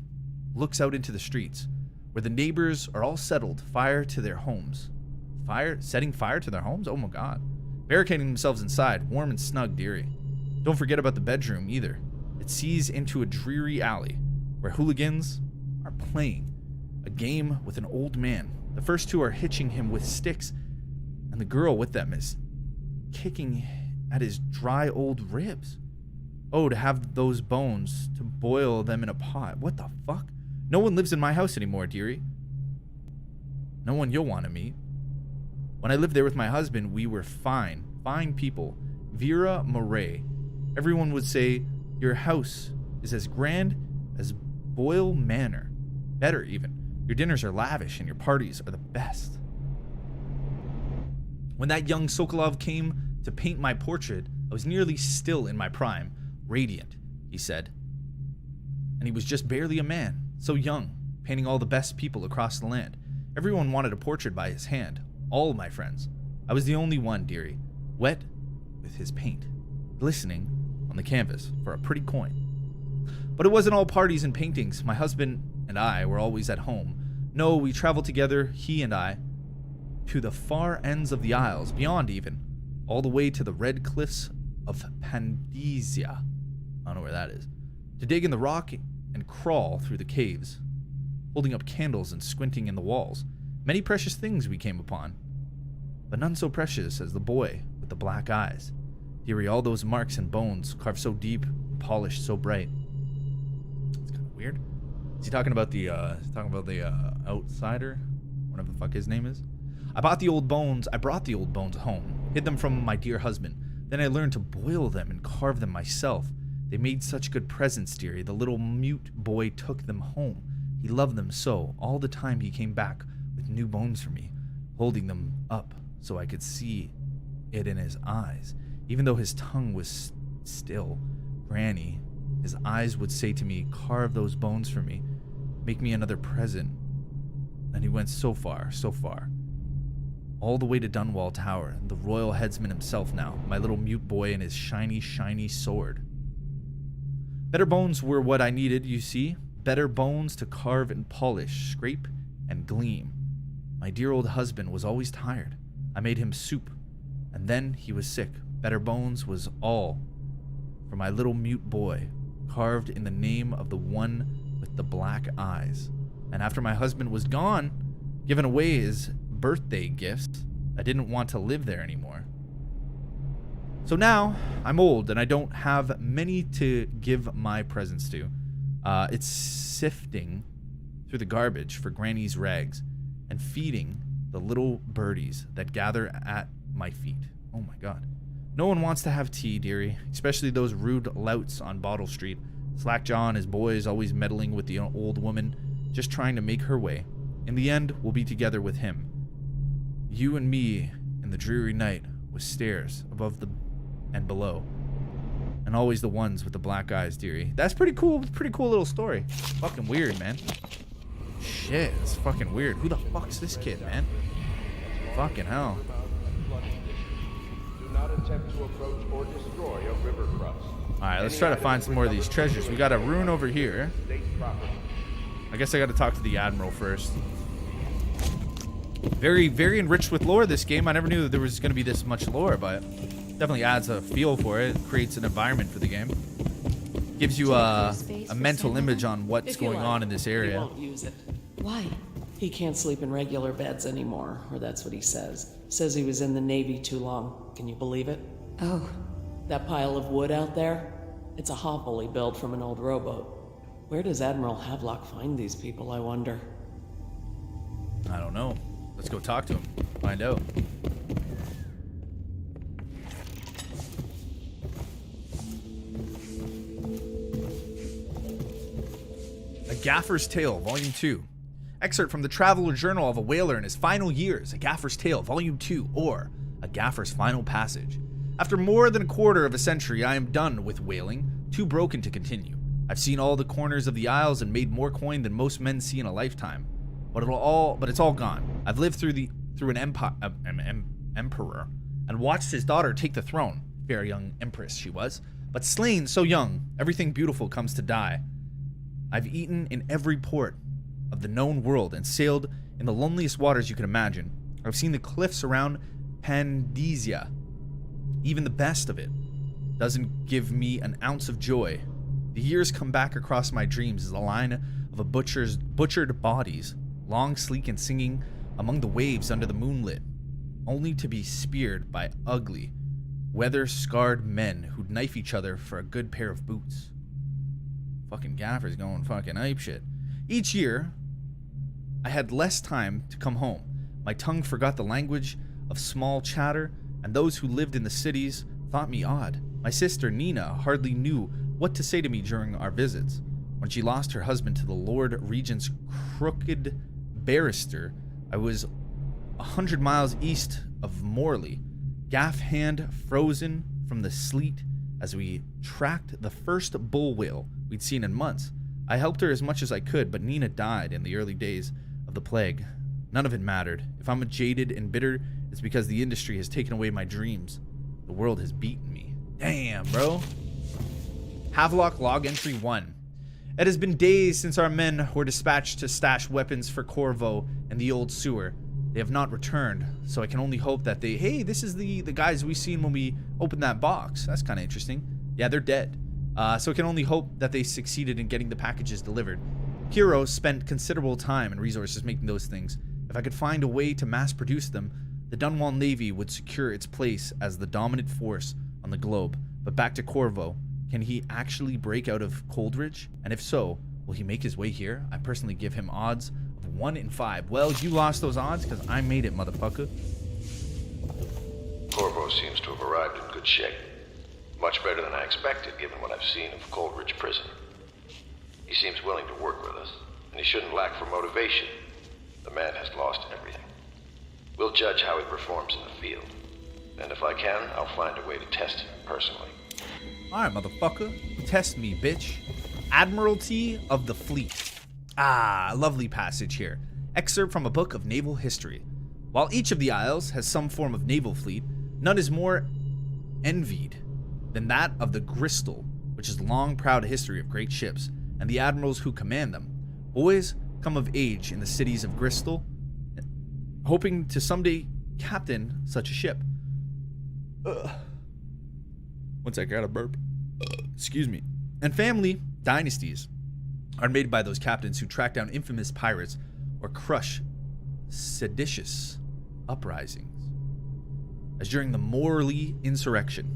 looks out into the streets, where the neighbors are all settled, setting fire to their homes. Oh my god. Barricading themselves inside, warm and snug, dearie. Don't forget about the bedroom either. It sees into a dreary alley, where hooligans are playing a game with an old man. The first two are hitching him with sticks, and the girl with them is kicking at his dry old ribs. Oh, to have those bones, to boil them in a pot. What the fuck? No one lives in my house anymore, dearie. No one you'll want to meet. When I lived there with my husband, we were fine people. Vera Murray. Everyone would say, your house is as grand as Boyle Manor. Better even. Your dinners are lavish and your parties are the best. When that young Sokolov came to paint my portrait, I was nearly still in my prime, radiant, he said. And he was just barely a man, so young, painting all the best people across the land. Everyone wanted a portrait by his hand, all my friends. I was the only one, dearie, wet with his paint, glistening on the canvas for a pretty coin. But it wasn't all parties and paintings. My husband and I were always at home. No, we traveled together, he and I, to the far ends of the Isles, beyond even, all the way to the red cliffs of Pandesia. I don't know where that is. To dig in the rock and crawl through the caves, holding up candles and squinting in the walls. Many precious things we came upon, but none so precious as the boy with the black eyes. Dearie, all those marks and bones carved so deep, polished so bright. It's kind of weird. Is he talking about the outsider? Whatever the fuck his name is. I brought the old bones home, hid them from my dear husband. Then I learned to boil them and carve them myself. They made such good presents, dearie. The little mute boy took them home. He loved them so. All the time he came back with new bones for me, holding them up so I could see it in his eyes. Even though his tongue was still, Granny, his eyes would say to me, carve those bones for me. Make me another present. And he went so far, so far. All the way to Dunwall Tower, the royal headsman himself now, my little mute boy and his shiny, shiny sword. Better bones were what I needed, you see. Better bones to carve and polish, scrape and gleam. My dear old husband was always tired. I made him soup, and then he was sick. Better bones was all for my little mute boy, carved in the name of the one with the black eyes. And after my husband was gone, given away his birthday gifts, I didn't want to live there anymore. So now I'm old and I don't have many to give my presents to. It's sifting through the garbage for Granny's rags and feeding the little birdies that gather at my feet. Oh my god. No one wants to have tea, dearie, especially those rude louts on Bottle Street. Slackjaw and his boys always meddling with the old woman, just trying to make her way. In the end, we'll be together with him. You and me in the dreary night with stairs above and below. And always the ones with the black eyes, dearie. That's pretty cool. Pretty cool little story. Fucking weird, man. Shit, it's fucking weird. Who the fuck's this kid, man? Fucking hell. Do not attempt to approach or destroy a river crust. Alright, let's try to find some more of these treasures. We got a rune over here. I guess I gotta talk to the Admiral first. Very, very enriched with lore, this game. I never knew that there was gonna be this much lore, but definitely adds a feel for it. It creates an environment for the game. Gives you a mental image on what's going on in this area. He won't use it. Why? He can't sleep in regular beds anymore, or that's what he says. Says he was in the Navy too long. Can you believe it? Oh. That pile of wood out there? It's a hovel he built from an old rowboat. Where does Admiral Havelock find these people, I wonder? I don't know. Let's go talk to him. Find out. A Gaffer's Tale, Volume 2. Excerpt from the Traveler Journal of a Whaler in his Final Years, A Gaffer's Tale, Volume 2, or A Gaffer's Final Passage. After more than a quarter of a century, I am done with whaling, too broken to continue. I've seen all the corners of the Isles and made more coin than most men see in a lifetime. But it's all gone. I've lived through an emperor and watched his daughter take the throne. Fair young Empress she was, but slain so young, everything beautiful comes to die. I've eaten in every port of the known world and sailed in the loneliest waters you can imagine. I've seen the cliffs around Pandesia. Even the best of it doesn't give me an ounce of joy. The years come back across my dreams as a line of butchered bodies, long, sleek, and singing among the waves under the moonlit, only to be speared by ugly, weather-scarred men who'd knife each other for a good pair of boots. Fucking Gaffer's going fucking apeshit. Each year, I had less time to come home. My tongue forgot the language of small chatter, and those who lived in the cities thought me odd. My sister, Nina, hardly knew what to say to me during our visits. When she lost her husband to the Lord Regent's crooked barrister, I was 100 miles east of Morley, gaff hand frozen from the sleet as we tracked the first bull whale we'd seen in months. I helped her as much as I could, but Nina died in the early days of the plague. None of it mattered. If I'm jaded and bitter, it's because the industry has taken away my dreams. The world has beaten me. Damn, bro. Havelock Log Entry 1. It has been days since our men were dispatched to stash weapons for Corvo and the old sewer. They have not returned, so I can only hope that they... Hey, this is the guys we seen when we opened that box. That's kind of interesting. Yeah, they're dead. So I can only hope that they succeeded in getting the packages delivered. Hero spent considerable time and resources making those things. If I could find a way to mass produce them, the Dunwall Navy would secure its place as the dominant force on the globe. But back to Corvo. Can he actually break out of Coldridge? And if so, will he make his way here? I personally give him odds of 1 in 5. Well, you lost those odds because I made it, motherfucker. Corvo seems to have arrived in good shape. Much better than I expected, given what I've seen of Coldridge Prison. He seems willing to work with us, and he shouldn't lack for motivation. The man has lost everything. We'll judge how he performs in the field. And if I can, I'll find a way to test him personally. Alright, motherfucker. Test me, bitch. Admiralty of the Fleet. Ah, lovely passage here. Excerpt from a book of naval history. While each of the isles has some form of naval fleet, none is more envied than that of the Gristol, which has long proud history of great ships, and the admirals who command them. Boys come of age in the cities of Gristol, hoping to someday captain such a ship. One sec, I got a burp. Excuse me. And family dynasties are made by those captains who track down infamous pirates or crush seditious uprisings, as during the Morley insurrection.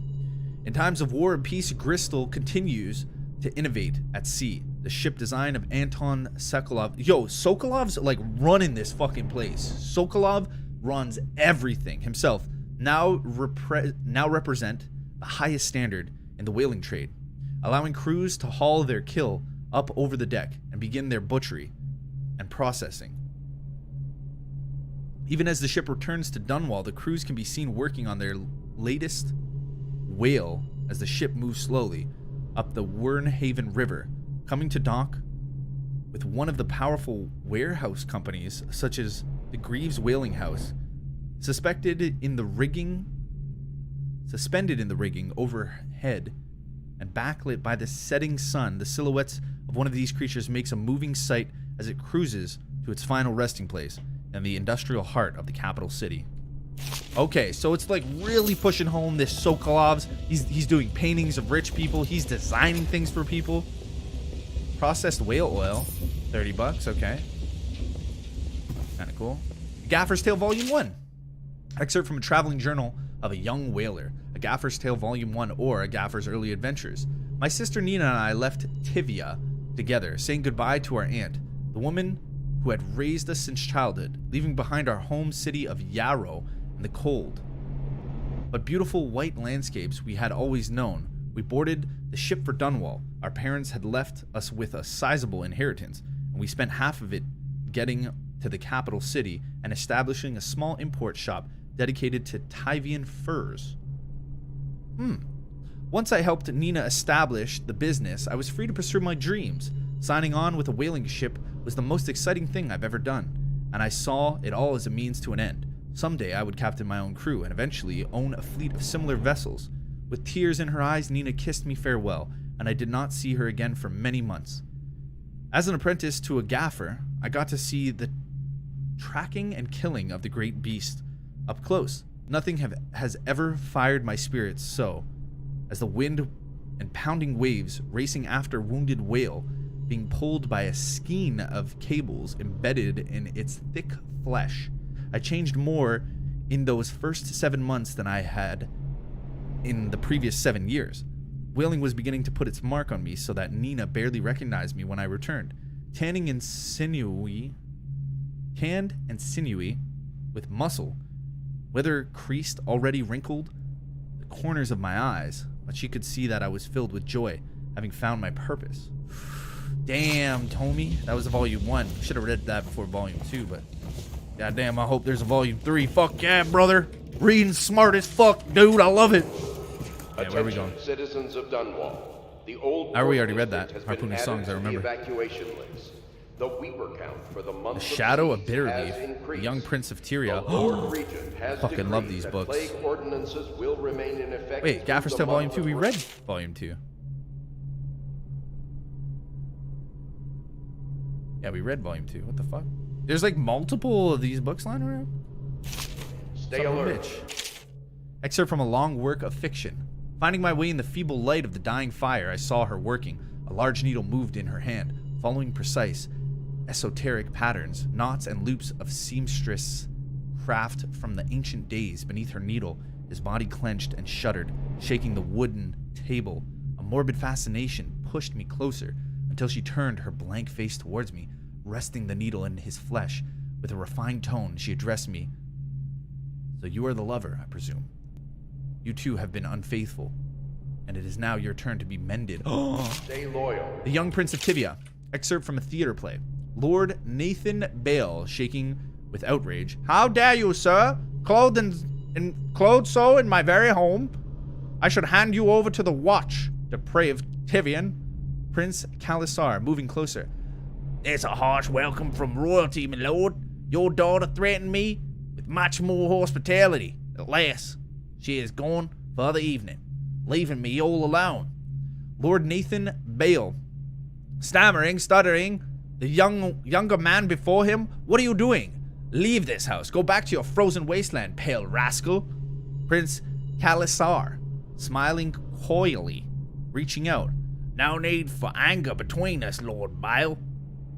In times of war and peace, Gristol continues to innovate at sea. The ship design of Anton Sokolov. Yo, Sokolov's like running this fucking place. Sokolov runs everything himself. Now represent the highest standard in the whaling trade, allowing crews to haul their kill up over the deck and begin their butchery and processing. Even as the ship returns to Dunwall, the crews can be seen working on their latest whale as the ship moves slowly up the Wernhaven River, coming to dock with one of the powerful warehouse companies such as the Greaves Whaling House, suspended in the rigging overhead and backlit by the setting sun. The silhouettes of one of these creatures makes a moving sight as it cruises to its final resting place in the industrial heart of the capital city. Okay, so it's like really pushing home this Sokolov's. He's doing paintings of rich people. He's designing things for people. Processed whale oil, $30, okay. Kind of cool. Gaffer's Tale Volume 1. Excerpt from a traveling journal of a young whaler. A Gaffer's Tale Volume 1 or a Gaffer's Early Adventures. My sister Nina and I left Tivia together, saying goodbye to our aunt, the woman who had raised us since childhood, leaving behind our home city of Yarrow in the cold but beautiful white landscapes we had always known. We boarded the ship for Dunwall. Our parents had left us with a sizable inheritance, and we spent half of it getting to the capital city and establishing a small import shop dedicated to Tyvian furs. Once I helped Nina establish the business, I was free to pursue my dreams. Signing on with a whaling ship was the most exciting thing I've ever done, and I saw it all as a means to an end. Someday I would captain my own crew and eventually own a fleet of similar vessels. With tears in her eyes, Nina kissed me farewell, and I did not see her again for many months. As an apprentice to a gaffer, I got to see the tracking and killing of the great beast up close. Nothing has ever fired my spirits so, as the wind and pounding waves racing after wounded whale, being pulled by a skein of cables embedded in its thick flesh. I changed more in those first 7 months than I had in the previous 7 years. Whaling was beginning to put its mark on me so that Nina barely recognized me when I returned. Tanned and sinewy with muscle, whether creased, already wrinkled the corners of my eyes, but she could see that I was filled with joy, having found my purpose. Damn, Tommy. That was a volume 1. Should have read that before volume 2, but goddamn, I hope there's a volume 3. Fuck yeah, brother. Reading smart as fuck, dude. I love it. Yeah, where are we going? Citizens of Dunwall. The old we already read that. has been Harpoon of added Songs, I to the remember. evacuation list. The Weeper count for the month The Shadow of siege has Bitterleaf. increased. The Young Prince of Tyria. The Lord Regent has Fucking love decreed these that books. plague ordinances will remain in effect. Wait, Gaffer's through Tale the Volume month 2. of We March. read Volume 2. Yeah, we read Volume 2. What the fuck? There's like multiple of these books lying around? Stay Son of a alert. bitch. Excerpt from a long work of fiction. Finding my way in the feeble light of the dying fire, I saw her working. A large needle moved in her hand, following precise, esoteric patterns, knots and loops of seamstress craft from the ancient days. Beneath her needle, his body clenched and shuddered, shaking the wooden table. A morbid fascination pushed me closer until she turned her blank face towards me, resting the needle in his flesh. With a refined tone, she addressed me. So you are the lover, I presume. You too have been unfaithful, and it is now your turn to be mended. Stay loyal. The Young Prince of Tivia. Excerpt from a theater play. Lord Nathan Bale, shaking with outrage. How dare you, sir? Clothed so in my very home? I should hand you over to the watch, depraved Tivian. Prince Kalisar, moving closer. There's a harsh welcome from royalty, my lord. Your daughter threatened me with much more hospitality. At last, she is gone for the evening, leaving me all alone. Lord Nathan Bale, stammering, stuttering, the younger man before him. What are you doing? Leave this house. Go back to your frozen wasteland, pale rascal. Prince Kalisar, smiling coyly, reaching out. No need for anger between us, Lord Bale.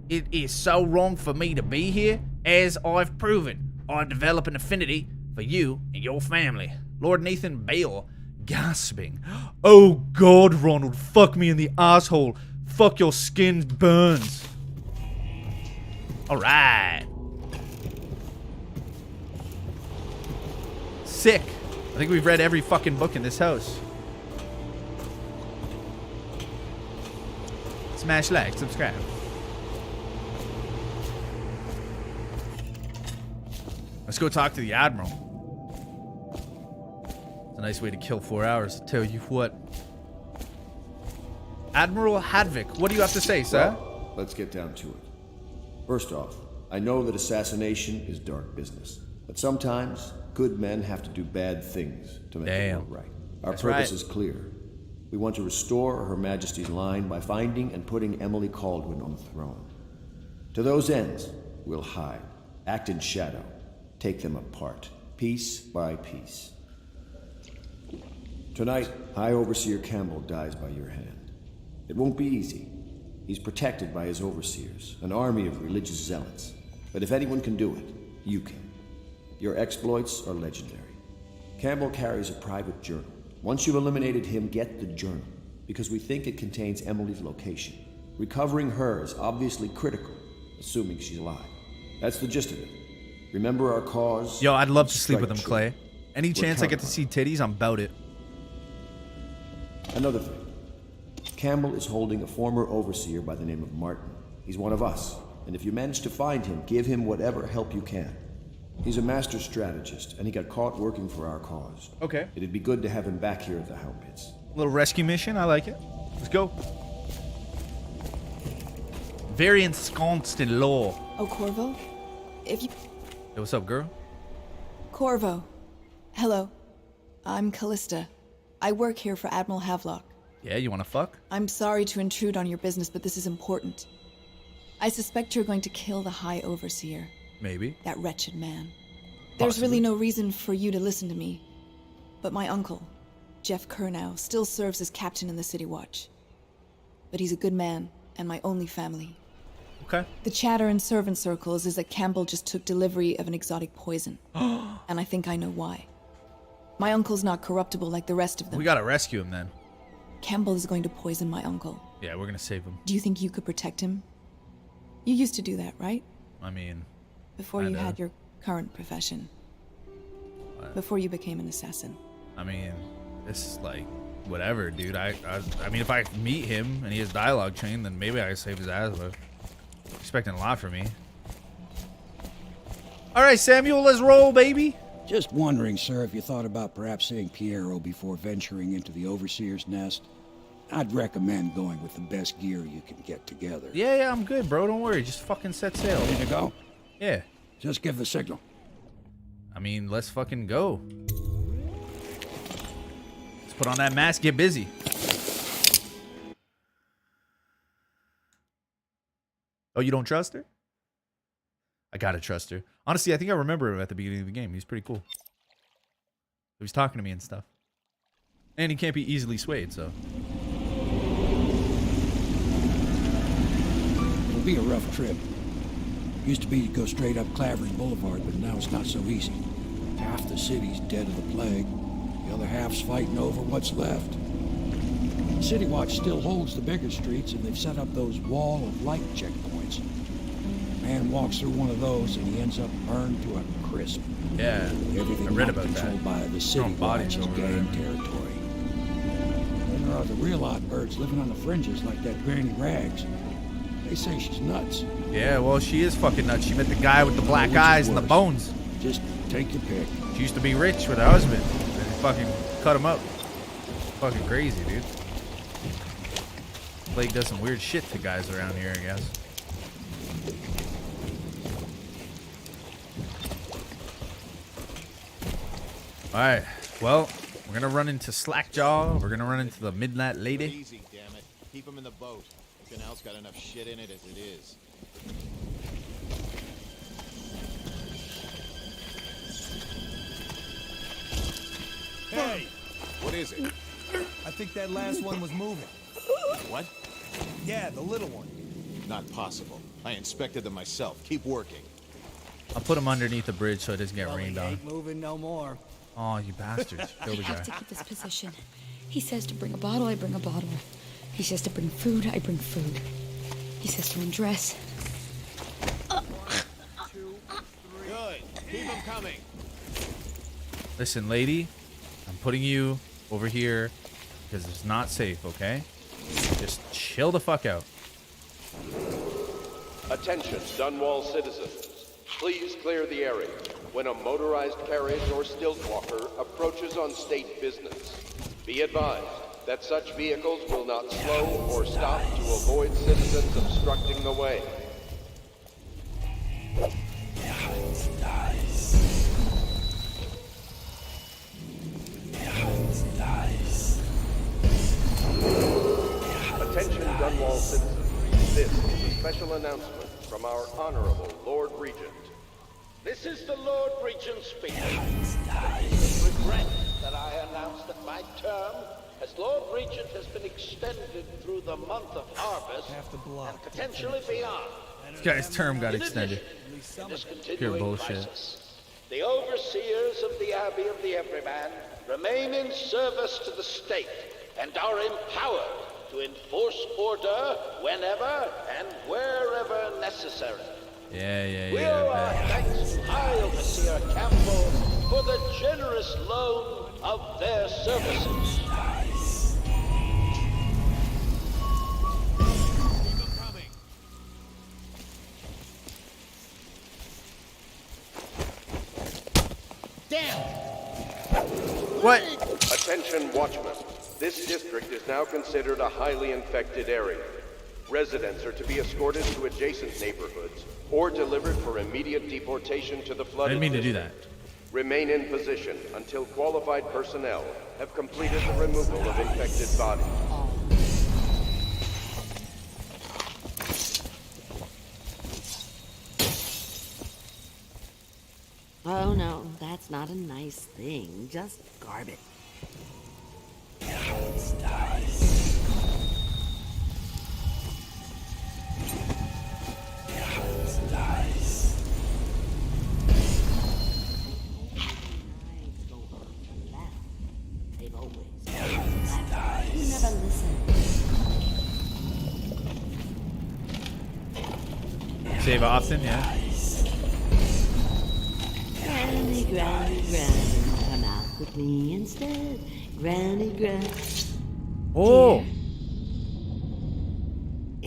It is so wrong for me to be here, as I've proven. I develop an affinity for you and your family. Lord Nathan Bale, gasping. Oh God, Ronald, fuck me in the asshole. Fuck your skin burns. Alright. Sick. I think we've read every fucking book in this house. Smash like, subscribe. Let's go talk to the Admiral. It's a nice way to kill 4 hours, I'll tell you what. Admiral Hadvik, what do you have to say, sir? Well, let's get down to it. First off, I know that assassination is dark business, but sometimes good men have to do bad things to make the world right. Our purpose is clear. We want to restore Her Majesty's line by finding and putting Emily Caldwin on the throne. To those ends, we'll hide, act in shadow, take them apart, piece by piece. Tonight, High Overseer Campbell dies by your hand. It won't be easy. He's protected by his overseers, an army of religious zealots. But if anyone can do it, you can. Your exploits are legendary. Campbell carries a private journal. Once you've eliminated him, get the journal, because we think it contains Emily's location. Recovering her is obviously critical, assuming she's alive. That's the gist of it. Remember our cause? Yo, I'd love to sleep with him, Clay. Any chance I get to see titties, I'm about it. Another thing. Campbell is holding a former overseer by the name of Martin. He's one of us, and if you manage to find him, give him whatever help you can. He's a master strategist, and he got caught working for our cause. Okay. It'd be good to have him back here at the Hound Pits. Little rescue mission, I like it. Let's go. Very ensconced in lore. Oh, Corvo? If you... Hey, what's up, girl? Corvo. Hello. I'm Callista. I work here for Admiral Havelock. Yeah, you wanna fuck? I'm sorry to intrude on your business, but this is important. I suspect you're going to kill the High Overseer. Maybe. That wretched man. There's really no reason for you to listen to me. But my uncle, Jeff Kernow, still serves as captain in the City Watch. But he's a good man, and my only family. Okay. The chatter in servant circles is that Campbell just took delivery of an exotic poison. And I think I know why. My uncle's not corruptible like the rest of them. We gotta rescue him then. Campbell is going to poison my uncle. Yeah, we're gonna save him. Do you think you could protect him? You used to do that, right? I mean... Before you had your current profession. What? Before you became an assassin. I mean, this is like whatever, dude. I mean, if I meet him and he has dialogue chain, then maybe I can save his ass, but expecting a lot from me. All right, Samuel, let's roll, baby. Just wondering, sir, if you thought about perhaps seeing Piero before venturing into the Overseer's nest. I'd recommend going with the best gear you can get together. Yeah, I'm good, bro. Don't worry. Just fucking set sail. Ready to go? Yeah. Just give the signal. I mean, let's fucking go. Let's put on that mask, get busy. Oh, you don't trust her? I gotta trust her. Honestly, I think I remember him at the beginning of the game. He's pretty cool. He was talking to me and stuff. And he can't be easily swayed, so. It'll be a rough trip. Used to be to go straight up Clavering Boulevard, but now it's not so easy. Half the city's dead of the plague. The other half's fighting over what's left. City Watch still holds the bigger streets, and they've set up those wall of light checkpoints. Man walks through one of those, and he ends up burned to a crisp. Yeah, everything I read not about controlled that. by the City Watch is gang territory. And there are the real odd birds living on the fringes, like that Granny Rags. They say she's nuts. Yeah, well, she is fucking nuts. She met the guy with the black eyes and the bones. Just take your pick. She used to be rich with her husband, and he fucking cut him up. Fucking crazy, dude. Plague does some weird shit to guys around here, I guess. Alright, well, we're gonna run into Slackjaw. We're gonna run into the Midnight Lady. Easy, damn it. Keep him in the boat. The canal's got enough shit in it as it is. Hey! What is it? I think that last one was moving. What? Yeah, the little one. Not possible. I inspected them myself. Keep working. I'll put him underneath the bridge so it doesn't get rained on. Ain't moving no more. Oh, you bastards. Kill the I have guy. to keep this position. He says to bring a bottle, I bring a bottle. He says to bring food, I bring food. He says to undress. Good. Keep them coming. Listen, lady, I'm putting you over here because it's not safe, okay? Just chill the fuck out. Attention, Dunwall citizens. Please clear the area when a motorized carriage or stilt walker approaches on state business. Be advised that such vehicles will not slow or stop to avoid citizens obstructing the way. Attention, Dunwall citizens. This is a special announcement from our Honorable Lord Regent. This is the Lord Regent speaking. It is with regret that I announce that my term as Lord Regent has been extended through the month of harvest and potentially beyond. This guy's term got In extended. addition, in this Pure continuing bullshit. crisis, the overseers of the Abbey of the Everyman remain in service to the state and are empowered to enforce order whenever and wherever necessary. Yeah, We owe our thanks to High Overseer Campbell for the generous loan of their services. Damn! What? Attention, watchmen. This district is now considered a highly infected area. Residents are to be escorted to adjacent neighborhoods or delivered for immediate deportation to the I flooded didn't mean to do that. district. Remain in position until qualified personnel have completed the removal of infected bodies. Oh no, that's not a nice thing. Just garbage. They've always you never listen. Save often, yeah. Granny, granny, granny, come out with me instead. Granny, granny. Oh. Dear.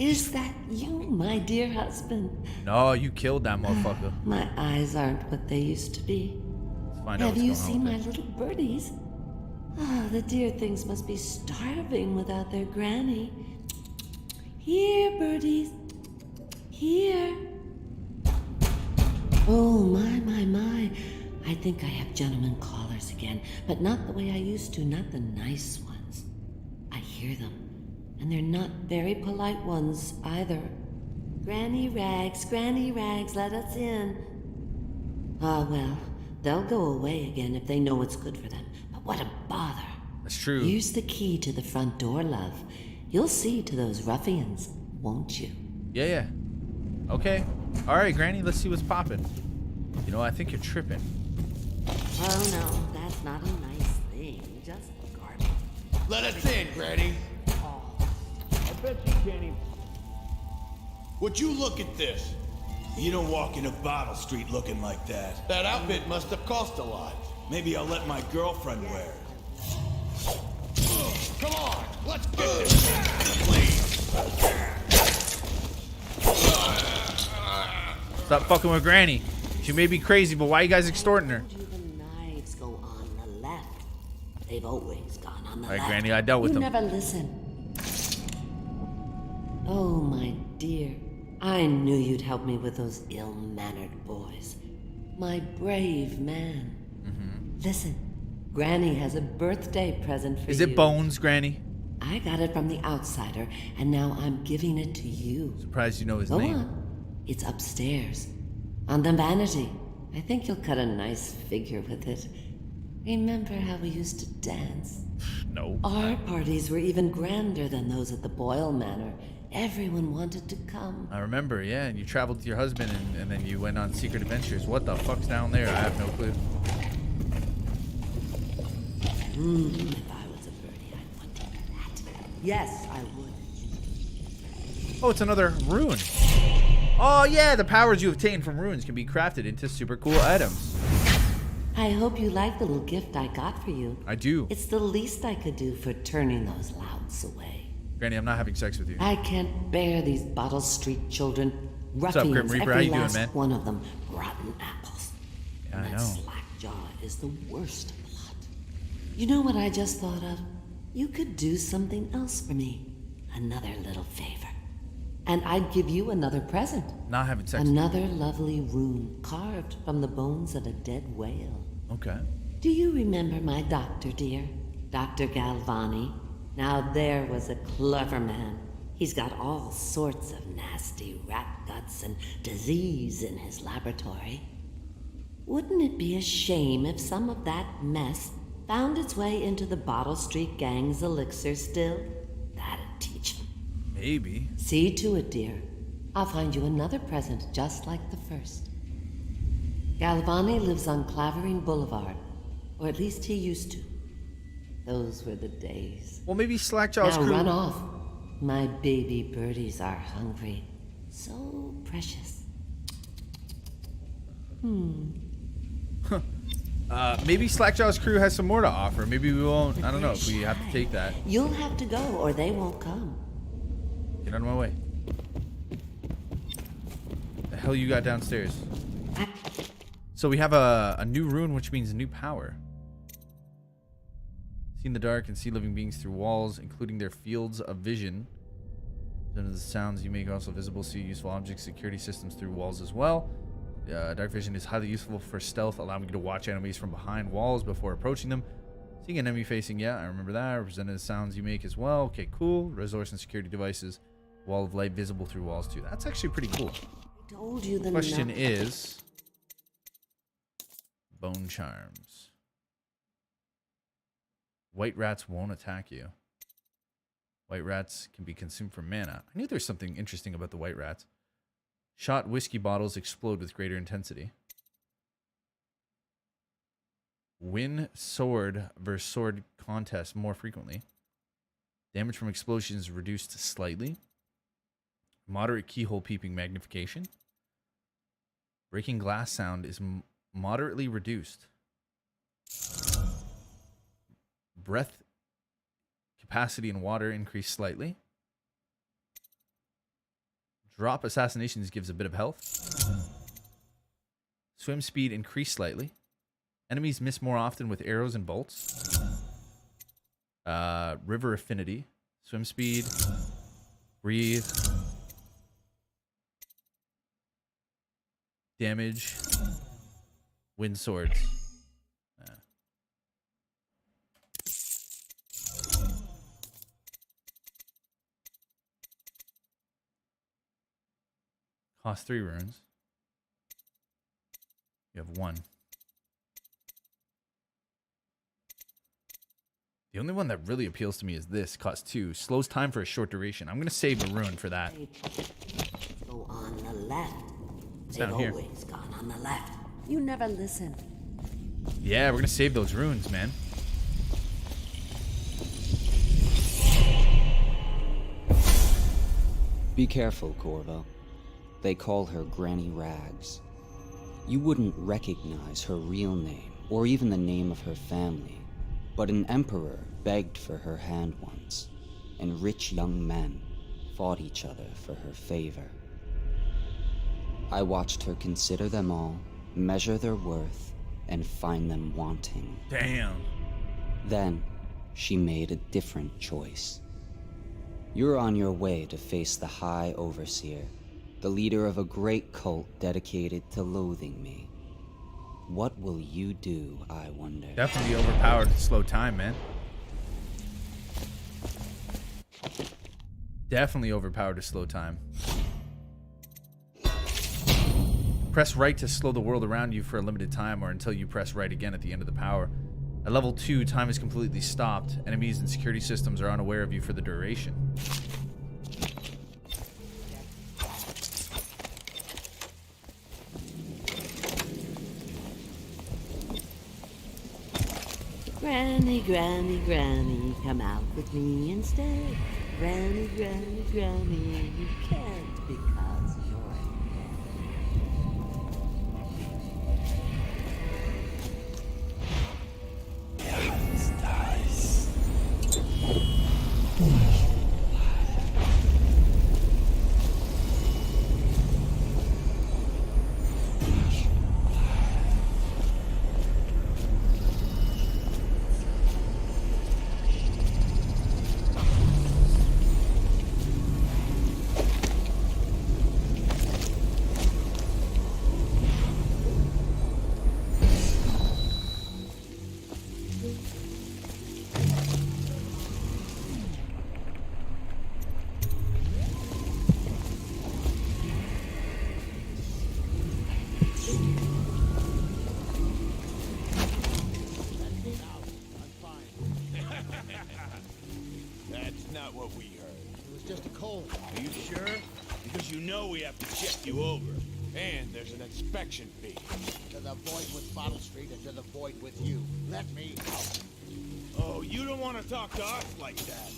Is that you, my dear husband? No, you killed that motherfucker. My eyes aren't what they used to be. Let's find out Have what's you going on seen with my it. little birdies? Oh, the dear things must be starving without their granny. Here, birdies. Here. Oh, my. I think I have gentlemen callers again, but not the way I used to, not the nice ones. I hear them, and they're not very polite ones either. Granny Rags, let us in. Ah, well, they'll go away again if they know what's good for them. But what a bother. That's true. Here's the key to the front door, love. You'll see to those ruffians, won't you? Yeah. Okay. All right, Granny, let's see what's popping. You know, I think you're tripping. Oh, no, that's not a nice thing. Just garbage. Let us in, Granny. I bet you can't even... Would you look at this? You don't walk into Bottle Street looking like that. That outfit must have cost a lot. Maybe I'll let my girlfriend wear it. Come on, let's get this. Please. Stop fucking with Granny. She may be crazy, but why are you guys extorting her? The knives go on the left. They've always gone on the All right, left. Granny, I dealt with you them. never listen. Oh, my dear. I knew you'd help me with those ill-mannered boys. My brave man. Listen, Granny has a birthday present for you. Is it Bones, Granny? I got it from the outsider, and now I'm giving it to you. Surprised you know his Go name. on. It's upstairs. On the vanity. I think you'll cut a nice figure with it. Remember how we used to dance? No. Our parties were even grander than those at the Boyle Manor. Everyone wanted to come. I remember, yeah, and you traveled with your husband and then you went on secret adventures. What the fuck's down there? I have no clue. If I was a birdie, I'd want to do that. Yes, I would. Oh, it's another rune. Oh, yeah, the powers you obtain from runes can be crafted into super cool items. I hope you like the little gift I got for you. I do. It's the least I could do for turning those louts away. Granny, I'm not having sex with you. I can't bear these Bottle Street children. What's up, Ruffians, Grim Reaper? How every you doing, last man? one of them. Rotten apples. Yeah, I That know. slackjaw is the worst lot. You know what I just thought of? You could do something else for me. Another little favor. And I'd give you another present. Not having sex. Another lovely rune carved from the bones of a dead whale. Okay. Do you remember my doctor, dear? Dr. Galvani? Now there was a clever man. He's got all sorts of nasty rat guts and disease in his laboratory. Wouldn't it be a shame if some of that mess found its way into the Bottle Street Gang's elixir still? That'd teach him. Maybe. See to it, dear. I'll find you another present just like the first. Galvani lives on Clavering Boulevard, or at least he used to. Those were the days. Well, maybe Slackjaw's Now crew... run off. My baby birdies are hungry. So precious. Maybe Slackjaw's crew has some more to offer. Maybe we won't. I don't know if we have to take that. You'll have to go, or they won't come. Get out of my way. The hell you got downstairs? So we have a new rune, which means new power. See in the dark and see living beings through walls, including their fields of vision. None of the sounds you make are also visible. See useful objects, security systems through walls as well. Dark vision is highly useful for stealth, allowing you to watch enemies from behind walls before approaching them. Seeing an enemy facing, yeah, I remember that. Represented the sounds you make as well. Okay, cool. Resource and security devices. Wall of light visible through walls too. That's actually pretty cool. I told you the Question is... Bone charms. White rats won't attack you. White rats can be consumed for mana. I knew there was something interesting about the white rats. Shot whiskey bottles explode with greater intensity. Win sword versus sword contest more frequently. Damage from explosions reduced slightly. Moderate keyhole peeping magnification. Breaking glass sound is moderately reduced. Breath Capacity in water increased slightly. Drop assassinations gives a bit of health. Swim speed increased slightly. Enemies miss more often with arrows and bolts. River affinity. Swim speed. Breathe. Damage. Wind swords. Cost 3 runes. You have 1. The only one that really appeals to me is this. Cost 2. Slows time for a short duration. I'm going to save a rune for that. Go on the left. It's They've down here. always gone on the left. You never listen. Yeah, we're going to save those runes, man. Be careful, Corvo. They call her Granny Rags. You wouldn't recognize her real name, or even the name of her family, but an emperor begged for her hand once, and rich young men fought each other for her favor. I watched her consider them all, measure their worth, and find them wanting. Damn. Then, she made a different choice. You're on your way to face the High Overseer, the leader of a great cult dedicated to loathing me. What will you do, I wonder? Definitely overpowered to slow time, man. Definitely overpowered to slow time. Press right to slow the world around you for a limited time or until you press right again at the end of the power. At level 2, time is completely stopped. Enemies and security systems are unaware of you for the duration. Granny, granny, granny, come out with me instead. Granny, granny, granny, you can't because you're That's not what we heard. It was just a cold. Are you sure? Because you know we have to check you over. And there's an inspection fee. To the void with Bottle Street and to the void with you. Let me out. Oh, you don't want to talk to us like that.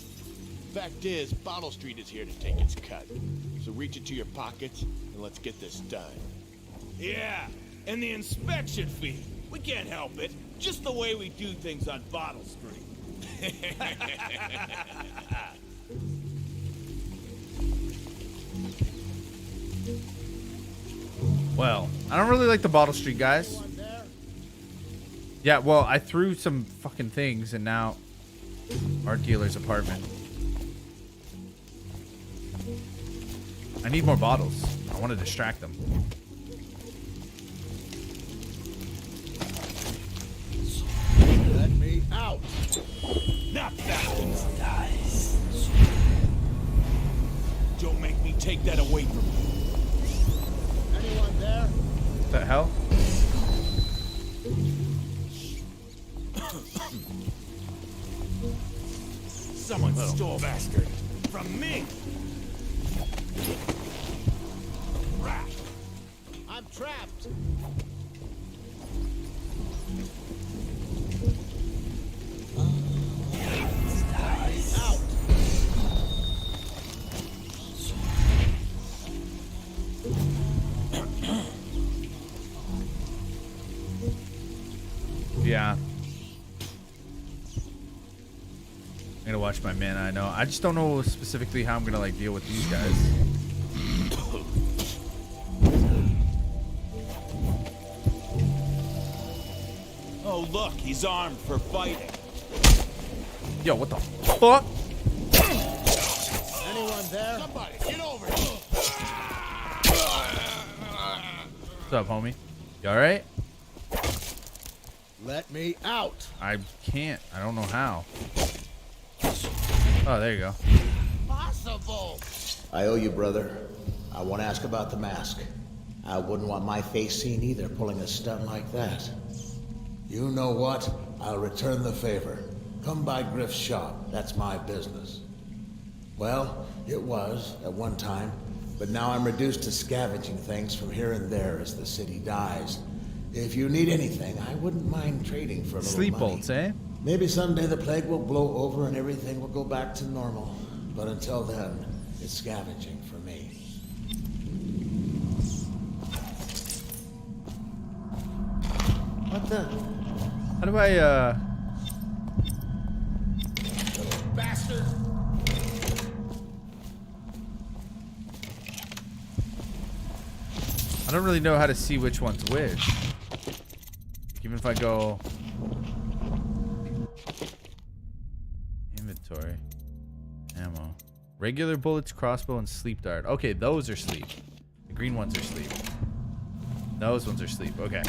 Fact is, Bottle Street is here to take its cut. So reach into your pockets and let's get this done. Yeah, and the inspection fee. We can't help it. Just the way we do things on Bottle Street. Well, I don't really like the Bottle Street guys. Yeah, well, I threw some fucking things and now art dealer's apartment. I need more bottles. I want to distract them. Let me out. Not that one. Dies. Don't make me take that away from you. Anyone there? What the hell? Someone stole bastard from me. Rat. I'm trapped. Out. Yeah. gonna watch my mana. I know. I just don't know specifically how I'm gonna like deal with these guys. Oh, look, he's armed for fighting. Yo, what the fuck? Anyone there? Somebody, get over here. What's up, homie? You alright? Let me out. I can't. I don't know how. Oh, there you go. Possible. I owe you, brother. I want to ask about the mask. I wouldn't want my face seen either, pulling a stunt like that. You know what? I'll return the favor. Come by Griff's shop. That's my business. Well, it was at one time, but now I'm reduced to scavenging things from here and there as the city dies. If you need anything, I wouldn't mind trading for a little Sleep money. bolts, eh? Maybe someday the plague will blow over and everything will go back to normal. But until then, it's scavenging for me. What the? How do I, Bastard. I don't really know how to see which one's which. Even if I go inventory, ammo, regular bullets, crossbow, and sleep dart. Okay, those are sleep. The green ones are sleep. Those ones are sleep. Okay.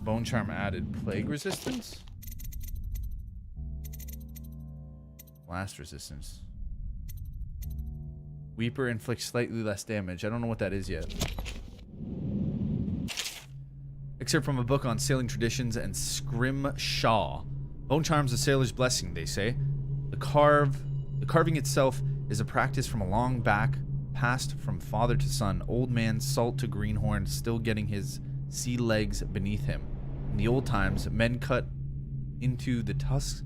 Bone charm added. Plague resistance? Blast resistance. Weeper inflicts slightly less damage. I don't know what that is yet. Excerpt from a book on sailing traditions and scrimshaw. Bone charm's a sailor's blessing, they say. The carving itself is a practice from a long back, passed from father to son. Old man Salt to Greenhorn still getting his sea legs beneath him. In the old times, men cut into the tusks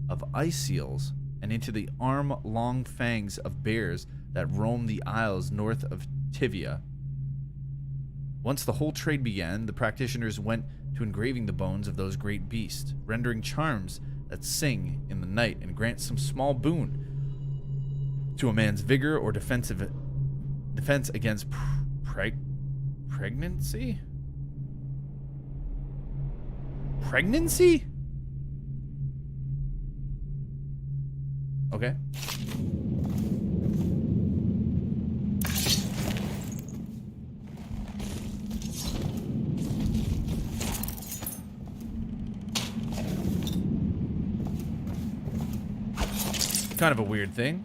of ice seals and into the arm-long fangs of bears that roam the isles north of Tivia. Once the whole trade began, the practitioners went to engraving the bones of those great beasts, rendering charms that sing in the night and grant some small boon to a man's vigor or defense against pregnancy? Pregnancy? Okay. Kind of a weird thing.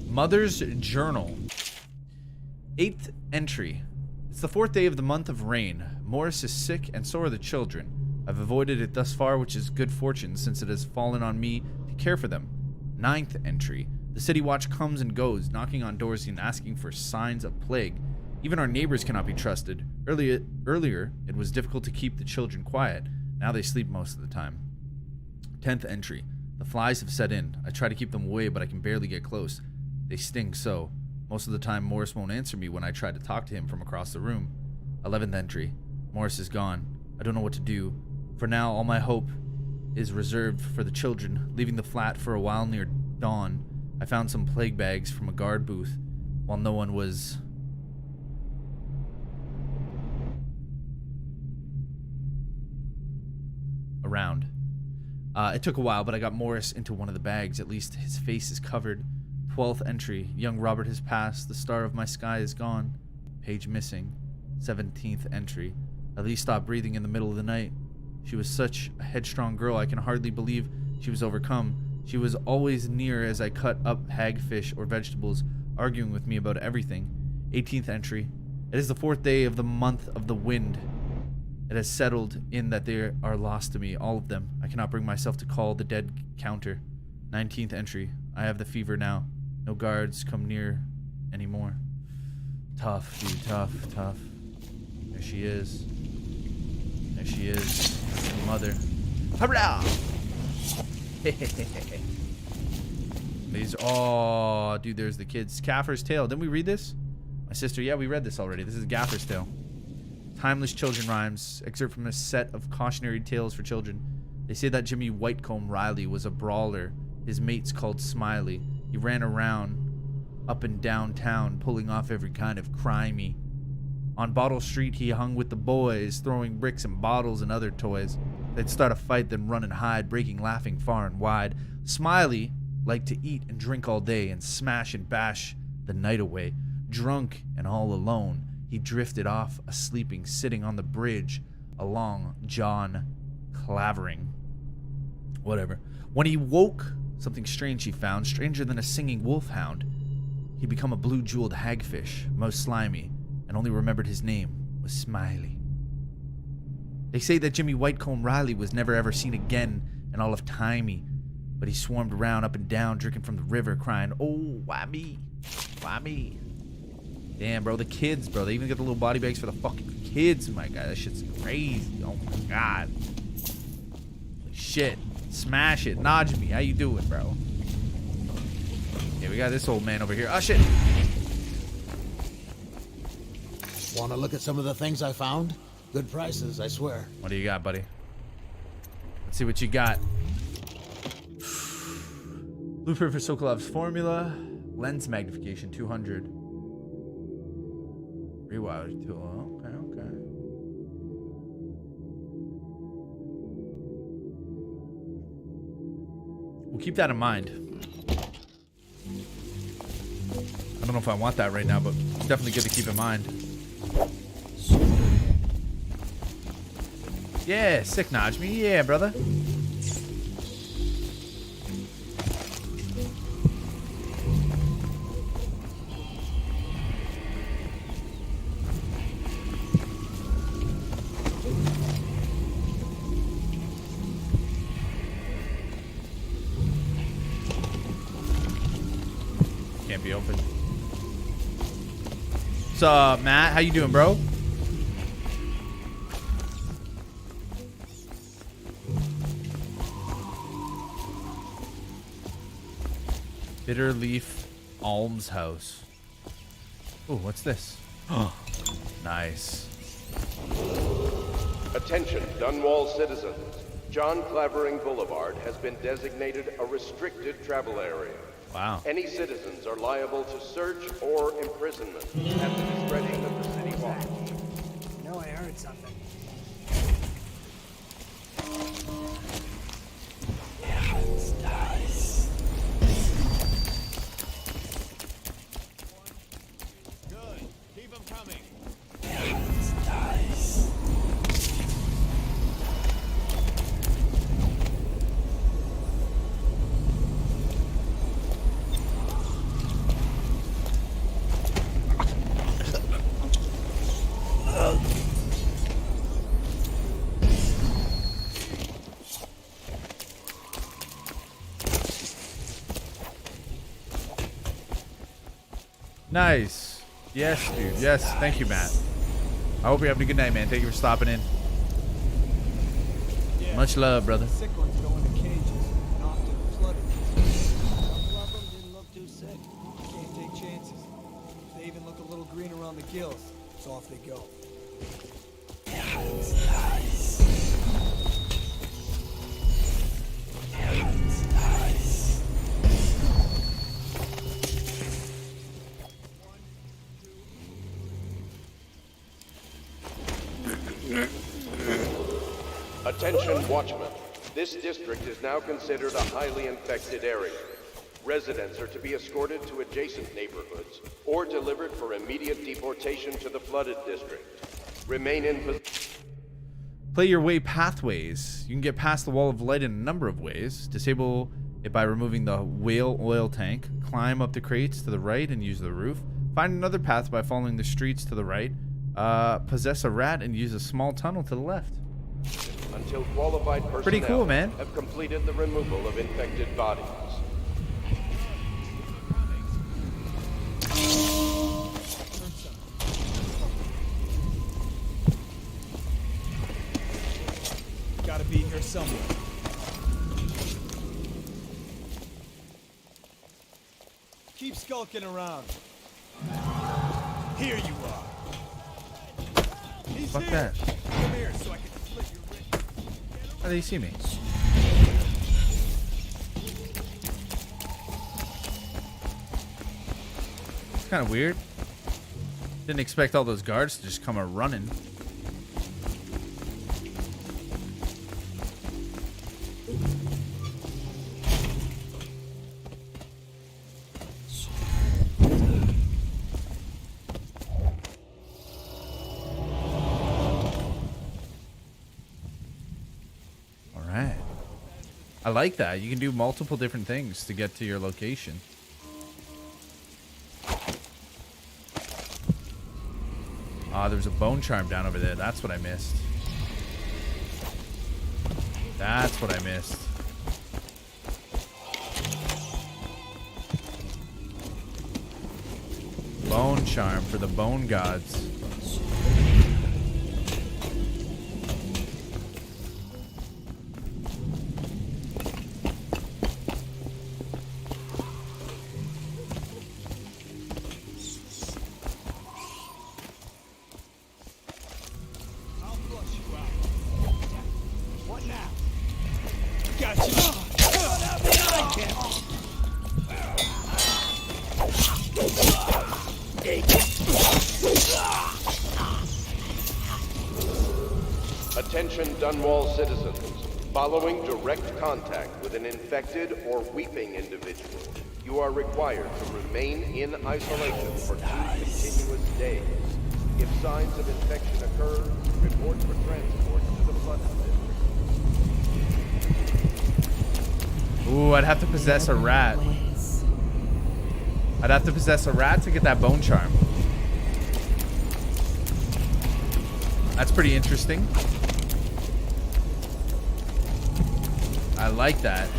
Mother's Journal. 8th entry. It's the 4th day of the month of rain. Morris is sick and so are the children. I've avoided it thus far, which is good fortune since it has fallen on me to care for them. 9th entry. The city watch comes and goes, knocking on doors and asking for signs of plague. Even our neighbors cannot be trusted. Earlier, it was difficult to keep the children quiet. Now they sleep most of the time. 10th entry. The flies have set in. I try to keep them away, but I can barely get close. They sting so. Most of the time, Morris won't answer me when I try to talk to him from across the room. 11th entry. Morris is gone. I don't know what to do. For now, all my hope is reserved for the children. Leaving the flat for a while near dawn, I found some plague bags from a guard booth while no one was around. It took a while, but I got Morris into one of the bags. At least his face is covered. 12th entry. Young Robert has passed. The star of my sky is gone. Page missing. 17th entry. Elise stopped breathing in the middle of the night. She was such a headstrong girl, I can hardly believe she was overcome. She was always near as I cut up hagfish or vegetables, arguing with me about everything. 18th entry. It is the 4th day of the month of the wind. It has settled in that they are lost to me, all of them. I cannot bring myself to call the dead counter. 19th entry. I have the fever now. No guards come near anymore. Tough, dude. Tough. There she is. There she is. Mother. Hurrah! These. Oh, dude, there's the kids. Gaffer's Tale. Didn't we read this? My sister. Yeah, we read this already. This is Gaffer's Tale. Timeless children rhymes. Excerpt from a set of cautionary tales for children. They say that Jimmy Whitecomb Riley was a brawler. His mates called Smiley. He ran around up and down town, pulling off every kind of crimey. On Bottle Street, he hung with the boys, throwing bricks and bottles and other toys. They'd start a fight, then run and hide, breaking, laughing far and wide. Smiley liked to eat and drink all day and smash and bash the night away. Drunk and all alone, he drifted off, sleeping, sitting on the bridge along John Clavering. Whatever. When he woke, something strange he found, stranger than a singing wolfhound. He'd become a blue-jeweled hagfish, most slimy, and only remembered his name was Smiley. They say that Jimmy Whitecomb Riley was never ever seen again in all of timey, but he swarmed around up and down, drinking from the river, crying, "Oh, why me? Why me?" Damn, bro, the kids, bro. They even get the little body bags for the fucking kids, my guy. That shit's crazy. Oh my god. Holy shit. Smash it. Najmi, how you doing, bro? Yeah, we got this old man over here. Oh, shit. Want to look at some of the things I found? Good prices, I swear. What do you got, buddy? Let's see what you got. Blueprint for Sokolov's formula. Lens magnification, 200. Rewire tool. Okay. We'll keep that in mind. I don't know if I want that right now, but it's definitely good to keep in mind. Yeah, sick Najmi. Yeah, brother. Can't be open. What's up, Matt? How you doing, bro? Bitter Leaf Almshouse. Oh, what's this? Oh, nice. Attention, Dunwall citizens. John Clavering Boulevard has been designated a restricted travel area. Wow. Any citizens are liable to search or imprisonment at the discretion of the City Watch. You know, I heard something. Good. Keep them coming. Nice. Yes, dude. Yes. Thank you, Matt. I hope you're having a good night, man. Thank you for stopping in. Yeah. Much love, brother. Sick ones go into cages and often flooded. Some of them didn't look too sick. Can't take chances. They even look a little green around the gills, so off they go. Attention, watchmen. This district is now considered a highly infected area. Residents are to be escorted to adjacent neighborhoods or delivered for immediate deportation to the flooded district. Remain in Play your way pathways. You can get past the wall of light in a number of ways. Disable it by removing the whale oil tank. Climb up the crates to the right and use the roof. Find another path by following the streets to the right. Possess a rat and use a small tunnel to the left. Until qualified personnel Pretty cool, man. have completed the removal of infected bodies. Gotta be here somewhere. Keep skulking around. Here you are. He's Fuck here. that. Come here so I can slit your wrist. How do you see me? It's kind of weird. Didn't expect all those guards to just come a running. I like that. You can do multiple different things to get to your location. Ah, there's a bone charm down over there. That's what I missed. That's what I missed. Bone charm for the bone gods. Attention Dunwall citizens. Following direct contact with an infected or weeping individual, you are required to remain in isolation for 2 continuous days. If signs of infection occur, report for transport to the flooded district. Ooh, I'd have to possess a rat. I'd have to possess a rat to get that bone charm. That's pretty interesting. I like that.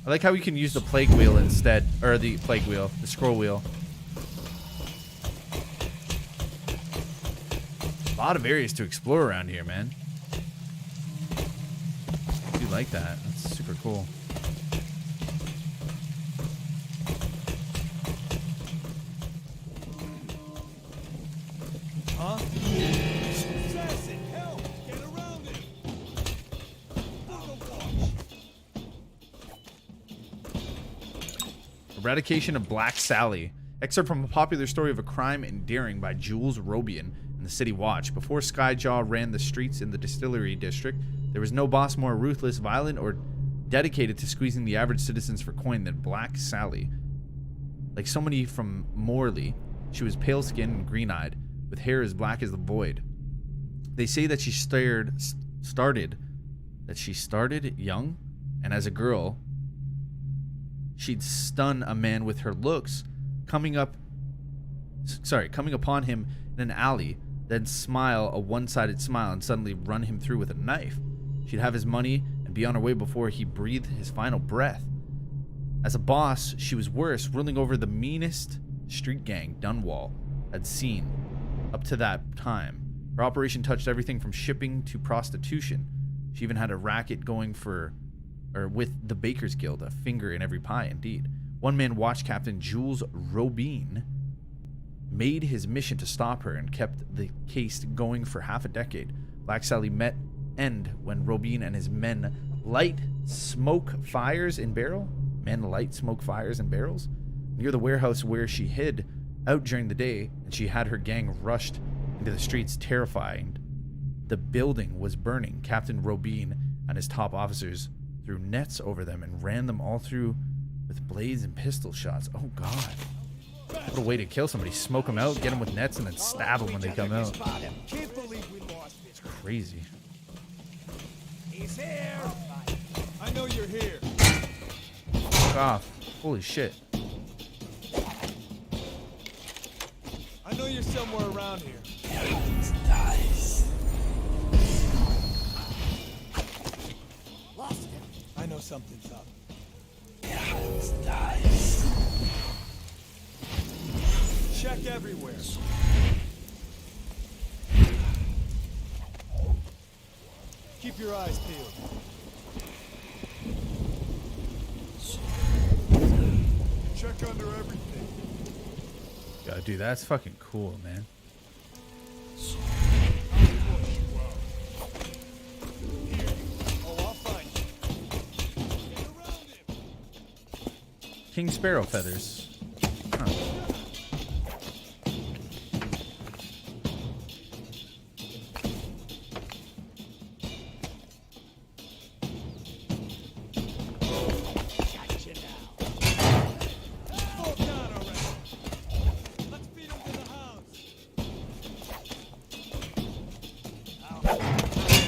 I like how we can use the plague wheel instead, or the plague wheel, the scroll wheel. A lot of areas to explore around here, man. I do like that. That's super cool. Huh? Assassin, help! Get around him! Eradication of Black Sally. Excerpt from a popular story of a crime and daring by Jules Robian in the City Watch. Before Skyjaw ran the streets in the Distillery District, there was no boss more ruthless, violent, or dedicated to squeezing the average citizens for coin than Black Sally. Like somebody from Morley, she was pale-skinned and green-eyed, with hair as black as the void. They say that she started young, and as a girl, she'd stun a man with her looks, coming upon him in an alley, then smile a one-sided smile and suddenly run him through with a knife. She'd have his money and and be on her way before he breathed his final breath. As a boss, she was worse, ruling over the meanest street gang Dunwall had seen up to that time. Her operation touched everything from shipping to prostitution. She even had a racket going with the Bakers Guild, a finger in every pie indeed. One man watched Captain Jules Robin made his mission to stop her and kept the case going for half a decade. Black Sally met end when Robin and his men light smoke fires in barrels near the warehouse where she hid out during the day, and she had her gang rushed into the streets, terrifying. The building was burning. Captain Robin and his top officers threw nets over them and ran them all through with blades and pistol shots. Oh god. What a way to kill somebody. Smoke them out, get them with nets, and then stab them when they come out. It's crazy. He's here. I know you're here. Fuck off. Holy shit. I know you're somewhere around here. Lost him. I know something's up. Check everywhere. Keep your eyes peeled. Check under everything. Yeah, dude, that's fucking cool, man. King Sparrow feathers. Huh.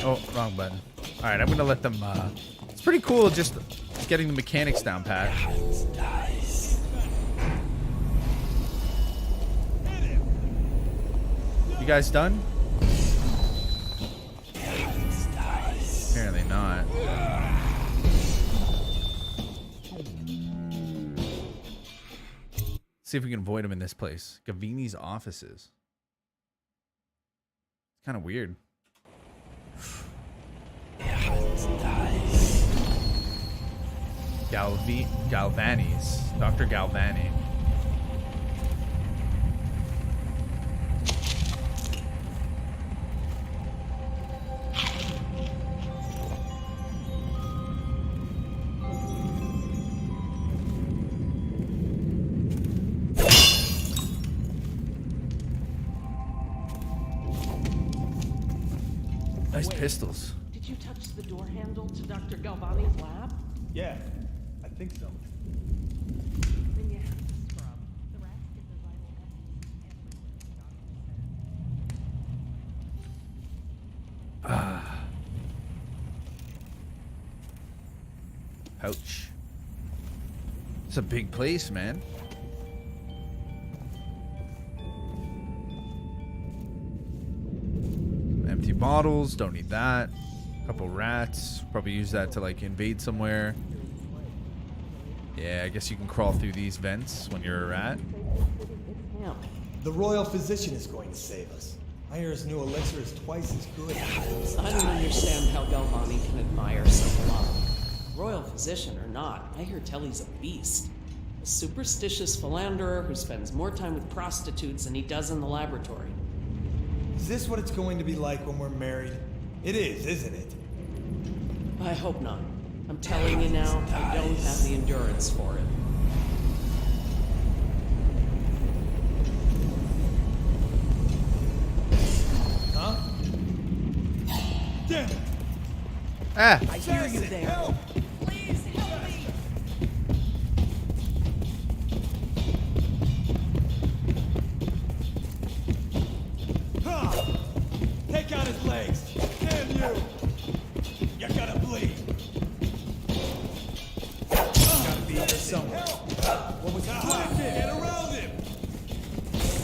Oh, wrong button. All right, I'm gonna let them. It's pretty cool just getting the mechanics down pat. You guys done? Apparently not. See if we can avoid him in this place. Gavini's offices. It's kind of weird. Galvani's. Dr. Galvani. Nice pistols. Did you touch the door handle to Dr. Galvani's lab? Yeah, I think so. Then you have to scrub. The rats get their vital Ouch. It's a big place, man. Empty bottles, don't need that. Couple rats, probably use that to like invade somewhere. Yeah, I guess you can crawl through these vents when you're a rat. The royal physician is going to save us. I hear his new elixir is twice as good. I don't understand how Galvani can admire so long. Royal physician or not, I hear Telly's a beast. A superstitious philanderer who spends more time with prostitutes than he does in the laboratory. Is this what it's going to be like when we're married? It is, isn't it? I hope not. I'm telling you now, I don't have the endurance for it. Huh? Damn it! Ah! I hear you there. Help! Please help me! Ha! Take out his legs! Damn you! You're gonna bleed! Gotta be here somewhere. What was that? Get around him!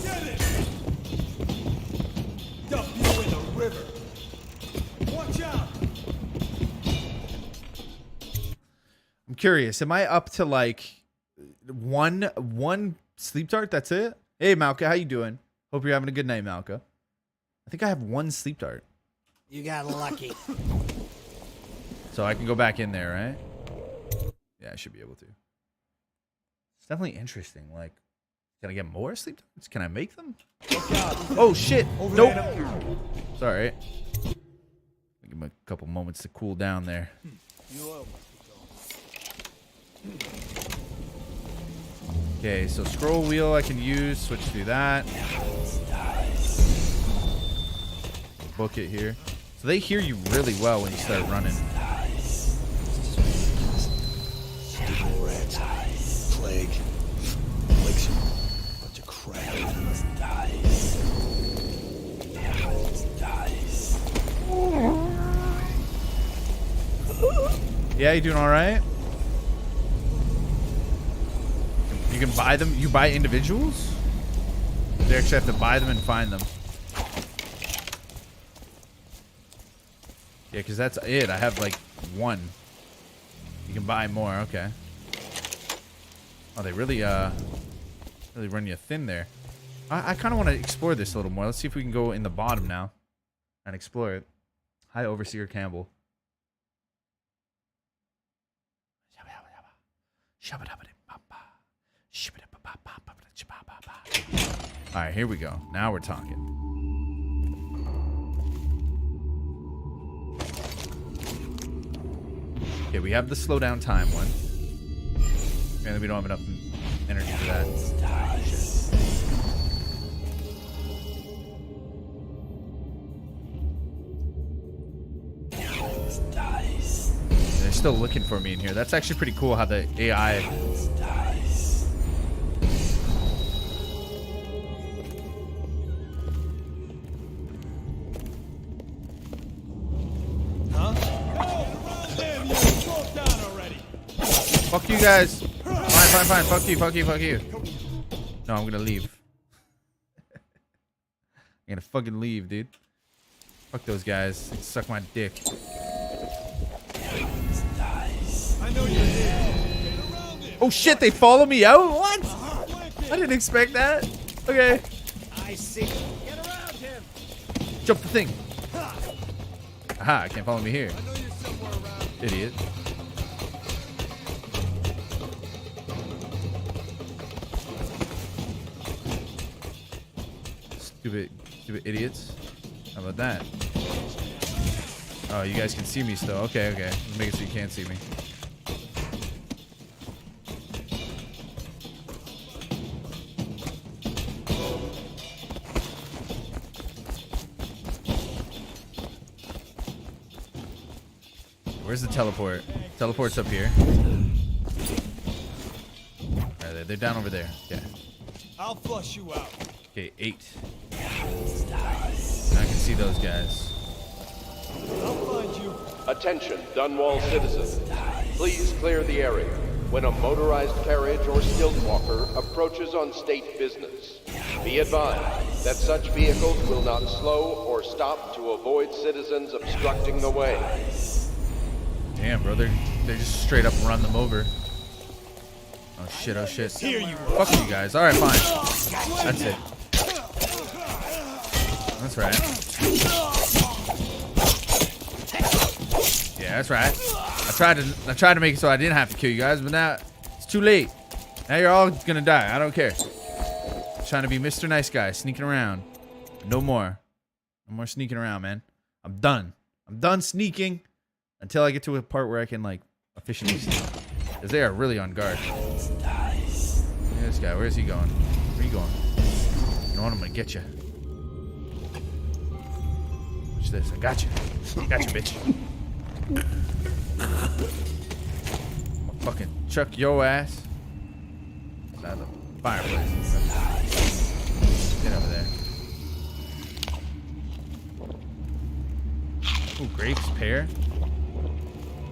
Get it! Dump you in the river! Watch out! I'm curious. Am I up to like one sleep dart? That's it? Hey, Malka, how you doing? Hope you're having a good night, Malka. I think I have one sleep dart. You got lucky. So I can go back in there, right? Yeah, I should be able to. It's definitely interesting. Like, can I get more sleep darts? Can I make them? Oh, shit. Nope. Sorry. Give him a couple moments to cool down there. Okay, so scroll wheel I can use. Switch through that. Book it here. So they hear you really well when you start running. Plague. Plague's a bunch of crap. Yeah, you doing all right? You can buy them. You buy individuals? They actually have to buy them and find them. Yeah, because that's it. I have like one. You can buy more. Okay. Oh, they really run you thin there. I kind of want to explore this a little more. Let's see if we can go in the bottom now and explore it. Hi, Overseer Campbell. All right, here we go. Now we're talking. Okay, we have the slow down time one. Apparently we don't have enough energy for that. They're still looking for me in here. That's actually pretty cool how the AI... Fuck you guys. Fine. Fuck you. No, I'm gonna leave. I'm gonna fucking leave, dude. Fuck those guys. They suck my dick. Oh shit, they follow me out? What? I didn't expect that. Okay. I see. Get around him. Jump the thing. Aha, can't follow me here. Idiot. Stupid idiots. How about that? Oh, you guys can see me still. Okay. Let's make it so you can't see me. Where's the teleport? Teleport's up here. Alright, they're down over there. Yeah. I'll flush you out. Okay, 8. I can see those guys. I'll find you. Attention, Dunwall citizens. Please clear the area when a motorized carriage or stilt walker approaches on state business. Be advised that such vehicles will not slow or stop to avoid citizens obstructing the way. Damn, bro, they just straight up run them over. Oh shit. Here you Fuck you guys. Alright, fine. That's it. That's right. Yeah, that's right. I tried to make it so I didn't have to kill you guys, but now it's too late. Now you're all gonna die. I don't care. I'm trying to be Mr. Nice Guy, sneaking around. No more. No more sneaking around, man. I'm done. I'm done sneaking until I get to a part where I can like efficiently sneak. Because they are really on guard. Look at this guy. Where's he going? Where are you going? You know what? I'm gonna get you. Watch this. I got you. Got you, bitch. I'm gonna fucking chuck your ass out of the fireplace. Get over there. Ooh, grapes, pear.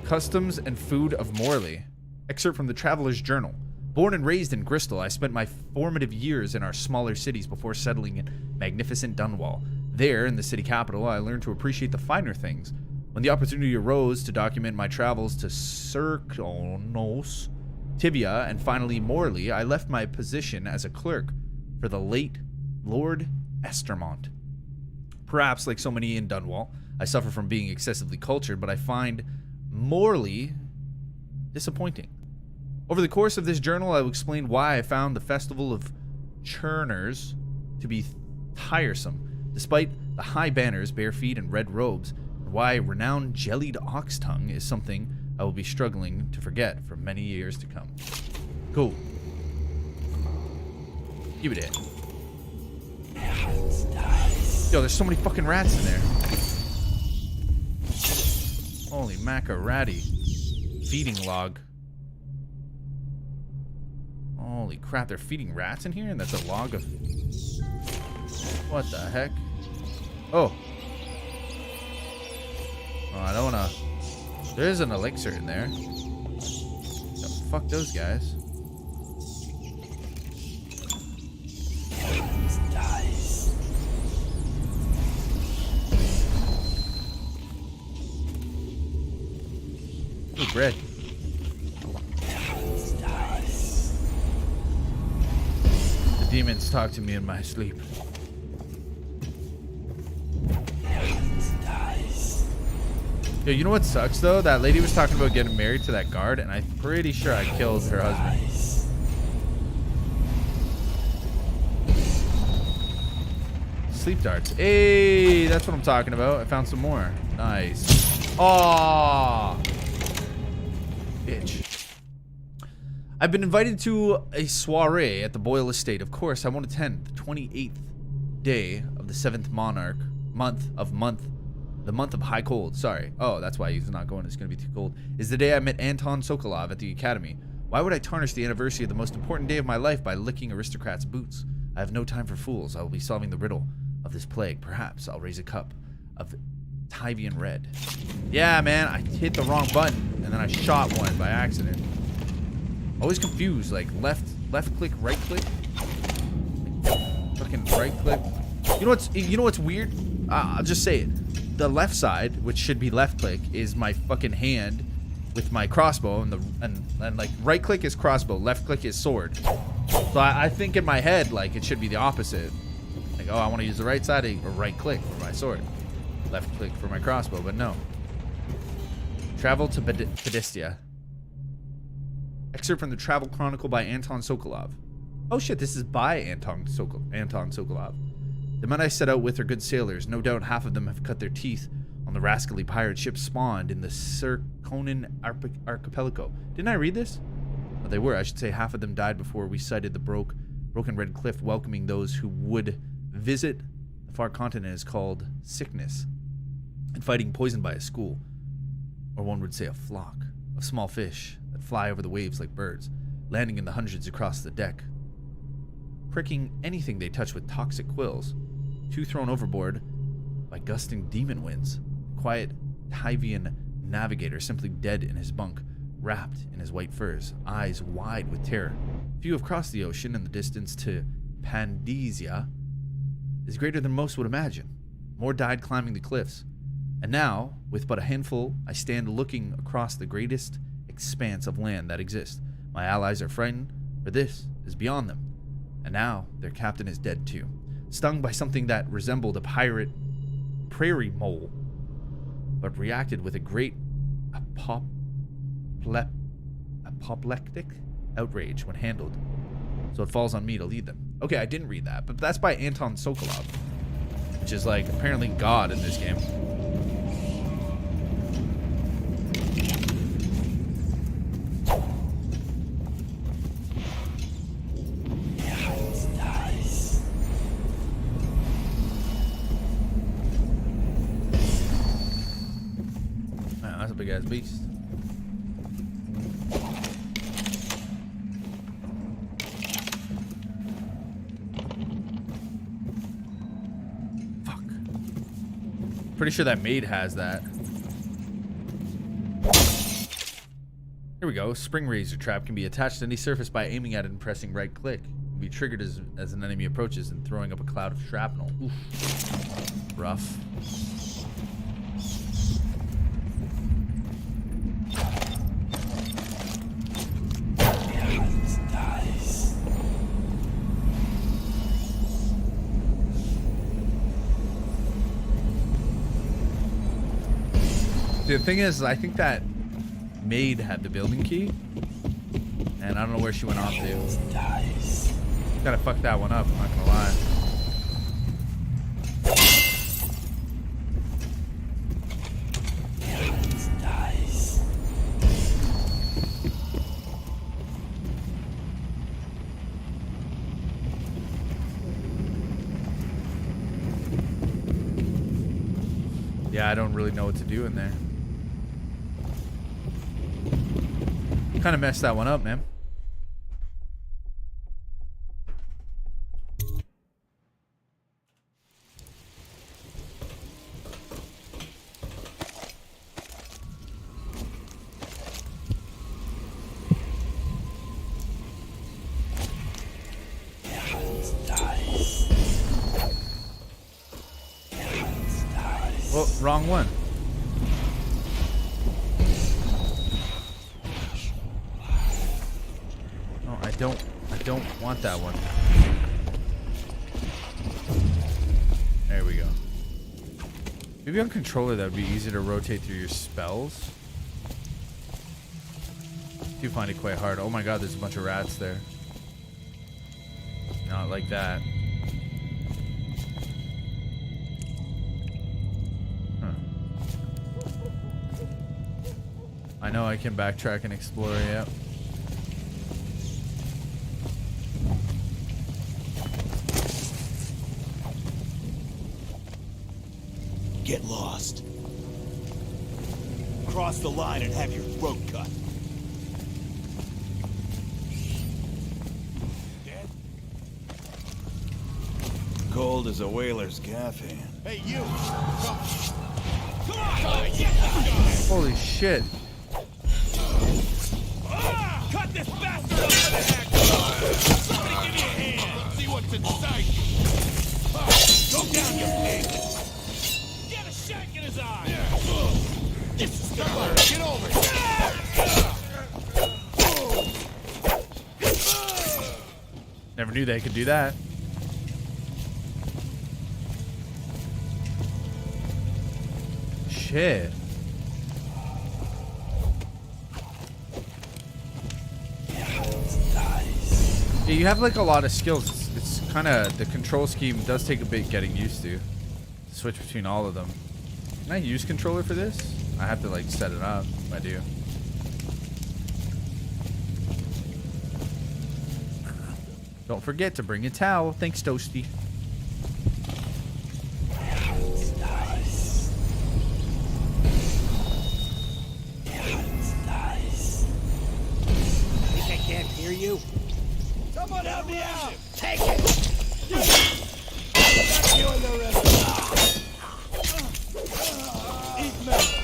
Customs and food of Morley. Excerpt from the Traveler's Journal. Born and raised in Bristol, I spent my formative years in our smaller cities before settling in magnificent Dunwall. There, in the city capital, I learned to appreciate the finer things. When the opportunity arose to document my travels to Circonos, Tibia, and finally Morley, I left my position as a clerk for the late Lord Estermont. Perhaps, like so many in Dunwall, I suffer from being excessively cultured, but I find Morley disappointing. Over the course of this journal, I will explain why I found the Festival of Churners to be tiresome, despite the high banners, bare feet, and red robes, and why renowned jellied ox tongue is something I will be struggling to forget for many years to come. Cool. Give it in. Yo, there's so many fucking rats in there. Holy macarati. Feeding log. Holy crap, they're feeding rats in here? And that's a log of... What the heck? Oh. Oh, I don't wanna... There's an elixir in there. Oh, fuck those guys. Ooh, bread. The demons talk to me in my sleep. Yo, you know what sucks though? That lady was talking about getting married to that guard, and I'm pretty sure I killed her husband. Sleep darts. Hey, that's what I'm talking about. I found some more. Nice. Aww. Bitch. I've been invited to a soiree at the Boyle Estate. Of course, I won't attend. The 28th day of the 7th month of high cold. Sorry. Oh, that's why he's not going. It's going to be too cold. Is the day I met Anton Sokolov at the academy. Why would I tarnish the anniversary of the most important day of my life by licking aristocrats' boots? I have no time for fools. I will be solving the riddle of this plague. Perhaps I'll raise a cup of Tyvian red. Yeah, man, I hit the wrong button and then I shot one by accident. Always confused, like left click, right click. Fucking right click. You know what's weird? I'll just say it. The left side, which should be left click, is my fucking hand with my crossbow, and like right click is crossbow, left click is sword. So I think in my head like it should be the opposite. Like, oh, I want to use the right side or right click for my sword, left click for my crossbow, but no. Travel to Pedestia. Excerpt from the Travel Chronicle by Anton Sokolov. Oh shit, this is by Anton Sokolov. The men I set out with are good sailors. No doubt half of them have cut their teeth on the rascally pirate ships spawned in the Circonan archipelago. Didn't I read this? Well, they were. I should say half of them died before we sighted the broken red cliff welcoming those who would visit the far continent is called sickness. And fighting poisoned by a school, or one would say a flock, of small fish that fly over the waves like birds, landing in the hundreds across the deck, pricking anything they touch with toxic quills. Two thrown overboard by gusting demon winds. Quiet Tyvian navigator simply dead in his bunk, wrapped in his white furs, eyes wide with terror. Few have crossed the ocean, and the distance to Pandesia is greater than most would imagine. More died climbing the cliffs. And now, with but a handful, I stand looking across the greatest expanse of land that exists. My allies are frightened, for this is beyond them. And now, their captain is dead too, stung by something that resembled a pirate prairie mole, but reacted with a great apoplectic outrage when handled. So it falls on me to lead them. Okay, I didn't read that, but that's by Anton Sokolov, which is like apparently God in this game. Big ass beast. Fuck. Pretty sure that maid has that. Here we go. Spring razor trap can be attached to any surface by aiming at it and pressing right click. It can be triggered as an enemy approaches and throwing up a cloud of shrapnel. Oof. Rough. The thing is, I think that maid had the building key, and I don't know where she went off to. Gotta fuck that one up, I'm not gonna lie. Yeah, I don't really know what to do in there. Kind of messed that one up, man. Oh, wrong one. No, I don't want that one. There we go. Maybe on controller that would be easy to rotate through your spells. I do find it quite hard. Oh my god, there's a bunch of rats there. Not like that. I know I can backtrack and explore, yeah. Get lost. Cross the line and have your throat cut. Dead? Cold as a whaler's gaff hand. Hey, you! Come on! Holy shit. Cut this bastard off with the heck! Somebody give me a hand! Let's see what's inside you! Go down, you pig! Get a shank in his eye! This is Stella! Get over here! Never knew they could do that. Shit. Yeah, you have like a lot of skills. It's kind of, the control scheme does take a bit getting used to. Switch between all of them. Can I use controller for this? I have to like set it up. I do. Don't forget to bring a towel. Thanks, Toasty. Think I can't hear you? Someone help me out! Take it! You and the rest. Eat metal.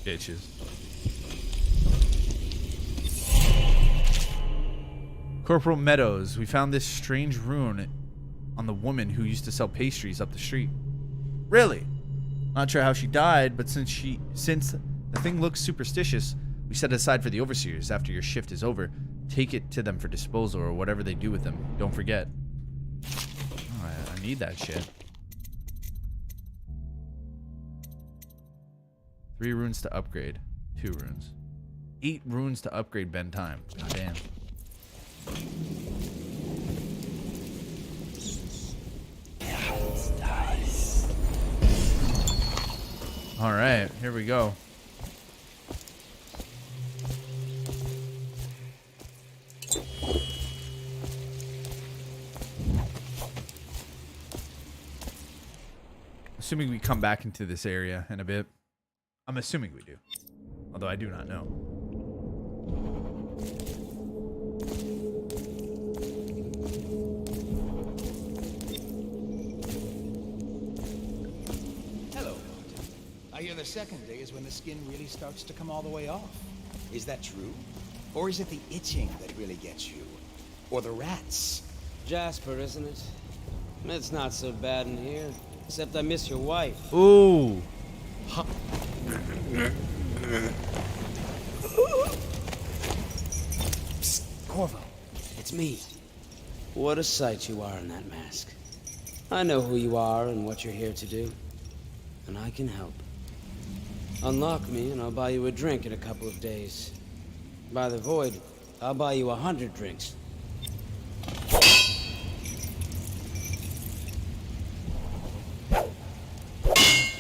Bitches. Corporal Meadows, we found this strange rune on the woman who used to sell pastries up the street. Really? Not sure how she died, but since the thing looks superstitious, we set it aside for the overseers. After your shift is over, take it to them for disposal or whatever they do with them. Don't forget. Oh, I need that shit. 3 runes to upgrade. 2 runes. 8 runes to upgrade bend time. God damn. All right, here we go. Assuming we come back into this area in a bit. I'm assuming we do. Although I do not know. I hear the second day is when the skin really starts to come all the way off. Is that true? Or is it the itching that really gets you? Or the rats? Jasper, isn't it? It's not so bad in here. Except I miss your wife. Ooh. Huh. Psst, Corvo. It's me. What a sight you are in that mask. I know who you are and what you're here to do. And I can help. Unlock me and I'll buy you a drink in a couple of days. By the void, I'll buy you 100 drinks.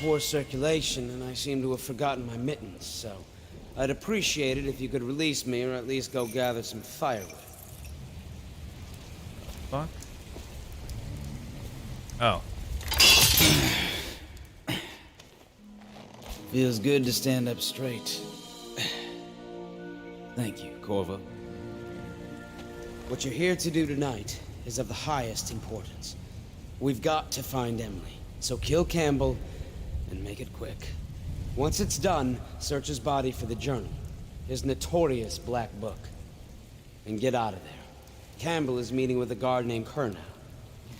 Poor circulation, and I seem to have forgotten my mittens, so I'd appreciate it if you could release me or at least go gather some firewood. Fuck. Oh. Feels good to stand up straight. Thank you, Corvo. What you're here to do tonight is of the highest importance. We've got to find Emily, so kill Campbell and make it quick. Once it's done, search his body for the journal, his notorious black book, and get out of there. Campbell is meeting with a guard named Kurnow,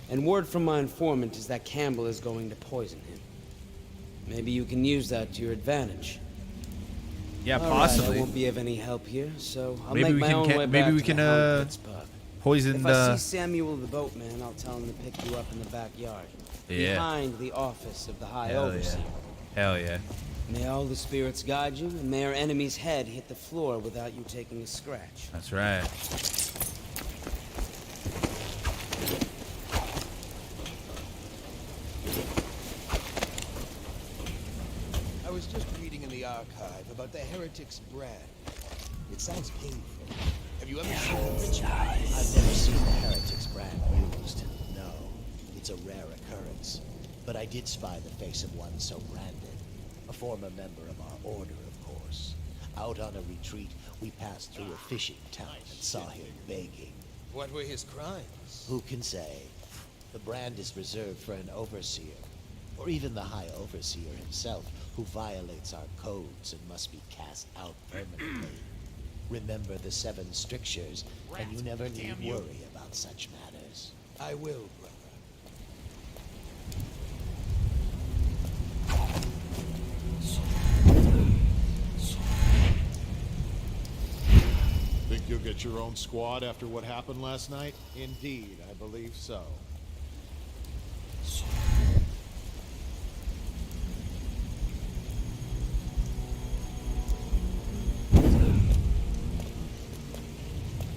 and word from my informant is that Campbell is going to poison him. Maybe you can use that to your advantage. Yeah, All possibly. Right, I won't be of any help here, so I'll Maybe make we my can own way back maybe we to can the Hellpits pub. poison If I see Samuel the boatman, I'll tell him to pick you up in the backyard, behind the office of the High Overseer. Hell yeah. May all the spirits guide you, and may our enemy's head hit the floor without you taking a scratch. That's right. I was just reading in the archive about the heretic's brand. It sounds painful. Have you ever seen the ritual? I've never seen the heretic's brand used. No, it's a rare occurrence. But I did spy the face of one so branded. A former member of our order, of course. Out on a retreat, we passed through a fishing town and saw him begging. What were his crimes? Who can say? The brand is reserved for an overseer, or even the High Overseer himself, who violates our codes and must be cast out permanently. Remember the 7 strictures, and you never need worry about such matters. I will, brother. Think you'll get your own squad after what happened last night? Indeed, I believe so.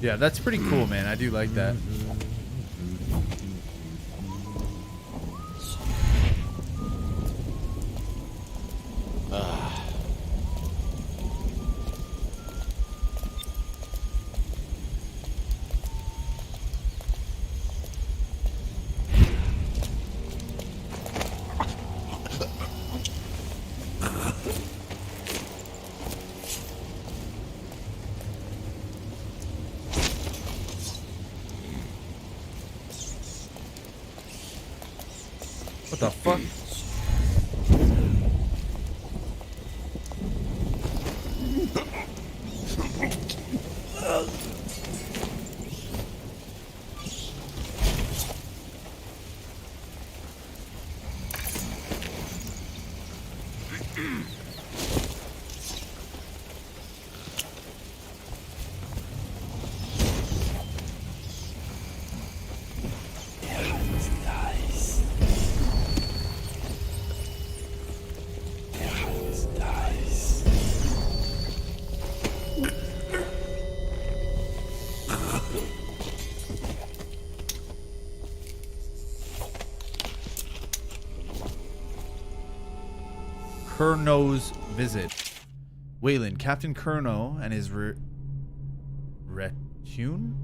Yeah, that's pretty cool, man. I do like that. What the fuck? Kurnow's visit. Wayland, Captain Kurnow and his retinue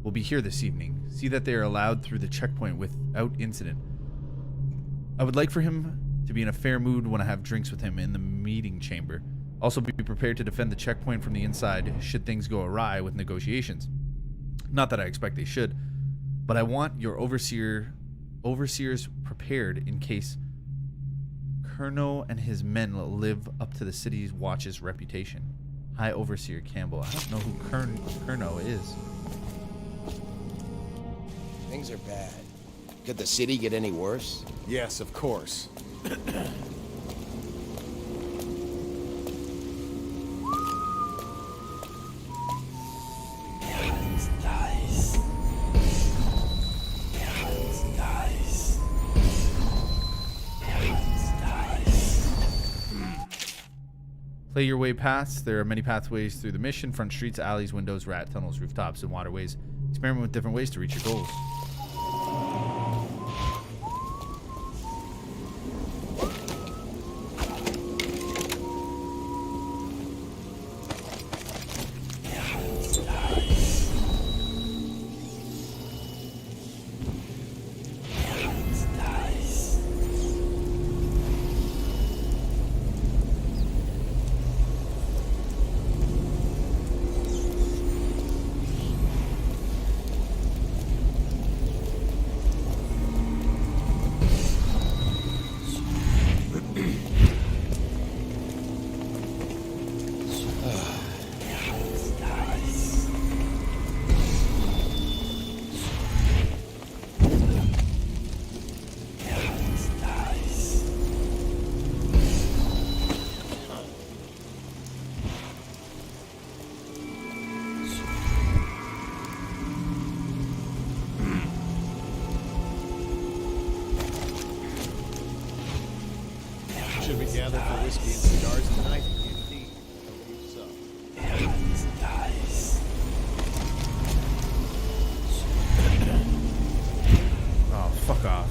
will be here this evening. See that they are allowed through the checkpoint without incident. I would like for him to be in a fair mood when I have drinks with him in the meeting chamber. Also be prepared to defend the checkpoint from the inside should things go awry with negotiations. Not that I expect they should, but I want your overseers prepared in case Kurnow and his men live up to the city's watch's reputation. High Overseer Campbell. I don't know who Kurnow is. Things are bad. Could the city get any worse? Yes, of course. Play your way paths. There are many pathways through the mission. Front streets, alleys, windows, rat tunnels, rooftops, and waterways. Experiment with different ways to reach your goals. Should we gather for whiskey and cigars tonight? Indeed. I believe so. Oh, fuck off.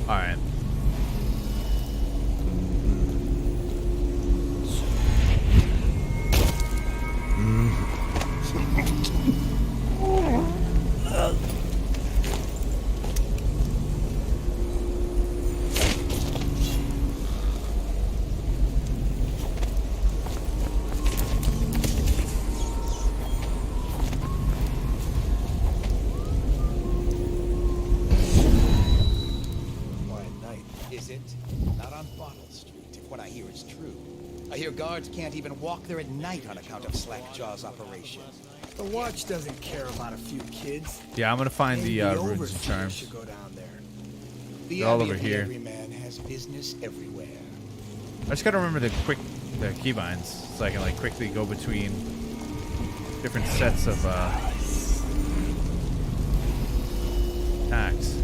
Alright. Not on Bottle Street, if what I hear is true. I hear guards can't even walk there at night on account of Slackjaw's operation. The Watch doesn't care about a few kids. Yeah, I'm gonna find the runes and Overseer charms. should go down there. The They're all Abbey over of the here. Everyman has business everywhere. I just gotta remember the keybinds so I can like quickly go between different sets of attacks.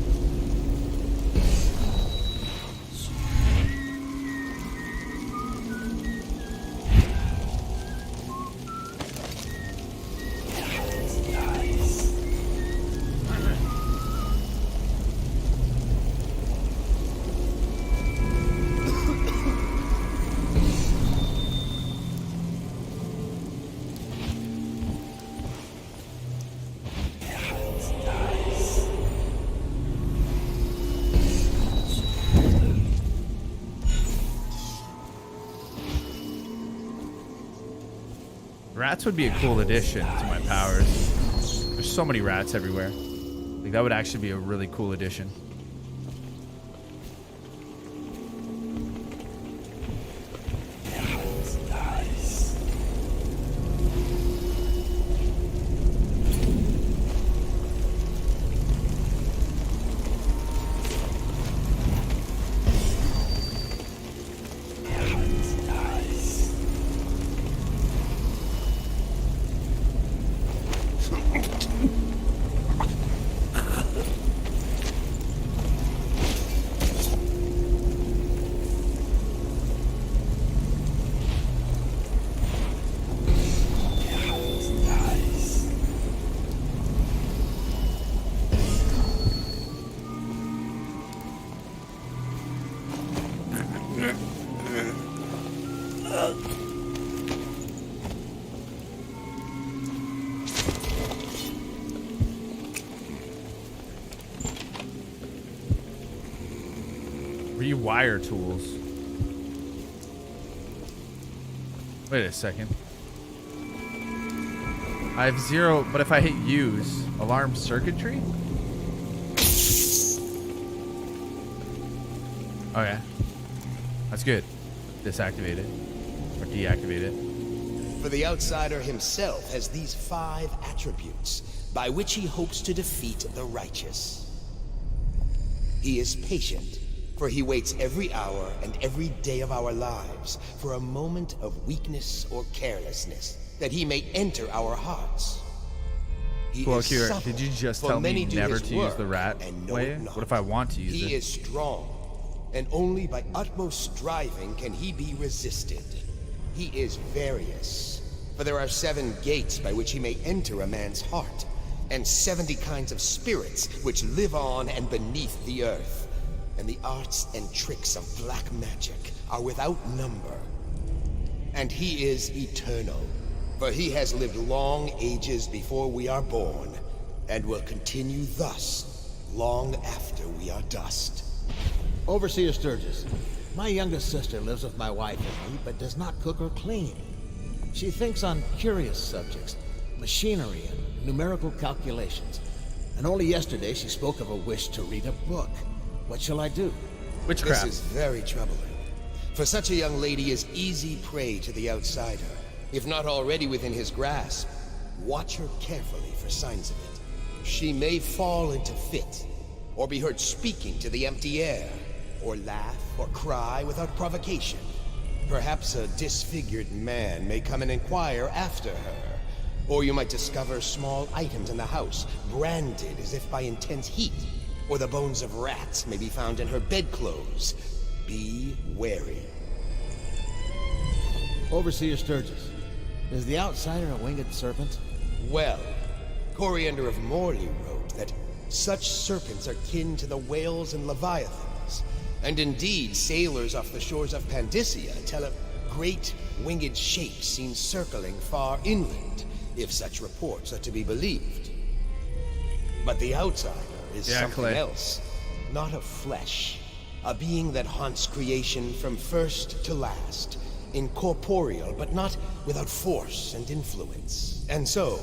Rats would be a cool addition to my powers. There's so many rats everywhere. Like that would actually be a really cool addition. Rewire tools. Wait a second. I have 0, but if I hit use, alarm circuitry? Okay. That's good. Disactivate it. Or deactivate it. For the outsider himself has these 5 attributes by which he hopes to defeat the righteous. He is patient, for he waits every hour and every day of our lives for a moment of weakness or carelessness, that he may enter our hearts. Cool, Kira, did you just tell me never to use the rat way? What if I want to use it? He is strong, and only by utmost striving can he be resisted. He is various, for there are 7 gates by which he may enter a man's heart, and 70 kinds of spirits which live on and beneath the earth. And the arts and tricks of black magic are without number. And he is eternal, for he has lived long ages before we are born, and will continue thus long after we are dust. Overseer Sturgis, my youngest sister lives with my wife and me, but does not cook or clean. She thinks on curious subjects, machinery and numerical calculations. And only yesterday she spoke of a wish to read a book. What shall I do? Witchcraft. This is very troubling. For such a young lady is easy prey to the outsider. If not already within his grasp, watch her carefully for signs of it. She may fall into fit, or be heard speaking to the empty air, or laugh or cry without provocation. Perhaps a disfigured man may come and inquire after her, or you might discover small items in the house, branded as if by intense heat, or the bones of rats may be found in her bedclothes. Be wary. Overseer Sturgis, is the outsider a winged serpent? Well, Coriander of Morley wrote that such serpents are kin to the whales and leviathans, and indeed sailors off the shores of Pandysia tell of great winged shapes seen circling far inland, if such reports are to be believed. But the outsider is something else, not of flesh, a being that haunts creation from first to last, incorporeal but not without force and influence. And so,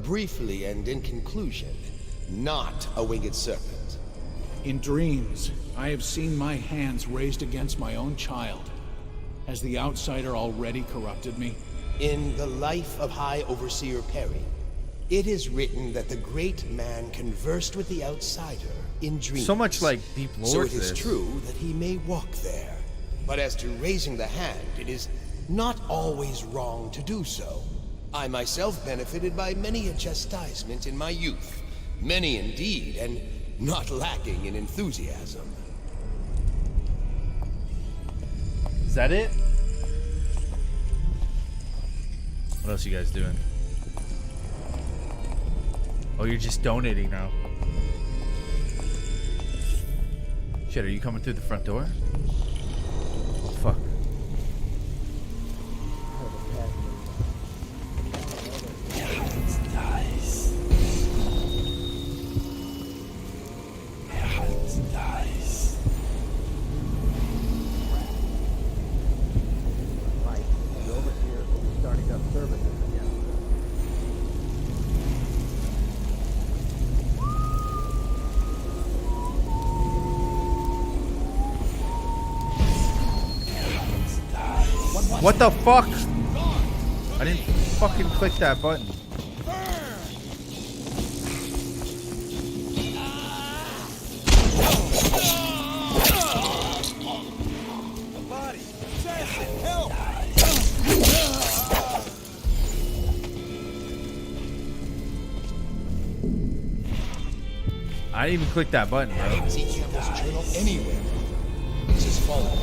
briefly and in conclusion, not a winged serpent. In dreams, I have seen my hands raised against my own child. Has the outsider already corrupted me? In the life of High Overseer Perry, it is written that the great man conversed with the outsider in dreams. So much like Deep Lord. So it is true that he may walk there. But as to raising the hand, it is not always wrong to do so. I myself benefited by many a chastisement in my youth. Many indeed, and not lacking in enthusiasm. Is that it? What else you guys doing? Oh, you're just donating now. Shit, are you coming through the front door? Oh, fuck. What the fuck? I didn't fucking click that button. I didn't even click that button, bro. I didn't see Campbell's journal anywhere. This is falling.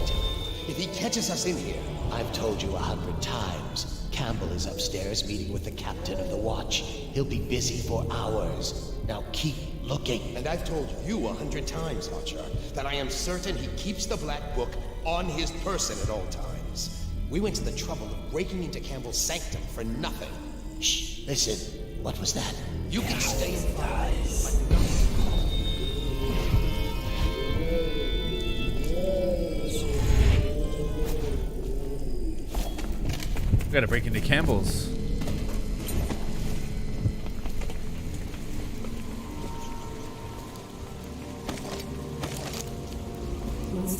If he catches us in here, I've told you 100 times. Campbell is upstairs meeting with the captain of the watch. He'll be busy for hours. Now keep looking. And I've told you 100 times, Hotshot, that I am certain he keeps the Black Book on his person at all times. We went to the trouble of breaking into Campbell's sanctum for nothing. Shh, listen. What was that? You can stay in We gotta break into Campbell's.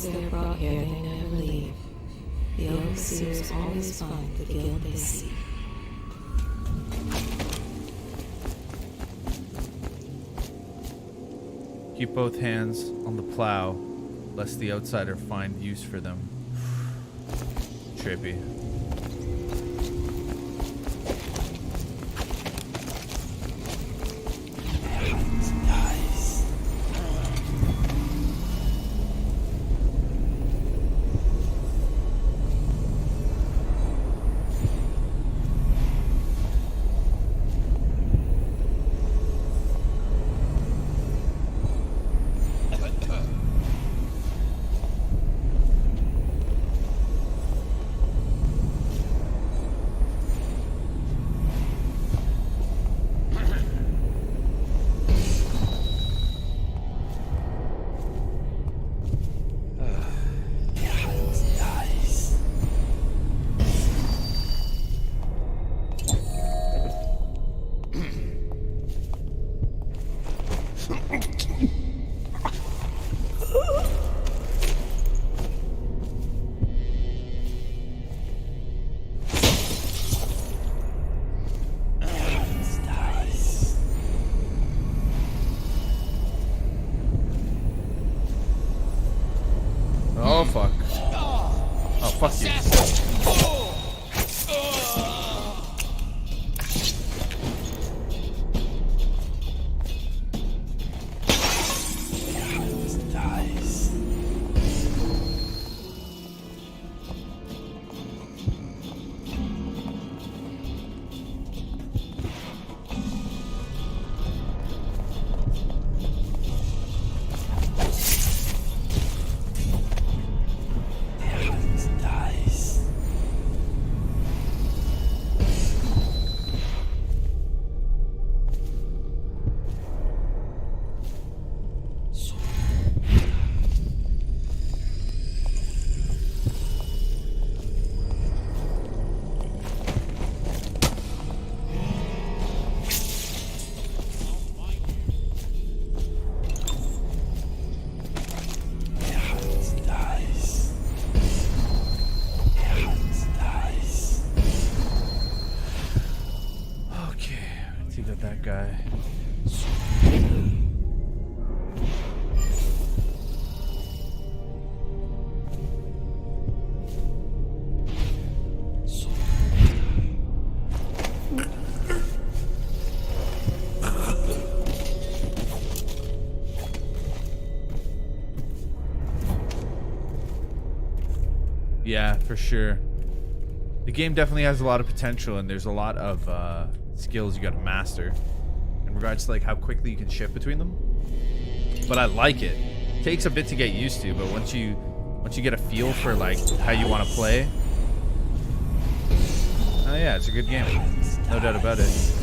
Once they're brought here, they never leave. The overseers always find the guild they seek. Keep both hands on the plow, lest the outsider find use for them. Trippy. Oh fuck. Oh fuck you. Guy. Yeah, for sure. The game definitely has a lot of potential, and there's a lot of skills you got to master in regards to like how quickly you can shift between them. But I like it. It takes a bit to get used to, but once you get a feel for like how you want to play, oh yeah, it's a good game. No doubt about it.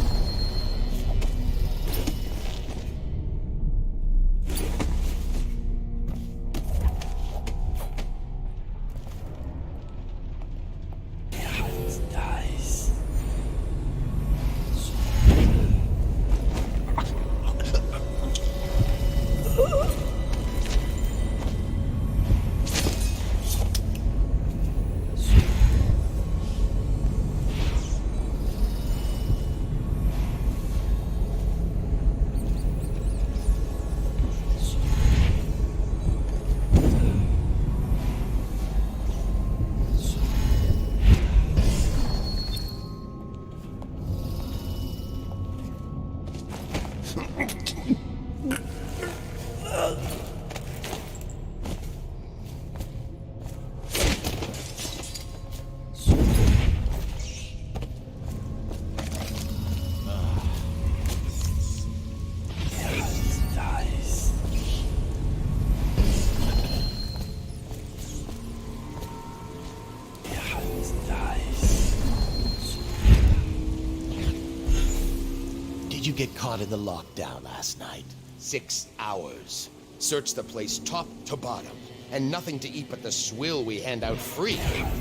Did you get caught in the lockdown last night? 6 hours. Searched the place top to bottom. And nothing to eat but the swill we hand out free.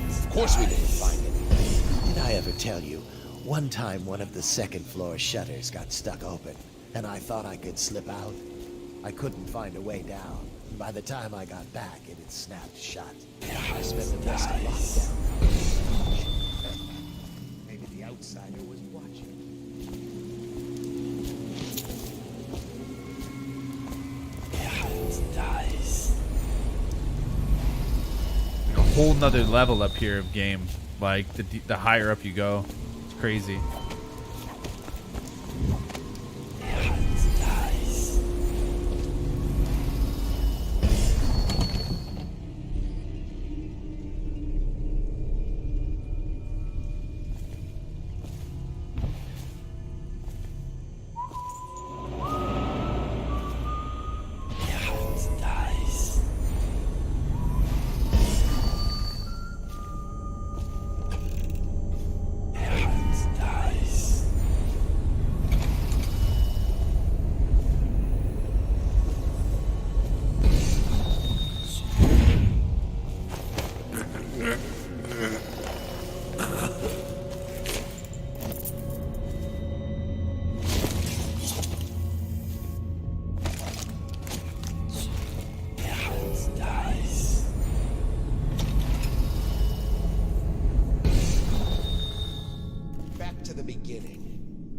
Of course we didn't find it. Did I ever tell you, one time one of the second floor shutters got stuck open, and I thought I could slip out? I couldn't find a way down. By the time I got back, it had snapped shut. I spent the rest of lockdown. Maybe the outsider was watching. Like a whole nother level up here of game. Like the higher up you go, it's crazy.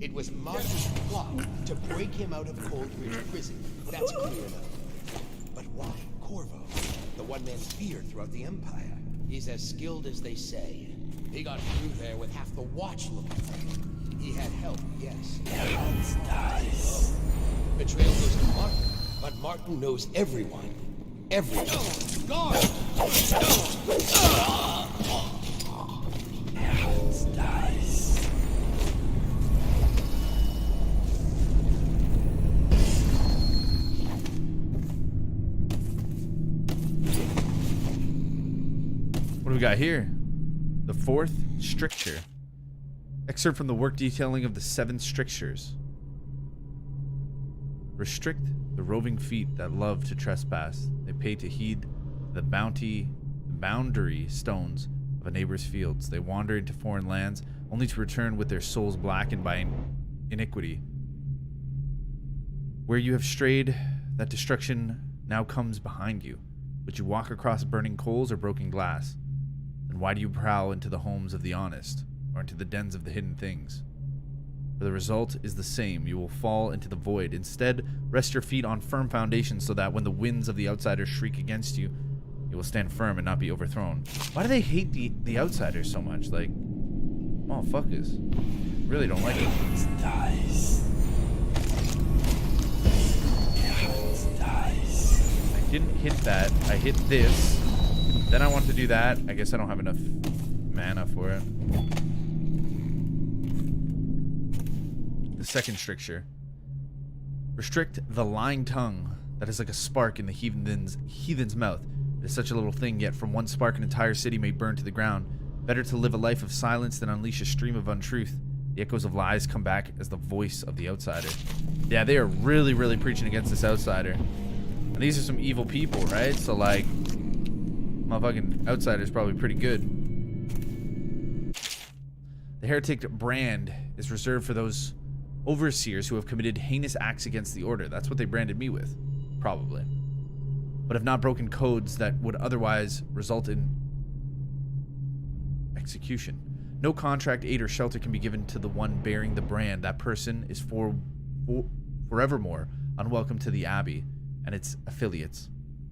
It was Marty's plot to break him out of Coldridge prison. That's clear enough. But why Corvo? The one man feared throughout the Empire. He's as skilled as they say. He got through there with half the watch looking for him. He had help, yes. Betrayal goes to Martin. But Martin knows everyone. Everyone. Guard! What do we got here? The fourth stricture. Excerpt from the work detailing of the 7 strictures. Restrict the roving feet that love to trespass. They pay to heed the boundary stones of a neighbor's fields. They wander into foreign lands, only to return with their souls blackened by iniquity. Where you have strayed, that destruction now comes behind you. Would you walk across burning coals or broken glass? Then why do you prowl into the homes of the honest, or into the dens of the hidden things? For the result is the same. You will fall into the void. Instead, rest your feet on firm foundations so that when the winds of the outsiders shriek against you, you will stand firm and not be overthrown. Why do they hate the outsiders so much? Like, motherfuckers. Really don't like it. I didn't hit that. I hit this. Then I want to do that. I guess I don't have enough mana for it. The second stricture. Restrict the lying tongue that is like a spark in the heathen's mouth. It is such a little thing, yet from one spark an entire city may burn to the ground. Better to live a life of silence than unleash a stream of untruth. The echoes of lies come back as the voice of the outsider. Yeah, they are really, really preaching against this outsider. And these are some evil people, right? So like, motherfucking outsider's probably pretty good. The heretic brand is reserved for those overseers who have committed heinous acts against the order. That's what they branded me with, probably. But have not broken codes that would otherwise result in execution. No contract, aid, or shelter can be given to the one bearing the brand. That person is forevermore unwelcome to the Abbey and its affiliates.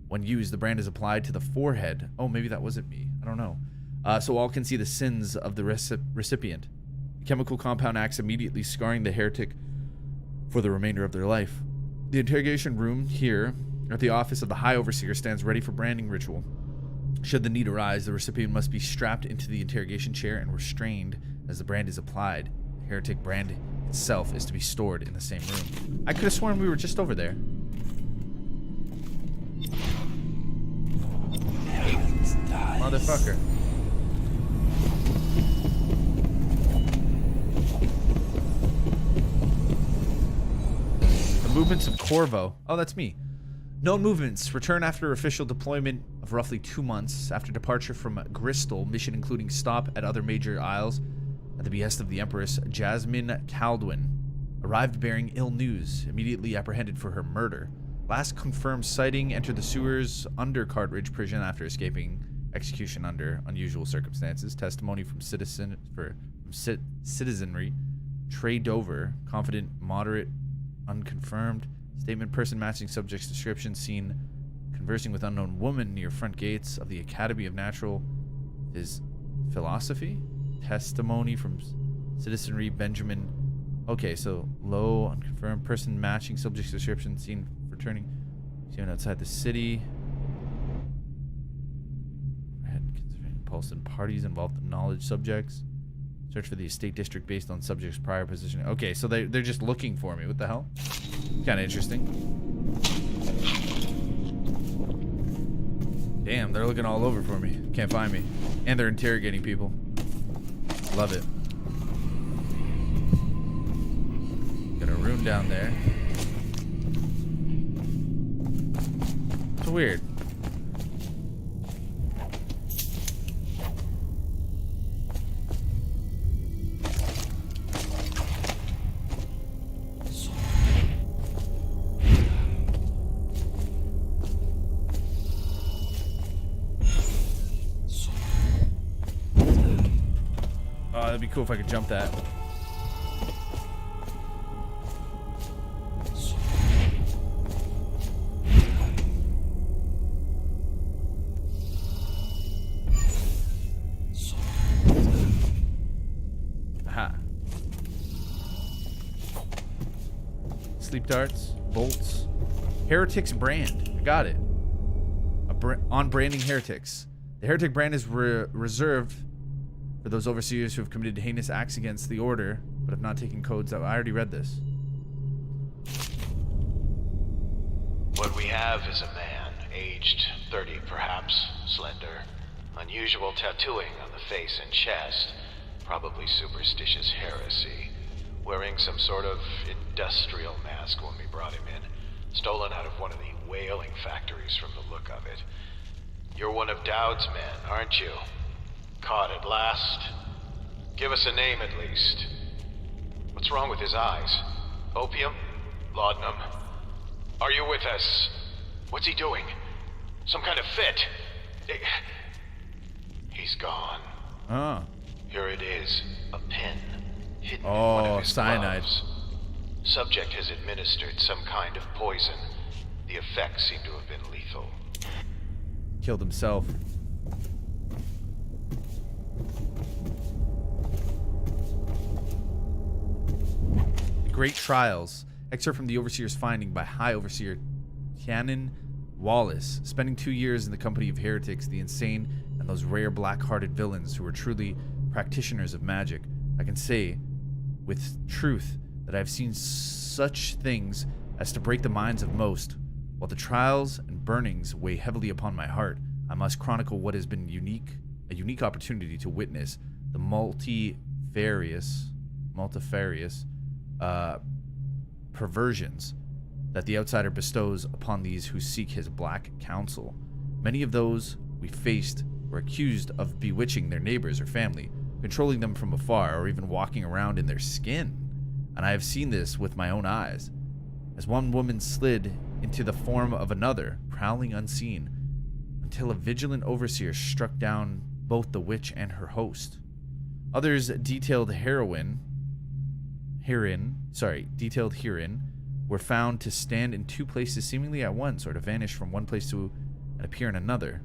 When used, the brand is applied to the forehead. Oh, maybe that wasn't me. I don't know. So all can see the sins of the recipient. The chemical compound acts immediately, scarring the heretic for the remainder of their life. The interrogation room here at the office of the High Overseer stands ready for branding ritual. Should the need arise, the recipient must be strapped into the interrogation chair and restrained as the brand is applied. The heretic brand itself is to be stored in the same room. I could have sworn we were just over there. Motherfucker. The movements of Corvo. Oh, that's me. Known movements. Return after official deployment of roughly 2 months. After departure from Bristol, mission including stop at other major isles. At the behest of the Empress, Jasmine Caldwin arrived bearing ill news, immediately apprehended for her murder. Last confirmed sighting entered the sewers under Cartridge Prison after escaping execution under unusual circumstances. Testimony from citizenry. Trey Dover, confident, moderate, unconfirmed. Statement: person matching subject's description seen conversing with unknown woman near front gates of the Academy of Natural is philosophy. Testimony from citizenry. Benjamin. Okay, so low, unconfirmed, person matching subject's description seen returning outside the city. Pulse and parties involved in knowledge subjects. Search for the estate district based on subject's prior position. Okay, so they're just looking for me. What the hell? Kind of interesting. Damn, they're looking all over for me. Can't find me. And they're interrogating people. Love it. Got a room down there. It's weird. That'd be cool if I could jump that. Aha. Sleep darts, bolts. Heretics brand. I got it. On branding heretics. The heretic brand is reserved for those overseers who have committed heinous acts against the order, but have not taken codes out. I already read this. What we have is a man, aged 30 perhaps, slender, unusual tattooing on the face and chest, probably superstitious heresy, wearing some sort of industrial mask when we brought him in, stolen out of one of the whaling factories from the look of it. You're one of Dowd's men, aren't you? Caught at last. Give us a name at least. What's wrong with his eyes? Opium? Laudanum? Are you with us? What's he doing? Some kind of fit? He's gone. Oh. Here it is. A pin. Hidden in Oh, one of his cyanide. gloves. Subject has administered some kind of poison. The effects seem to have been lethal. Killed himself. Great Trials. Excerpt from the Overseer's Finding by High Overseer Canon Wallace. Spending 2 years in the company of heretics, the insane, and those rare black-hearted villains who were truly practitioners of magic, I can say with truth that I have seen such things as to break the minds of most. While the trials and burnings weigh heavily upon my heart, I must chronicle what has been a unique opportunity to witness the multifarious perversions that the outsider bestows upon these who seek his black counsel. Many of those we faced were accused of bewitching their neighbors or family, controlling them from afar, or even walking around in their skin. And I have seen this with my own eyes, as one woman slid into the form of another, prowling unseen, until a vigilant overseer struck down both the witch and her host. Others detailed herein were found to stand in two places seemingly at once, or to vanish from one place to and appear in another.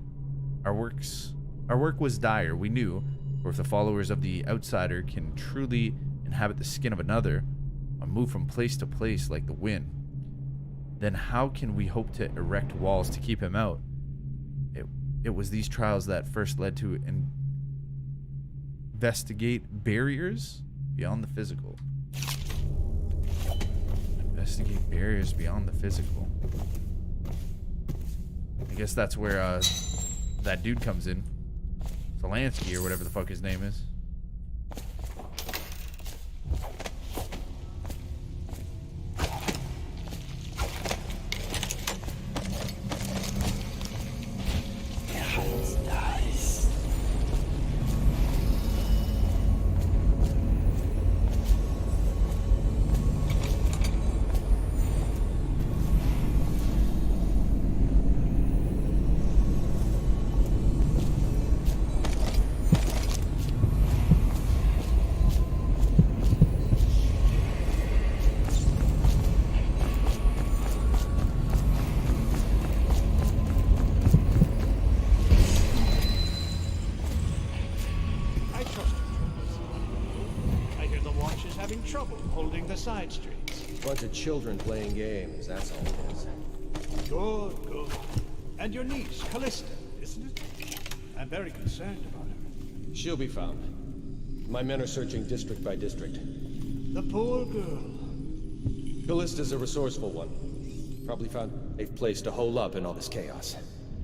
Our work was dire, we knew, for if the followers of the outsider can truly inhabit the skin of another, or move from place to place like the wind, then how can we hope to erect walls to keep him out? It was these trials that first led to investigate barriers beyond the physical. Investigate barriers beyond the physical. I guess that's where that dude comes in. Zelensky, or whatever the fuck his name is. the Watch is having trouble holding the side streets. Bunch of children playing games, that's all it is. Good, good. And your niece, Callista, isn't it? I'm very concerned about her. She'll be found. My men are searching district by district. The poor girl. Callista's a resourceful one. Probably found a place to hole up in all this chaos.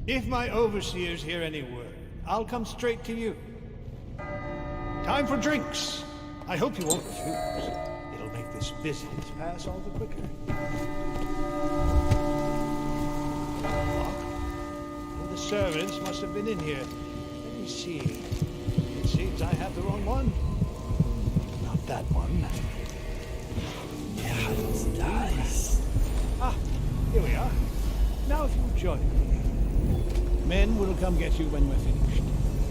If my overseers hear any word, I'll come straight to you. Time for drinks. I hope you won't refuse. It'll make this visit pass all the quicker. The servants must have been in here. Let me see. It seems I have the wrong one. Not that one. Nice. Ah, here we are. Now if you'll join me. Men will come get you when we're finished.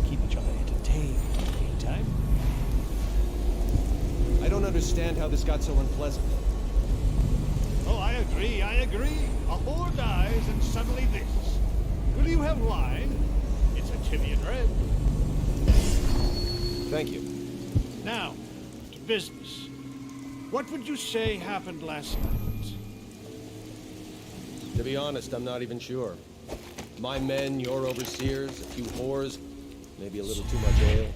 Keep each other entertained in the meantime. I don't understand how this got so unpleasant. Oh, I agree, I agree. A whore dies and suddenly this. Will you have wine? It's a Tivian red. Thank you. Now, to business. What would you say happened last night? To be honest, I'm not even sure. My men, your overseers, a few whores, maybe a little too much ale.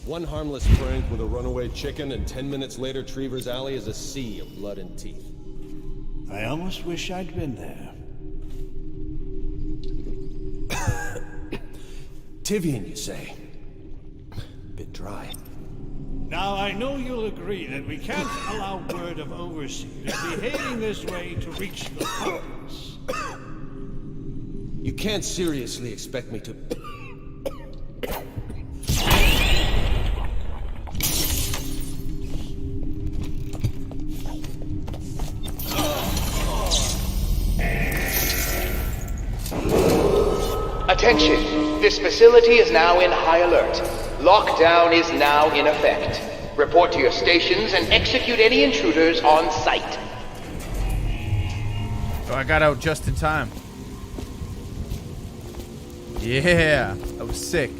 One harmless prank with a runaway chicken, and 10 minutes later, Trevor's Alley is a sea of blood and teeth. I almost wish I'd been there. Tivian, you say? Bit dry. Now, I know you'll agree that we can't allow word of overseers behaving this way to reach the populace. You can't seriously expect me to... Attention! This facility is now in high alert. Lockdown is now in effect. Report to your stations and execute any intruders on sight. Oh, I got out just in time. Yeah, that was sick.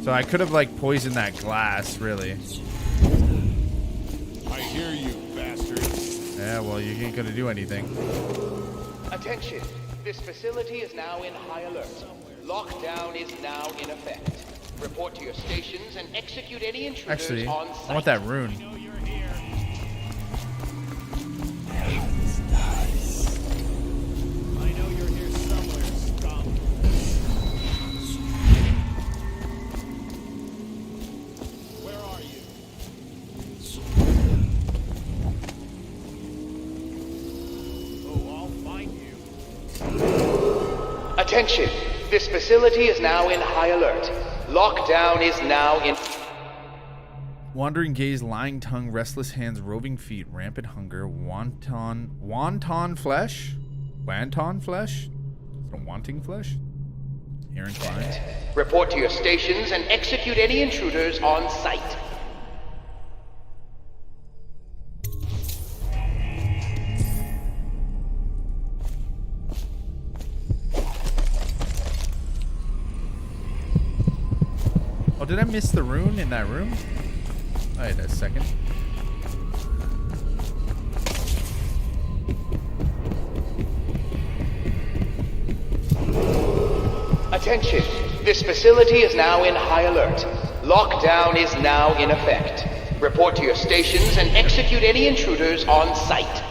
So I could have like poisoned that glass, really. I hear you, bastard. Yeah, well, you ain't gonna do anything. Attention! This facility is now in high alert. Lockdown is now in effect. Report to your stations and execute any intruders Actually, on site. I want that rune. I know you're here somewhere, scum. Where are you? Oh, I'll find you. Attention! This facility is now in high alert. Lockdown is now in... Wandering gaze, lying tongue, restless hands, roving feet, rampant hunger, wanton flesh? Wanton flesh? Is it a wanting flesh? Here inclined. Report to your stations and execute any intruders on sight. Oh, did I miss the rune in that room? Wait a second. Attention! This facility is now in high alert. Lockdown is now in effect. Report to your stations and execute any intruders on sight.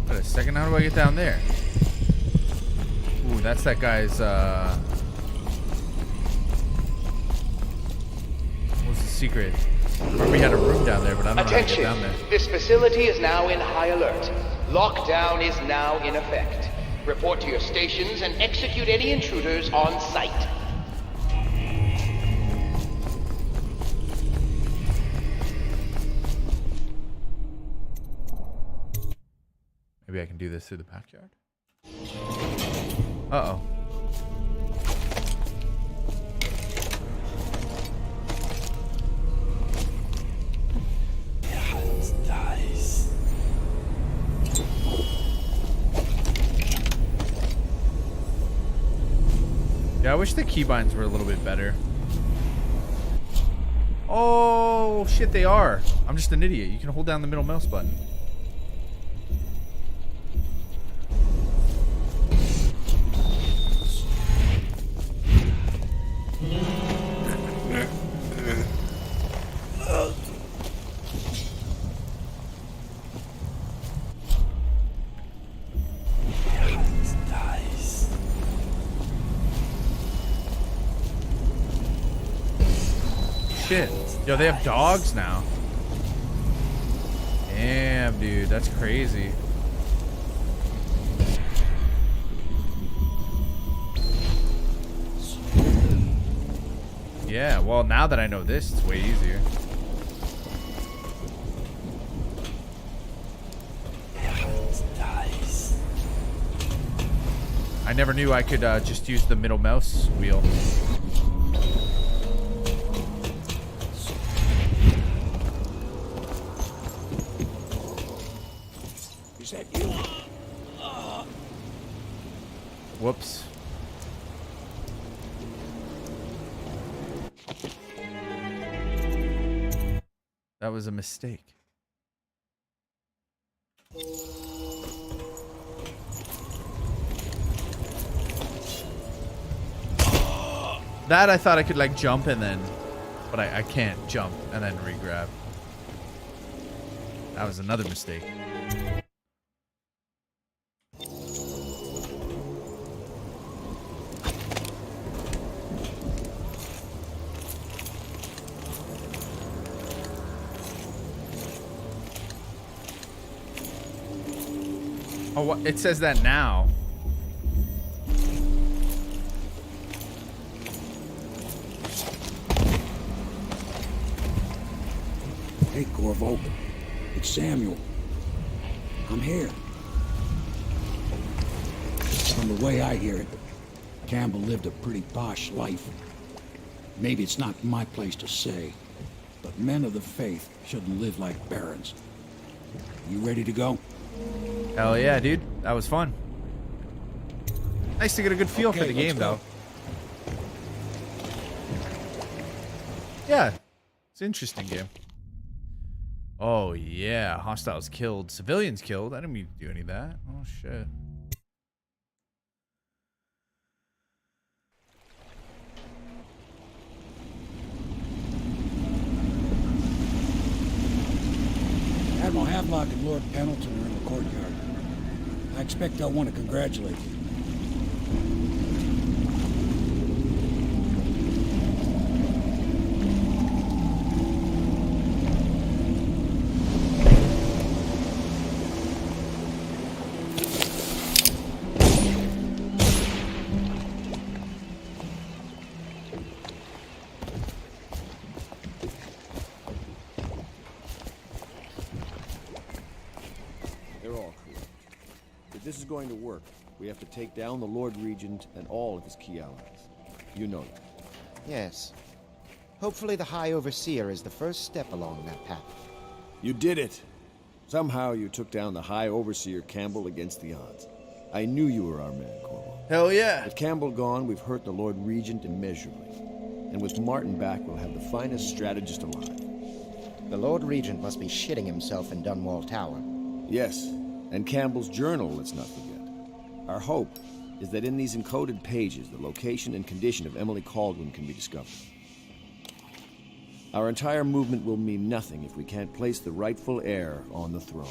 Wait a second, how do I get down there? Ooh, that's that guy's, what's the secret? Remember we had a room down there, but I don't know how to get down there. This facility is now in high alert. Lockdown is now in effect. Report to your stations and execute any intruders on sight. Maybe I can do this through the backyard. Uh-oh. Yeah, I wish the keybinds were a little bit better. Oh, shit, they are. I'm just an idiot. You can hold down the middle mouse button. Shit. Yo, they have dogs now. Damn, dude, that's crazy. Yeah, well, now that I know this, it's way easier. I never knew I could just use the middle mouse wheel. Is that you? Whoops. That was a mistake. That I thought I could like jump and then, but I can't jump and then re-grab. That was another mistake. Oh, what? It says that now. Hey, Corvo. It's Samuel. I'm here. From the way I hear it, Campbell lived a pretty posh life. Maybe it's not my place to say, but men of the faith shouldn't live like barons. You ready to go? Hell yeah, dude. That was fun. Nice to get a good feel for the game, though. Yeah. It's an interesting game. Oh, yeah. Hostiles killed. Civilians killed. I didn't mean to do any of that. Oh, shit. Admiral Havelock and Lord Pendleton are in the courtyard. I expect they'll want to congratulate you. This is going to work. We have to take down the Lord Regent and all of his key allies. You know that. Yes. Hopefully the High Overseer is the first step along that path. You did it! Somehow you took down the High Overseer Campbell against the odds. I knew you were our man, Corvo. Hell yeah! With Campbell gone, we've hurt the Lord Regent immeasurably. And with Martin back, we'll have the finest strategist alive. The Lord Regent must be shitting himself in Dunwall Tower. Yes. And Campbell's journal, let's not forget. Our hope is that in these encoded pages, the location and condition of Emily Kaldwin can be discovered. Our entire movement will mean nothing if we can't place the rightful heir on the throne.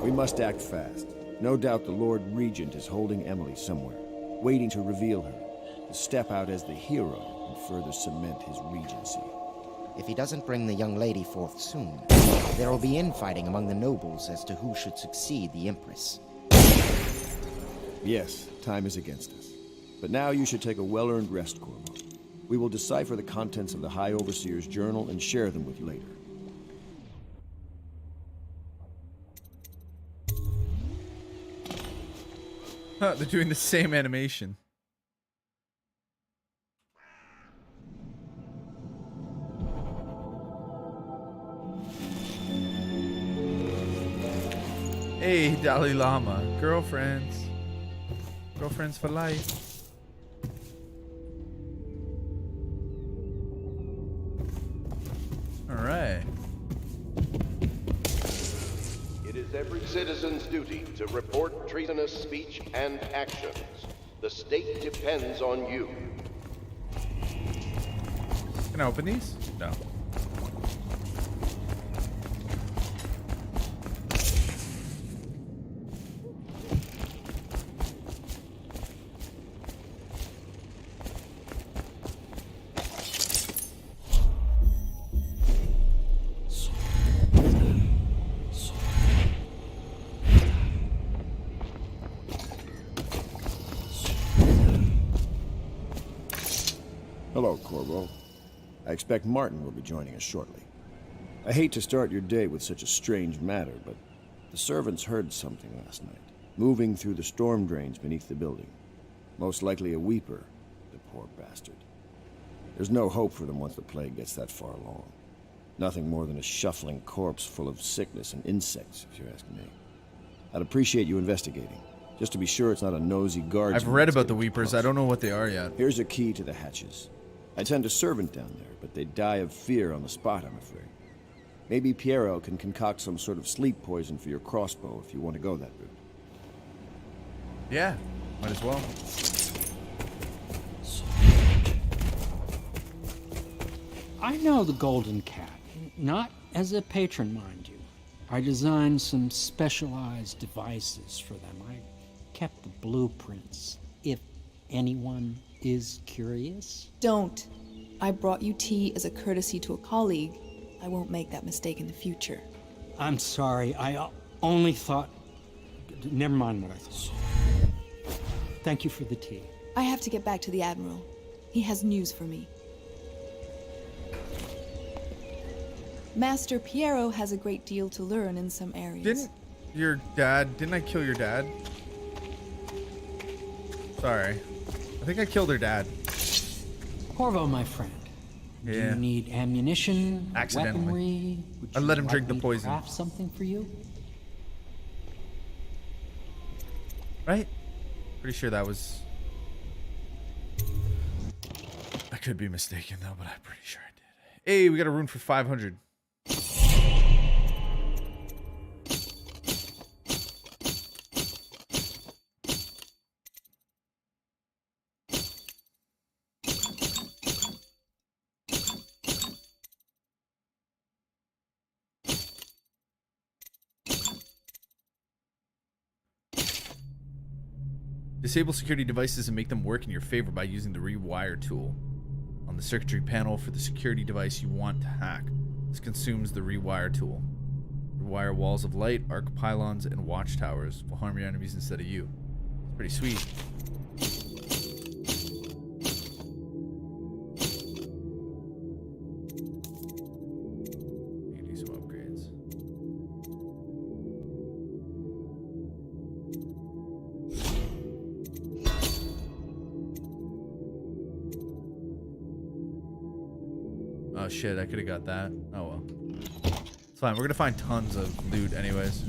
We must act fast. No doubt the Lord Regent is holding Emily somewhere, waiting to reveal her, to step out as the hero and further cement his regency. If he doesn't bring the young lady forth soon, there will be infighting among the nobles as to who should succeed the Empress. Yes, time is against us. But now you should take a well-earned rest, Corvo. We will decipher the contents of the High Overseer's journal and share them with you later. Huh, they're doing the same animation. Hey, Dalai Lama. Girlfriends. Girlfriends for life. All right. It is every citizen's duty to report treasonous speech and actions. The state depends on you. Can I open these? No. Hello, Corvo. I expect Martin will be joining us shortly. I hate to start your day with such a strange matter, but the servants heard something last night, moving through the storm drains beneath the building. Most likely a weeper, the poor bastard. There's no hope for them once the plague gets that far along. Nothing more than a shuffling corpse full of sickness and insects, if you ask me. I'd appreciate you investigating, just to be sure it's not a nosy guard. I've read about the weepers. I don't know what they are yet. Here's a key to the hatches. I sent a servant down there, but they die of fear on the spot, I'm afraid. Maybe Piero can concoct some sort of sleep poison for your crossbow if you want to go that route. Yeah, might as well. I know the Golden Cat, not as a patron, mind you. I designed some specialized devices for them. I kept the blueprints, if anyone is curious. Don't. I brought you tea as a courtesy to a colleague. I won't make that mistake in the future. I'm sorry, I only thought... Never mind what I thought. Thank you for the tea. I have to get back to the Admiral. He has news for me. Master Piero has a great deal to learn in some areas. Didn't I kill your dad? Sorry. I think I killed her dad. Corvo, my friend. Yeah. Do you need ammunition? Accidentally. Weaponry? Would I you let him like drink the me to poison. craft something for you? Right? Pretty sure that was... I could be mistaken though, but I'm pretty sure I did. Hey, we got a rune for 500. Disable security devices and make them work in your favor by using the rewire tool on the circuitry panel for the security device you want to hack. This consumes the rewire tool. Rewire walls of light, arc pylons, and watchtowers will harm your enemies instead of you. It's pretty sweet. You can do some upgrades. Oh shit, I could have got that. Oh well. It's fine, we're gonna find tons of loot anyways.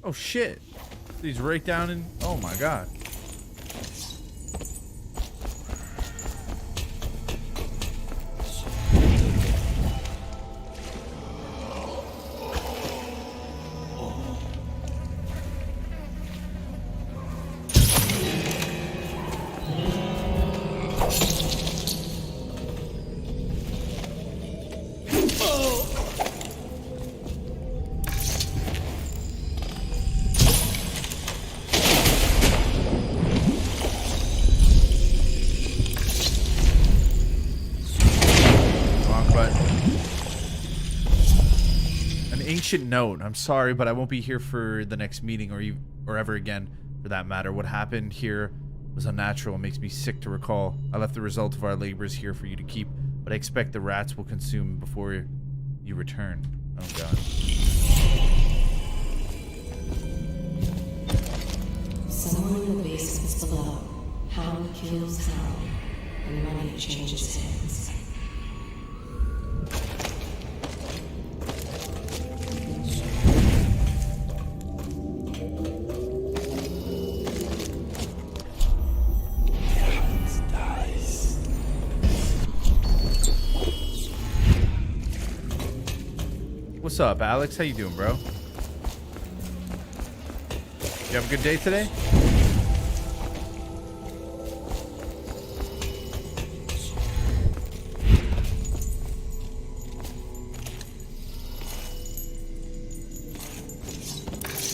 Oh shit. He's right down in. Oh my god. Note, I'm sorry, but I won't be here for the next meeting or ever again for that matter. What happened here was unnatural and makes me sick to recall. I left the result of our labors here for you to keep, but I expect the rats will consume before you return. Oh god. Someone in the basements below. Hound kills Hound, and money changes hands. What's up, Alex? How you doing, bro? You have a good day today?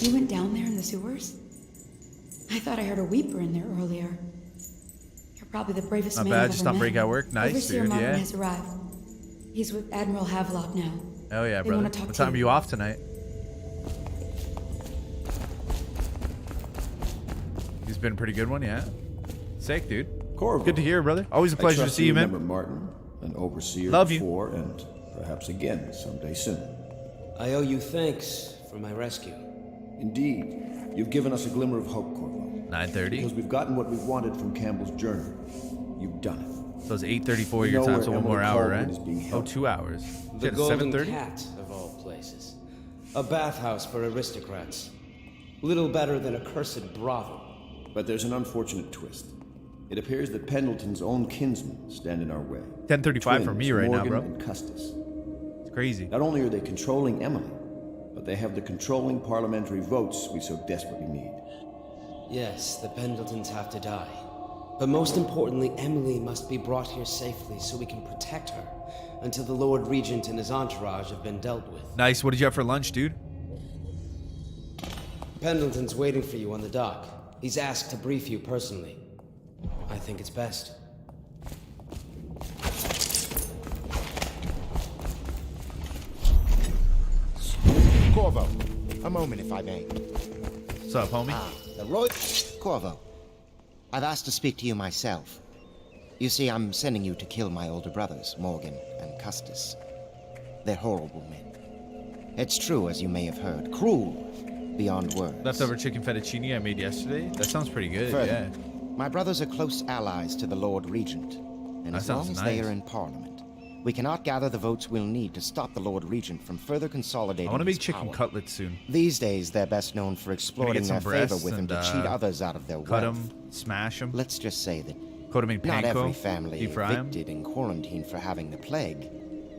You went down there in the sewers? I thought I heard a weeper in there earlier. You're probably the bravest Not man bad, I've just ever not met. break out work. Nice, Overseer dude, Martin yeah. has arrived. He's with Admiral Havelock now. Oh yeah, They brother. wanna talk What to time are you. you off tonight? He's been a pretty good one, yeah. Sick, dude. Corvo. Good to hear, brother. Always a pleasure to see you, man. Remember Martin, an overseer Love you. before, and perhaps again someday soon. I owe you thanks for my rescue. Indeed. You've given us a glimmer of hope, Corvo. 9:30. Because we've gotten what we've wanted from Campbell's journey. You've done it. So it's 8:34 We your know time, where so one Emily more hour, Caldwell right? is being Oh, held. 2 hours. The Shit, Golden 7:30? Cat, of all places. A bathhouse for aristocrats. Little better than a cursed brothel. But there's an unfortunate twist. It appears that Pendleton's own kinsmen stand in our way. 10:35 for me right now, Morgan bro. and Custis. It's crazy. Not only are they controlling Emily, but they have the controlling parliamentary votes we so desperately need. Yes, the Pendletons have to die. But most importantly, Emily must be brought here safely so we can protect her until the Lord Regent and his entourage have been dealt with. Nice. What did you have for lunch, dude? Pendleton's waiting for you on the dock. He's asked to brief you personally. I think it's best. Corvo, a moment if I may. What's up, homie? The Roy... Corvo, I've asked to speak to you myself. You see, I'm sending you to kill my older brothers, Morgan and Custis. They're horrible men. It's true, as you may have heard. Cruel beyond words. Leftover chicken fettuccine I made yesterday. That sounds pretty good, Further, yeah. my brothers are close allies to the Lord Regent, and That as long sounds as they nice. are in Parliament, we cannot gather the votes we'll need to stop the Lord Regent from further consolidating I want to make his chicken power. cutlets soon. These days, they're best known for exploiting get their some favor breasts with him to and, cheat others out of their cut wealth. 'em, smash them. Let's just say that Coat 'em in not panko, every family deep fry 'em. evicted and quarantined for having the plague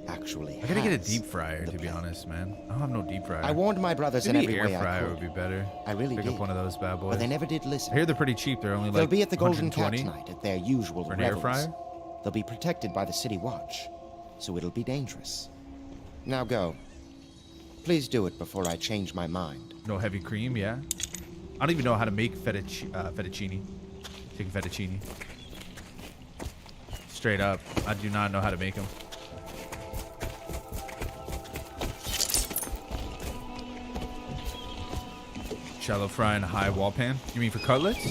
actually I gotta get a has deep fryer, to be honest, man. I don't have no deep fryer. I warned my brothers in Maybe every air way I fryer could. would be better. I really Pick did. up one of those bad boys. But they never did listen. I hear they're pretty cheap. They're only They'll like be at the Golden Cat 120 tonight at their usual for an air revels. fryer. They'll be protected by the city watch, so it'll be dangerous. Now go. Please do it before I change my mind. No heavy cream, yeah. I don't even know how to make fettuccine. Chicken fettuccine. Straight up, I do not know how to make them. Shallow fry in a high wall pan. You mean for cutlets?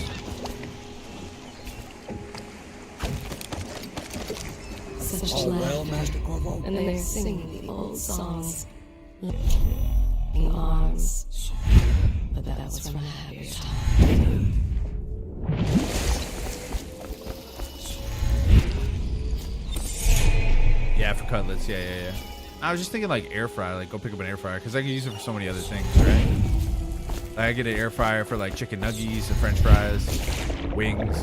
Such All well, laughter. Master Corvo? And they're singing the old songs. The arms. But that was from a happier time. Yeah, for cutlets. Yeah. I was just thinking like air fryer. Like go pick up an air fryer because I can use it for so many other things, right? I get an air fryer for like chicken nuggies and french fries, wings.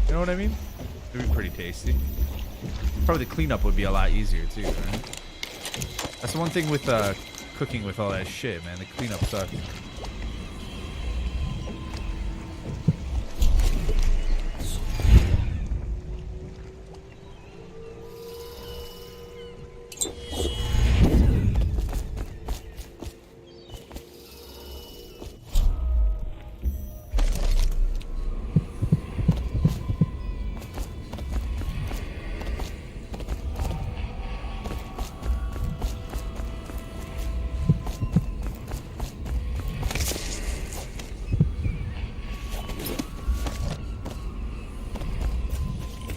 You know what I mean? It'd be pretty tasty. Probably the cleanup would be a lot easier too, right? That's the one thing with cooking with all that shit, man. The cleanup sucks.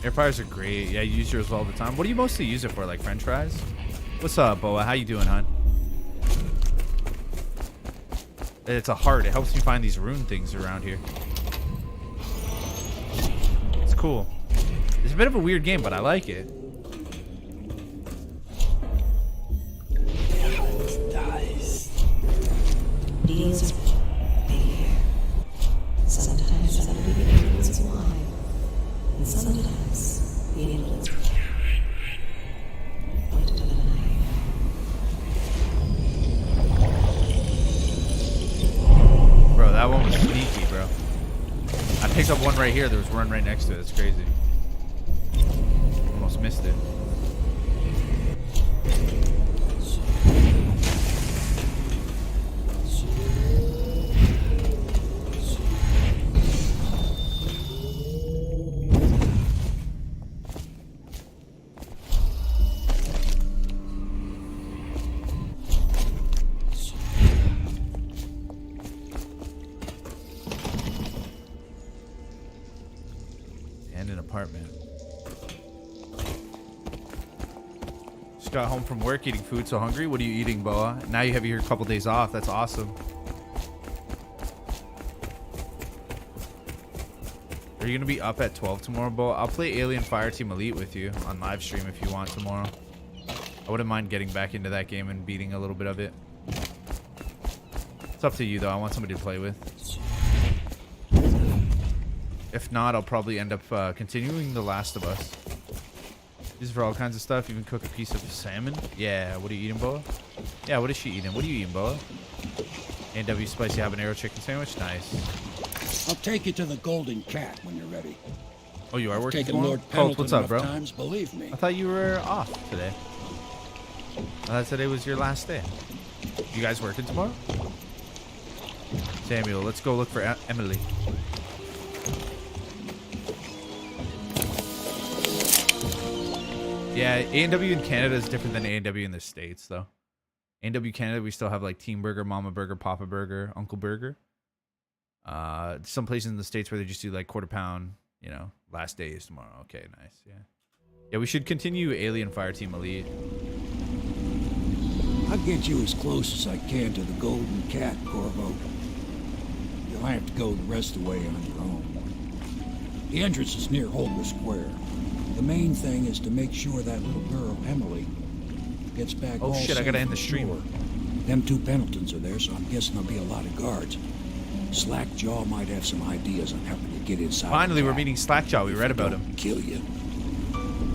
Air fryers are great. Yeah, you use yours all the time. What do you mostly use it for? Like french fries? What's up, Boa? How you doing, hon? It's a heart. It helps me find these rune things around here. It's cool. It's a bit of a weird game, but I like it. These here. Sometimes that begins why. And sometimes the influence point to the night. Bro, that one was sneaky, bro. I picked up one right here. There was one right next to it. That's crazy. Almost missed it. Just got home from work eating food, so hungry. What are you eating, Boa? Now you have your couple days off. That's awesome. Are you gonna be up at 12 tomorrow, Boa? I'll play Alien Fireteam Elite with you on live stream if you want tomorrow. I wouldn't mind getting back into that game and beating a little bit of it. It's up to you though. I want somebody to play with. If not, I'll probably end up continuing The Last of Us. This is for all kinds of stuff. Even cook a piece of salmon. Yeah. What are you eating, Boa? Yeah. What is she eating? What are you eating, Boa? A&W spicy habanero chicken sandwich. Nice. I'll take you to the Golden Cat when you're ready. Oh, you are working Taken tomorrow? Lord Pendleton what's up, bro? Times, believe me. I thought you were off today. I thought today was your last day. You guys working tomorrow? Samuel, let's go look for Emily. Yeah, A&W in Canada is different than A&W in the States, though. A&W Canada, we still have like Team Burger, Mama Burger, Papa Burger, Uncle Burger. Some places in the States where they just do like quarter pound, you know, last day is tomorrow. Okay, nice, yeah. Yeah, we should continue Alien Fireteam Elite. I'll get you as close as I can to the Golden Cat, Corvo. You'll have to go the rest of the way on your own. The entrance is near Holger Square. The main thing is to make sure that little girl, Emily, gets back. Oh shit, I gotta end the stream. Them two Pendletons are there, so I'm guessing there'll be a lot of guards. Slackjaw might have some ideas on helping you get inside. Finally, we're meeting Slackjaw. We read about him. Kill you.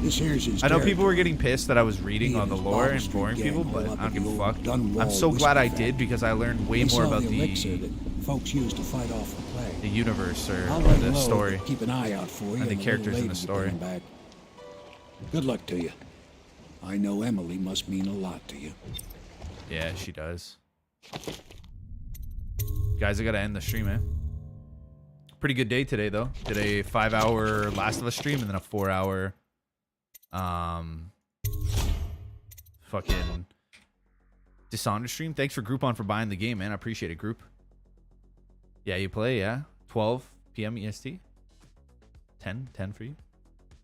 This here's his I know people were getting pissed that I was reading on the lore and boring people, but I don't give a fuck. I'm so glad I did because I learned way more about the folks used to fight off the plague. The universe or the story. Keep an eye out for you and the characters in the story. Good luck to you. I know Emily must mean a lot to you. Yeah, she does. Guys, I gotta end the stream, man. Pretty good day today, though. Did a 5-hour Last of Us stream and then a 4-hour fucking Dishonored stream. Thanks for Groupon for buying the game, man. I appreciate it, Group. Yeah, you play, yeah. 12 p.m. EST. 10 for you.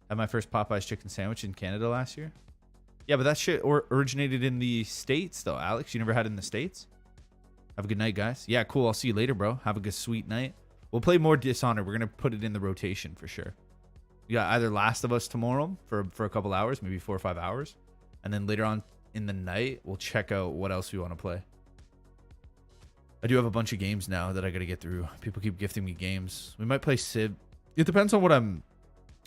Had my first Popeye's chicken sandwich in Canada last year. Yeah, but that shit originated in the States, though, Alex. You never had it in the States? Have a good night, guys. Yeah, cool. I'll see you later, bro. Have a good, sweet night. We'll play more Dishonored. We're going to put it in the rotation for sure. We got either Last of Us tomorrow for a couple hours, maybe 4 or 5 hours. And then later on in the night, we'll check out what else we want to play. I do have a bunch of games now that I got to get through. People keep gifting me games. We might play Civ. It depends on what I'm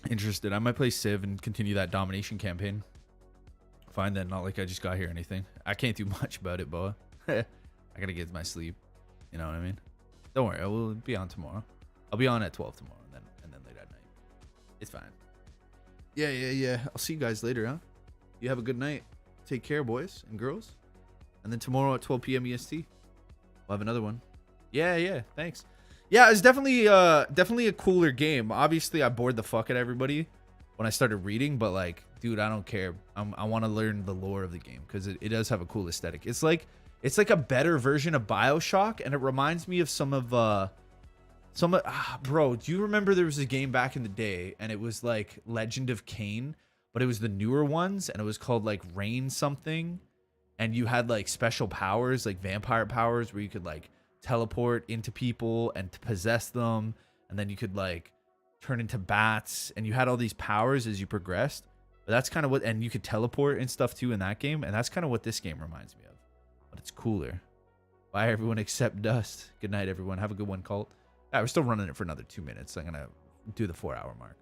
interested. I might play Civ and continue that domination campaign. Fine then, not like I just got here or anything. I can't do much about it, boy. I got to get my sleep. You know what I mean? Don't worry, I will be on tomorrow. I'll be on at 12 tomorrow and then late at night. It's fine. Yeah. I'll see you guys later, huh? You have a good night. Take care, boys and girls. And then tomorrow at 12 p.m. EST, we'll have another one. Yeah. Thanks. Yeah, it's definitely a cooler game. Obviously, I bored the fuck out of everybody when I started reading, but like, dude, I don't care. I want to learn the lore of the game because it does have a cool aesthetic. It's like a better version of BioShock, and it reminds me of bro, do you remember there was a game back in the day and it was like Legend of Kain, but it was the newer ones and it was called like Rain something, and you had like special powers, like vampire powers, where you could like teleport into people and to possess them, and then you could like turn into bats, and you had all these powers as you progressed. But that's kind of what, and you could teleport and stuff too in that game, and that's kind of what this game reminds me of, but it's cooler. Bye everyone except Dust. Good night everyone. Have a good one, Colt. Yeah, we're still running it for another 2 minutes. I'm gonna do the 4-hour mark.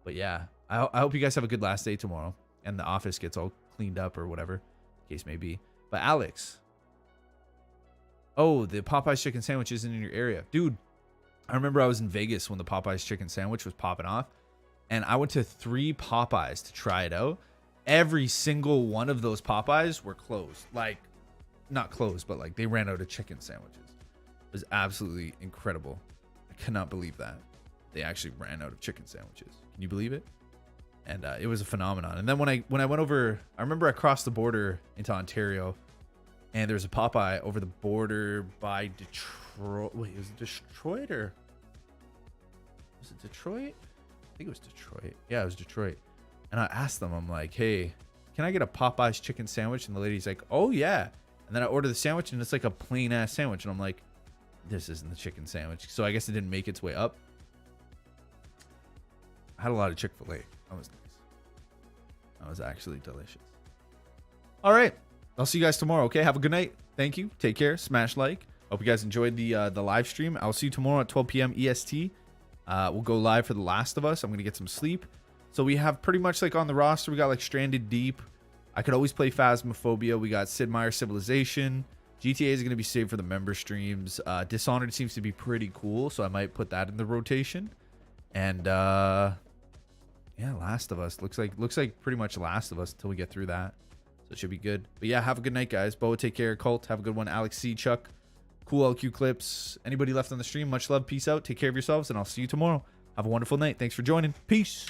But yeah, I hope you guys have a good last day tomorrow, and the office gets all cleaned up or whatever the case may be. But Alex, oh, the Popeyes chicken sandwich isn't in your area, dude. I remember I was in Vegas when the Popeyes chicken sandwich was popping off, and I went to 3 Popeyes to try it out. Every single one of those Popeyes were closed. Like, not closed, but like they ran out of chicken sandwiches. It was absolutely incredible. I cannot believe that they actually ran out of chicken sandwiches. Can you believe it? And it was a phenomenon. And then when I went over, I remember I crossed the border into Ontario, and there's a Popeye over the border by Detroit. Wait, was it Detroit or was it Detroit? I think it was Detroit. Yeah, it was Detroit. And I asked them, I'm like, hey, can I get a Popeyes chicken sandwich? And the lady's like, oh yeah. And then I order the sandwich, and it's like a plain ass sandwich. And I'm like, this isn't the chicken sandwich. So I guess it didn't make its way up. I had a lot of Chick-fil-A. That was nice. That was actually delicious. All right. I'll see you guys tomorrow, okay? Have a good night. Thank you. Take care. Smash like. Hope you guys enjoyed the live stream. I'll see you tomorrow at 12 p.m. EST. We'll go live for The Last of Us. I'm going to get some sleep. So we have pretty much like on the roster, we got like Stranded Deep. I could always play Phasmophobia. We got Sid Meier's Civilization. GTA is going to be saved for the member streams. Dishonored seems to be pretty cool, so I might put that in the rotation. And yeah, Last of Us looks like pretty much Last of Us until we get through that, so it should be good. But yeah, have a good night, guys. Boa, take care. Colt, have a good one. Alex C, Chuck, Cool LQ Clips, anybody left on the stream, much love, peace out, take care of yourselves, and I'll see you tomorrow. Have a wonderful night. Thanks for joining. Peace.